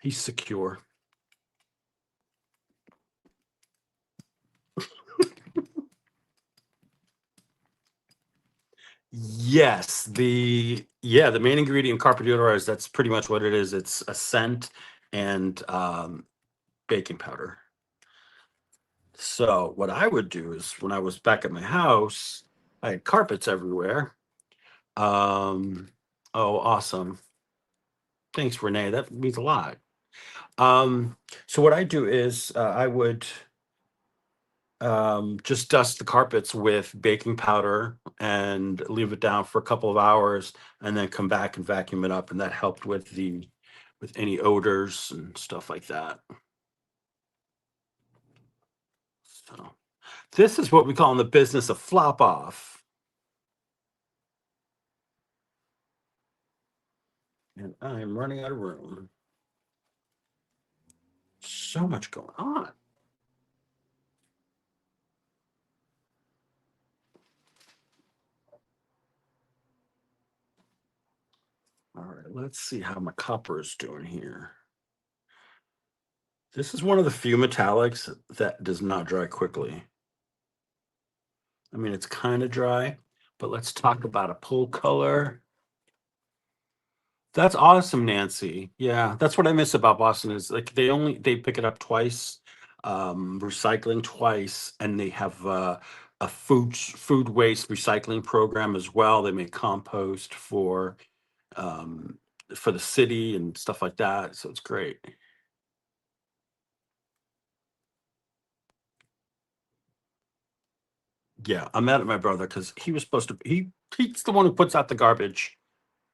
He's secure. Yes, the main ingredient carpet deodorizer, that's pretty much what it is. It's a scent and baking powder. So what I would do is when I was back at my house, I had carpets everywhere. Um, oh, awesome. Thanks, Renee. That means a lot. So what I do is I would just dust the carpets with baking powder and leave it down for a couple of hours, and then come back and vacuum it up, and that helped with any odors and stuff like that. So this is what we call in the business a flop off. And I'm running out of room. So much going on. All right, let's see how my copper is doing here. This is one of the few metallics that does not dry quickly. I mean, it's kind of dry, but let's talk about a pull color. That's awesome, Nancy. Yeah, that's what I miss about Boston is like they pick it up twice, recycling twice, and they have a food waste recycling program as well. They make compost um, for the city and stuff like that. So it's great. Yeah, I'm mad at my brother because he was supposed to. He's the one who puts out the garbage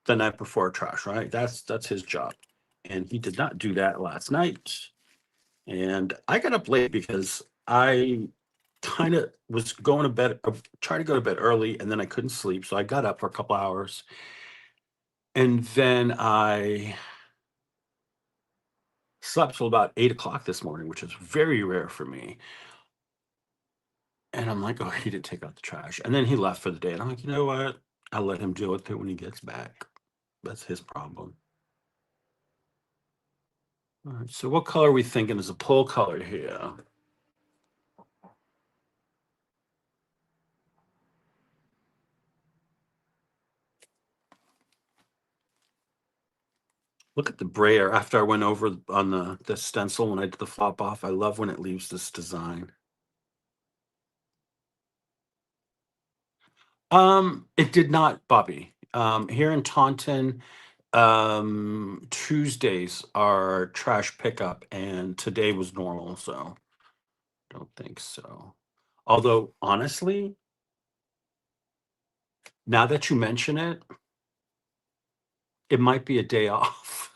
the night before trash, right? That's his job, and he did not do that last night. And I got up late because I kind of was going to bed, trying to go to bed early, and then I couldn't sleep, so I got up for a couple hours, and then I slept till about 8 o'clock this morning, which is very rare for me. And I'm like, oh, he didn't take out the trash, and then he left for the day, and I'm like, you know what? I'll let him deal with it when he gets back. That's his problem. All right, so what color are we thinking is a pull color here? Look at the brayer after I went over on the stencil when I did the flop off. I love when it leaves this design. It did not, Bobby. Here in Taunton, Tuesdays are trash pickup, and today was normal, so don't think so. Although honestly, now that you mention it, it might be a day off.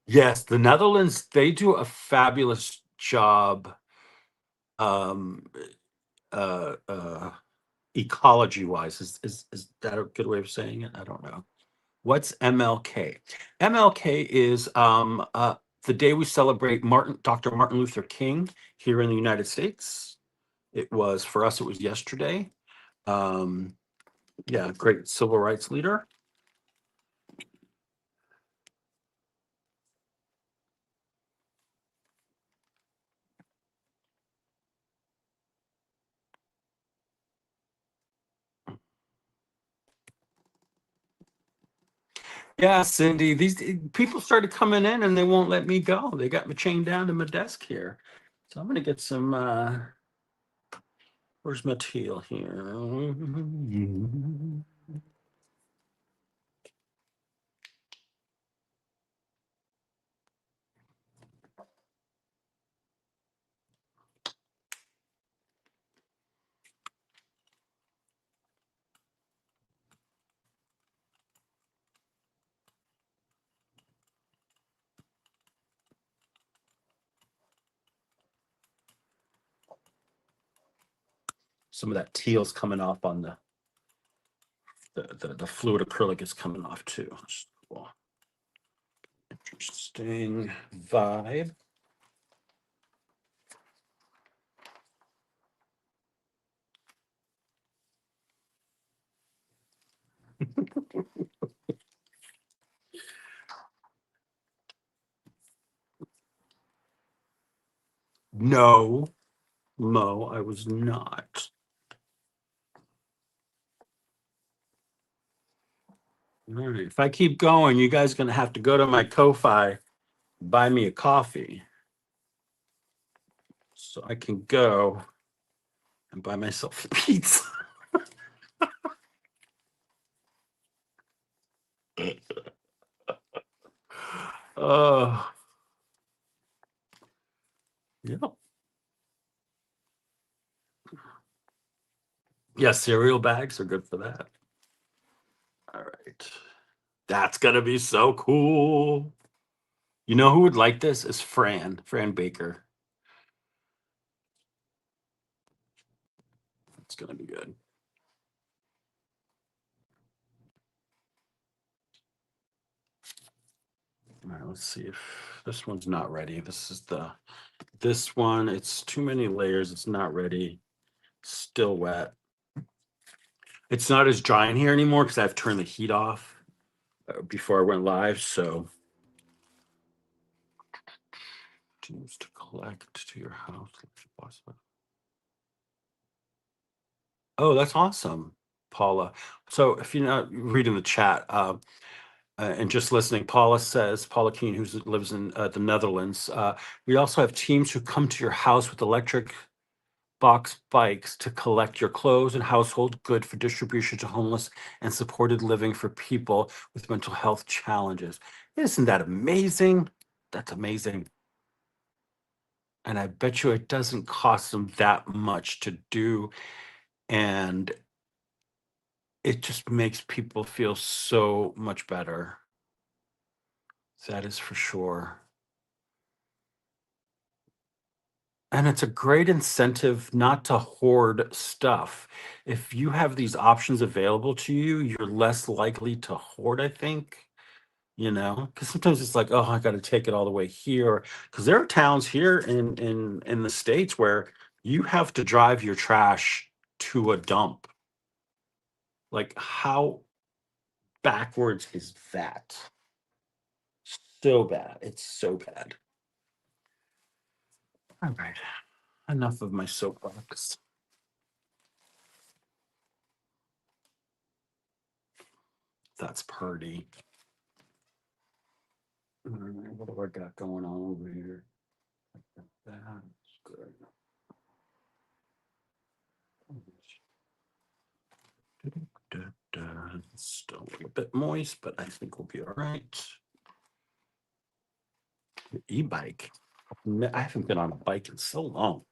Yes, the Netherlands, they do a fabulous job, um, ecology wise. Is that a good way of saying it? I don't know. What's MLK? MLK is the day we celebrate Dr. Martin Luther King here in the United States. It was for us, it was yesterday. Um, yeah, great civil rights leader. Yeah, Cindy, these people started coming in and they won't let me go. They got me chained down to my desk here. So I'm gonna get some where's my teal here? Some of that teal's coming off on the fluid acrylic is coming off too. Cool. Interesting vibe. No, Mo, I was not. All right. If I keep going, you guys are gonna have to go to my Ko-Fi, buy me a coffee, so I can go and buy myself pizza. Oh, yeah. Yeah, cereal bags are good for that. All right. That's gonna be so cool. You know who would like this? Is Fran Baker. It's gonna be good. All right, let's see if this one's not ready. This one, it's too many layers. It's not ready. Still wet. It's not as dry in here anymore because I've turned the heat off before I went live. So, teams to collect to your house. Oh, that's awesome, Paula. So, if you're not reading the chat and just listening, Paula Keen, who lives in the Netherlands, we also have teams who come to your house with electric box bikes to collect your clothes and household good for distribution to homeless and supported living for people with mental health challenges. Isn't that amazing? That's amazing. And I bet you it doesn't cost them that much to do. And it just makes people feel so much better. That is for sure. And it's a great incentive not to hoard stuff. If you have these options available to you, you're less likely to hoard, I think, because sometimes it's like, oh, I got to take it all the way here. Because there are towns here in the States where you have to drive your trash to a dump. Like, how backwards is that? So bad. It's so bad. All right. Enough of my soapbox. That's pretty. All right, what do I got going on over here? That's good. Still a little bit moist, but I think we'll be all right. E-bike. I haven't been on a bike in so long.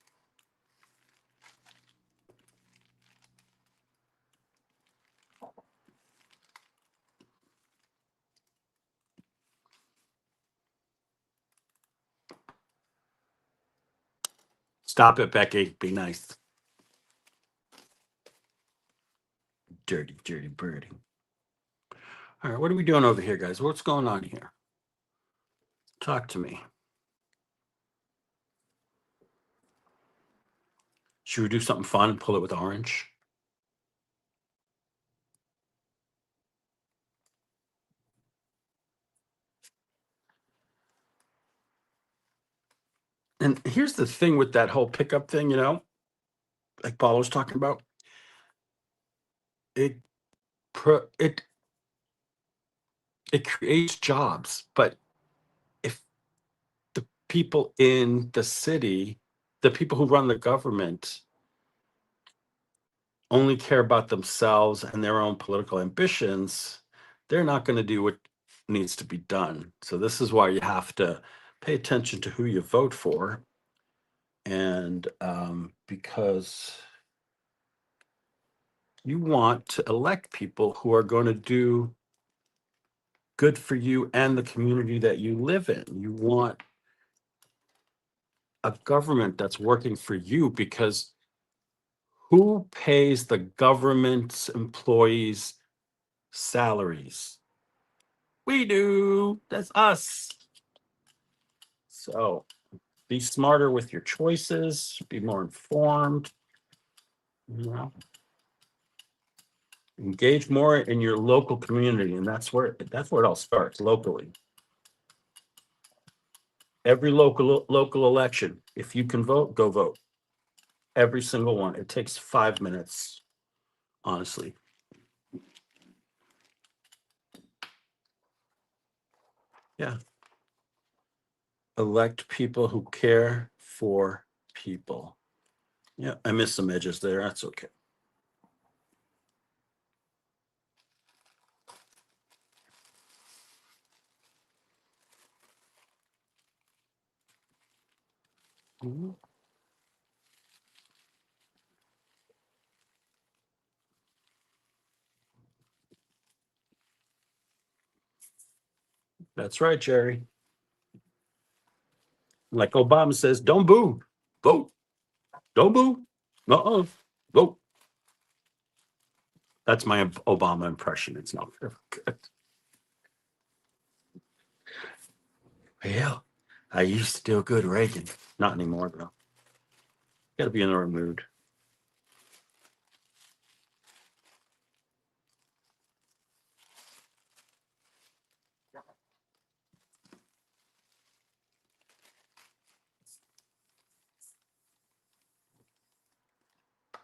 Stop it, Becky. Be nice. Dirty, dirty birdie. All right, what are we doing over here, guys? What's going on here? Talk to me. Should we do something fun and pull it with orange? And here's the thing with that whole pickup thing, like Paul was talking about. It it it creates jobs, but if the people in the city, the people who run the government, only care about themselves and their own political ambitions, they're not going to do what needs to be done. So this is why you have to pay attention to who you vote for, and because you want to elect people who are going to do good for you and the community that you live in. You want a government that's working for you, because who pays the government's employees' salaries? We do. That's us. So be smarter with your choices, be more informed. You know? Engage more in your local community, and that's where it all starts, locally. Every local election, if you can vote, go vote. Every single one. It takes 5 minutes, honestly. Yeah. Elect people who care for people. Yeah, I missed some edges there. That's okay. Mhm. That's right, Jerry. Like Obama says, don't boo, vote. Don't boo. Uh-uh. Vote. That's my Obama impression. It's not very good. Yeah. I used to do a good Reagan. Not anymore, though. Gotta be in the right mood.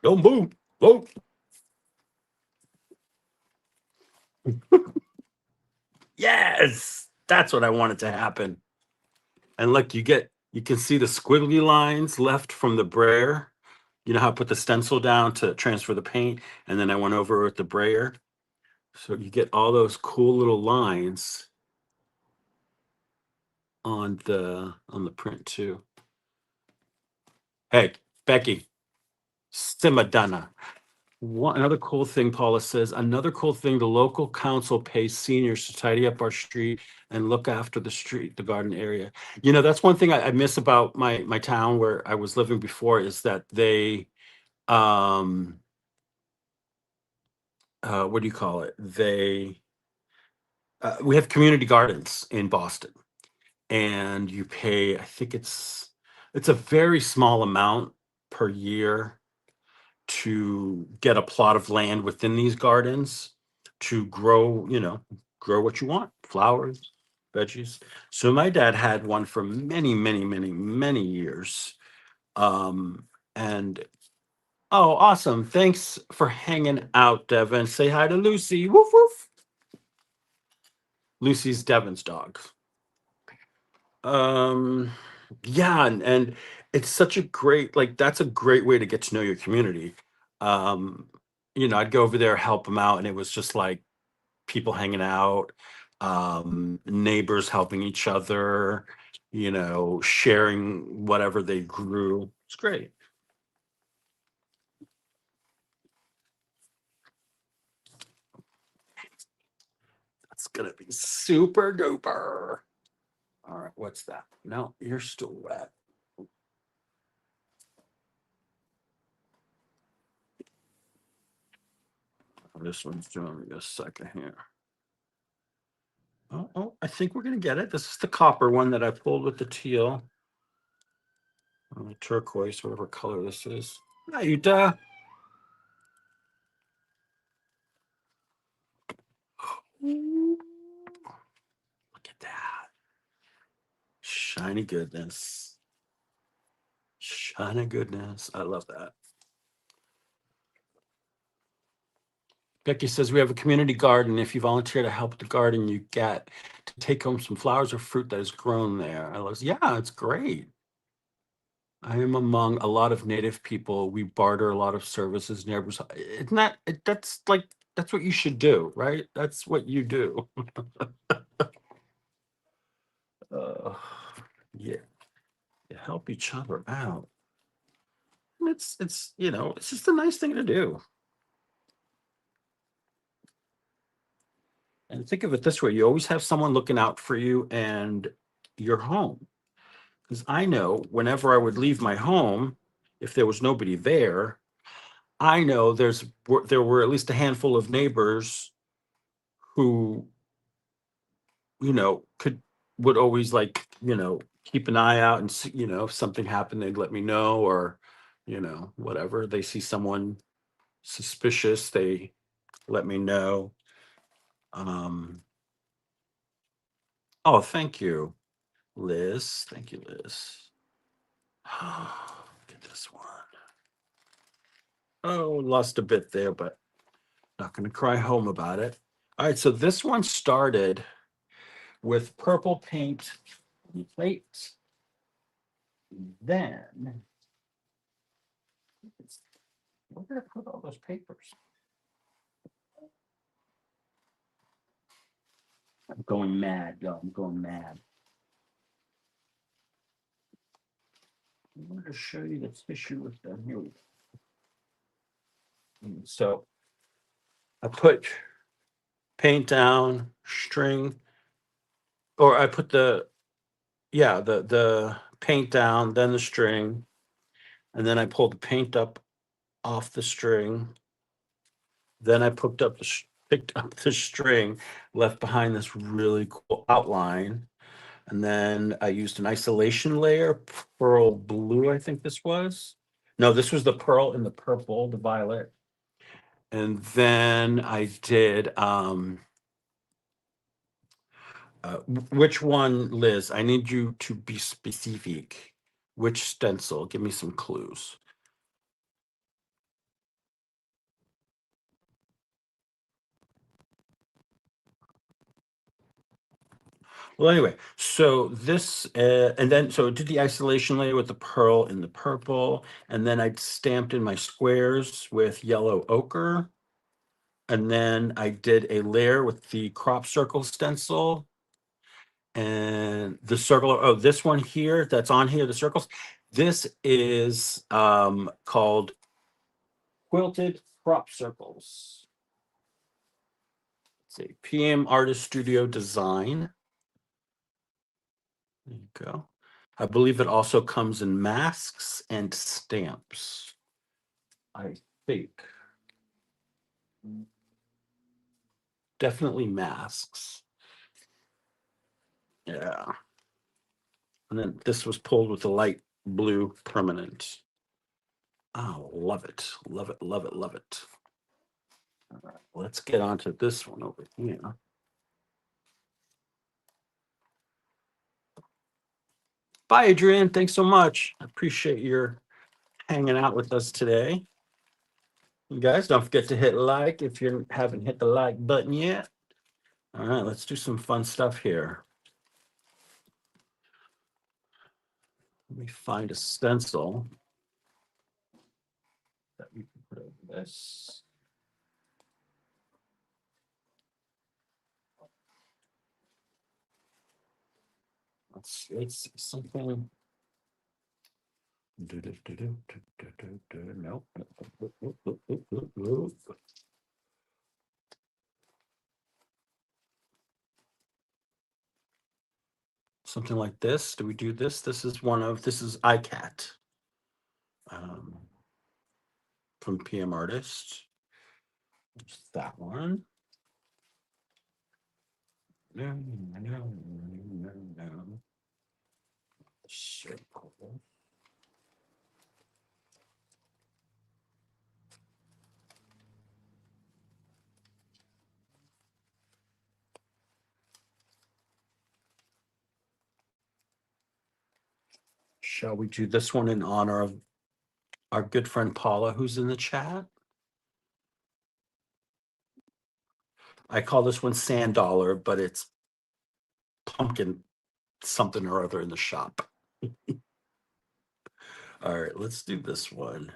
Don't boo. Vote. Yes. That's what I wanted to happen. And look, you can see the squiggly lines left from the brayer. You know how I put the stencil down to transfer the paint, and then I went over with the brayer. So you get all those cool little lines on the print too. Hey, Becky, Simadana. Another cool thing, Paula says, another cool thing, the local council pays seniors to tidy up our street and look after the street, the garden area. You know, that's one thing I miss about my town where I was living before, is that they um what do you call it? We have community gardens in Boston, and you pay, I think it's a very small amount per year to get a plot of land within these gardens to grow, grow what you want, flowers, veggies. So my dad had one for many, many, many, many years. And oh, awesome. Thanks for hanging out, Devin. Say hi to Lucy. Woof woof. Lucy's Devin's dog. Um, yeah, and it's such a great, like, that's a great way to get to know your community. Um, I'd go over there, help them out, and it was just like people hanging out, neighbors helping each other, sharing whatever they grew. It's great. That's gonna be super duper. All right, what's that? No, you're still wet. This one's doing me a second here. I think we're gonna get it. This is the copper one that I pulled with the teal. Turquoise, whatever color this is. Hi, Utah. Look at that. Shiny goodness. Shiny goodness. I love that. Becky says we have a community garden. If you volunteer to help with the garden, you get to take home some flowers or fruit that is grown there. I love, yeah, it's great. I am among a lot of native people. We barter a lot of services, neighbors. Isn't that that's like that's what you should do, right? That's what you do. uh, yeah, you help each other out. It's just a nice thing to do. And think of it this way: you always have someone looking out for you and your home. Because I know whenever I would leave my home, if there was nobody there, I know there were at least a handful of neighbors who, could would always, like, keep an eye out and see, if something happened, they'd let me know, or, whatever. They see someone suspicious, they let me know. Oh, thank you, Liz. Thank you, Liz. Get this one. Oh, lost a bit there, but not going to cry home about it. All right, so this one started with purple paint plate. Then, where did I put all those papers? I'm going mad, y'all. I'm going mad. I wanted to show you the tissue with the here. So I put paint down, string, or I put the paint down, then the string, and then I pulled the paint up off the string. Then I picked up the string, left behind this really cool outline. And then I used an isolation layer, pearl blue, I think this was. No, this was the pearl and the purple, the violet. And then I did which one, Liz? I need you to be specific. Which stencil? Give me some clues. Well, anyway, so this, and then, so I did the isolation layer with the pearl and the purple, and then I stamped in my squares with yellow ochre. And then I did a layer with the crop circle stencil. And the circle, oh, this one here, that's on here, the circles. This is called Quilted Crop Circles. It's a PM Artist Studio design. There you go. I believe it also comes in masks and stamps. I think. Definitely masks. Yeah. And then this was pulled with a light blue permanent. Oh, love it. Love it. Love it. Love it. All right, let's get on to this one over here. Bye, Adrian. Thanks so much. I appreciate your hanging out with us today. You guys don't forget to hit like if you haven't hit the like button yet. All right, let's do some fun stuff here. Let me find a stencil that we can put over this. Let's see something. No. Something like this. Do we do this? This is iCat from PM Artist. There's that one. No. Circle. Shall we do this one in honor of our good friend Paula, who's in the chat? I call this one Sand Dollar, but it's pumpkin something or other in the shop. All right, let's do this one.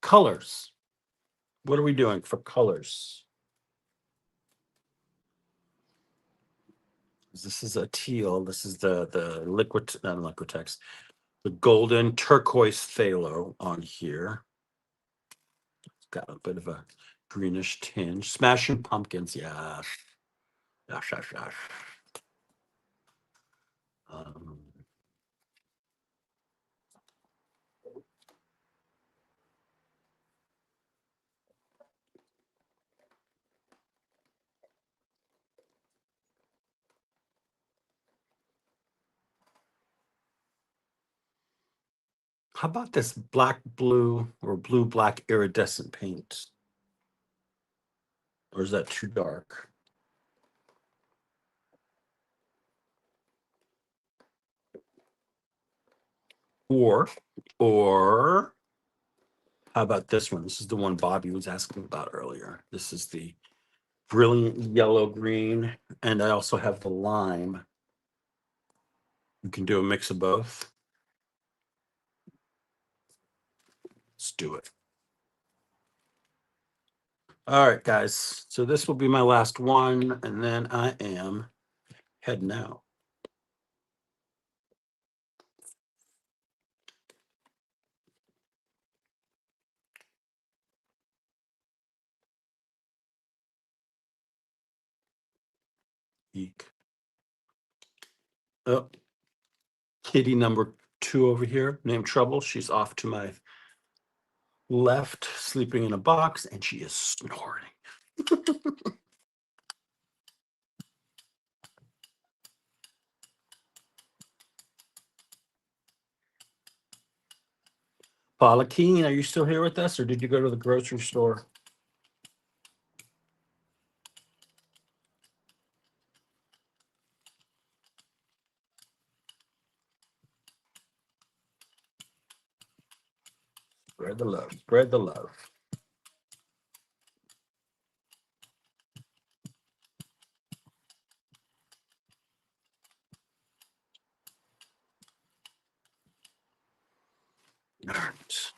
Colors. What are we doing for colors? This is a teal. This is the not Liquitex, the golden turquoise phthalo on here. It's got a bit of a greenish tinge. Smashing Pumpkins, yeah. Gosh. How about this black, blue, or blue, black iridescent paint? Or is that too dark? Or how about this one? This is the one Bobby was asking about earlier. This is the brilliant yellow green, and I also have the lime. You can do a mix of both. Let's do it. All right, guys. So this will be my last one, and then I am heading out. Eek. Oh, kitty number 2 over here, named Trouble. She's off to my left, sleeping in a box, and she is snoring. Paula Keen, are you still here with us, or did you go to the grocery store? Spread the love. Spread the love. All right.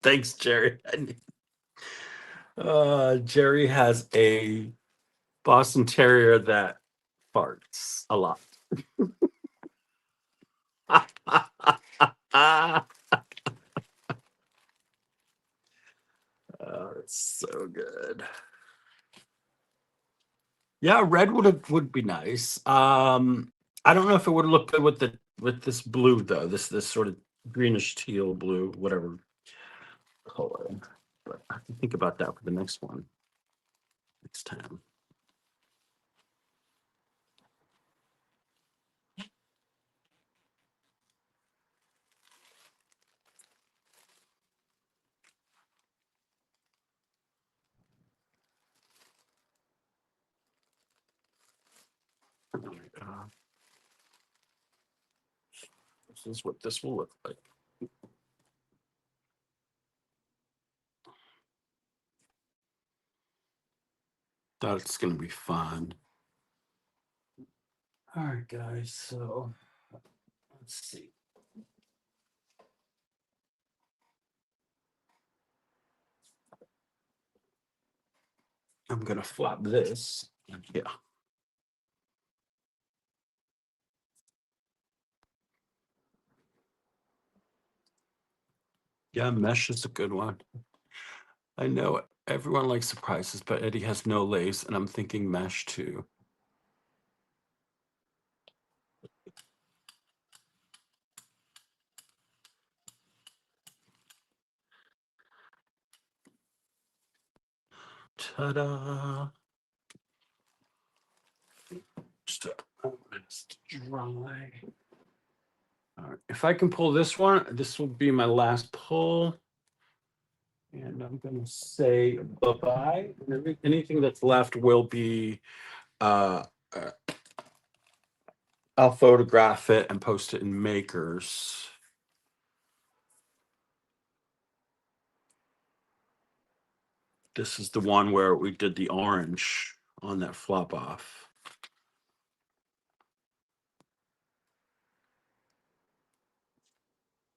Thanks, Jerry. Jerry has a Boston Terrier that farts a lot. Oh, it's so good. Yeah, red would be nice. I don't know if it would look good with this blue though. This sort of greenish teal blue, whatever color. But I can think about that for the next one next time. Uh, this is what this will look like. That's gonna be fun. All right, guys. So let's see. I'm gonna flop this. Yeah. Yeah, mesh is a good one. I know everyone likes surprises, but Eddie has no lace, and I'm thinking mesh too. Ta-da! Just dry. All right. If I can pull this one, this will be my last pull. And I'm gonna say bye-bye. Anything that's left will be uh, uh I'll photograph it and post it in Makers. This is the one where we did the orange on that flop off.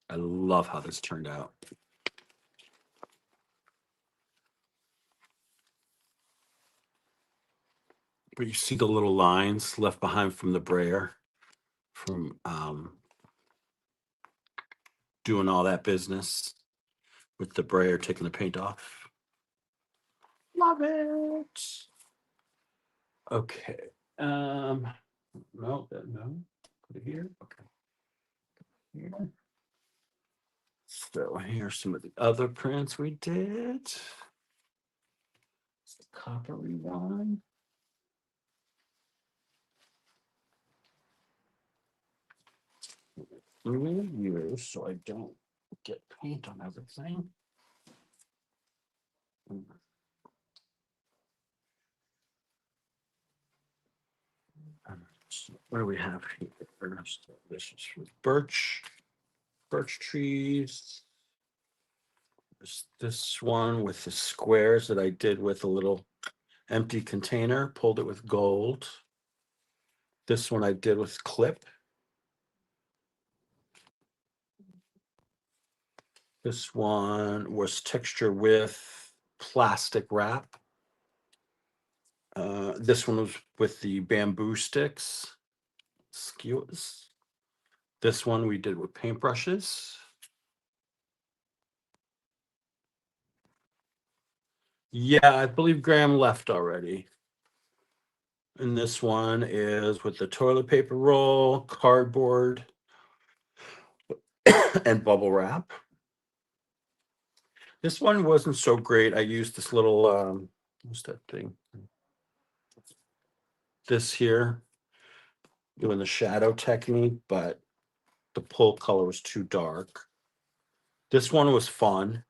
I love how this turned out. But you see the little lines left behind from the brayer from doing all that business with the brayer taking the paint off. Love it. Okay. No, no. Put it here. Okay. here. So here's some of the other prints we did. It's the coppery one. Really use so I don't get paint on everything. What do we have here? This is for birch trees. There's this one with the squares that I did with a little empty container, pulled it with gold. This one I did with clip. This one was texture with plastic wrap. This one was with the bamboo sticks, skewers. This one we did with paintbrushes. Yeah, I believe Graham left already. And this one is with the toilet paper roll, cardboard, and bubble wrap. This one wasn't so great. I used this little, what's that thing? This here, doing the shadow technique, but the pull color was too dark. This one was fun.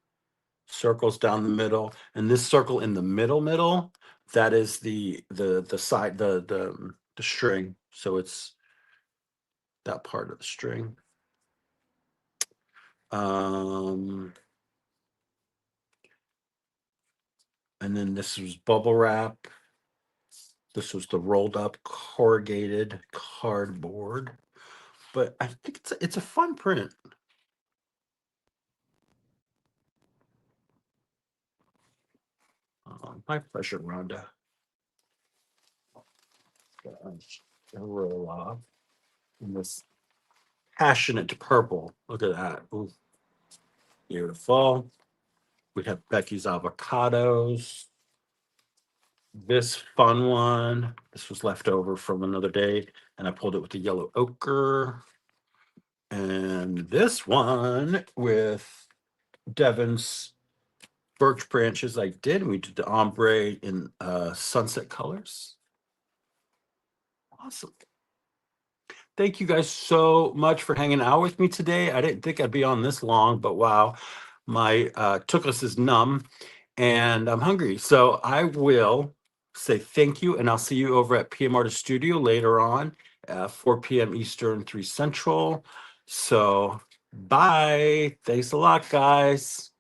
Circles down the middle, and this circle in the middle, that is the side, the string. So it's that part of the string. And then this was bubble wrap. This was the rolled up corrugated cardboard. But I think it's a fun print. My pleasure, Rhonda. Roll off. And this passionate purple. Look at that. Ooh. Beautiful. We have Becky's avocados. This fun one. This was left over from another day, and I pulled it with the yellow ochre. And this one with Devon's birch branches I did. We did the ombre in sunset colors. Awesome. Thank you guys so much for hanging out with me today. I didn't think I'd be on this long, but wow, my tuchus is numb and I'm hungry. So I will say thank you, and I'll see you over at PM Artist Studio later on at 4 p.m. Eastern, 3 Central. So bye. Thanks a lot, guys.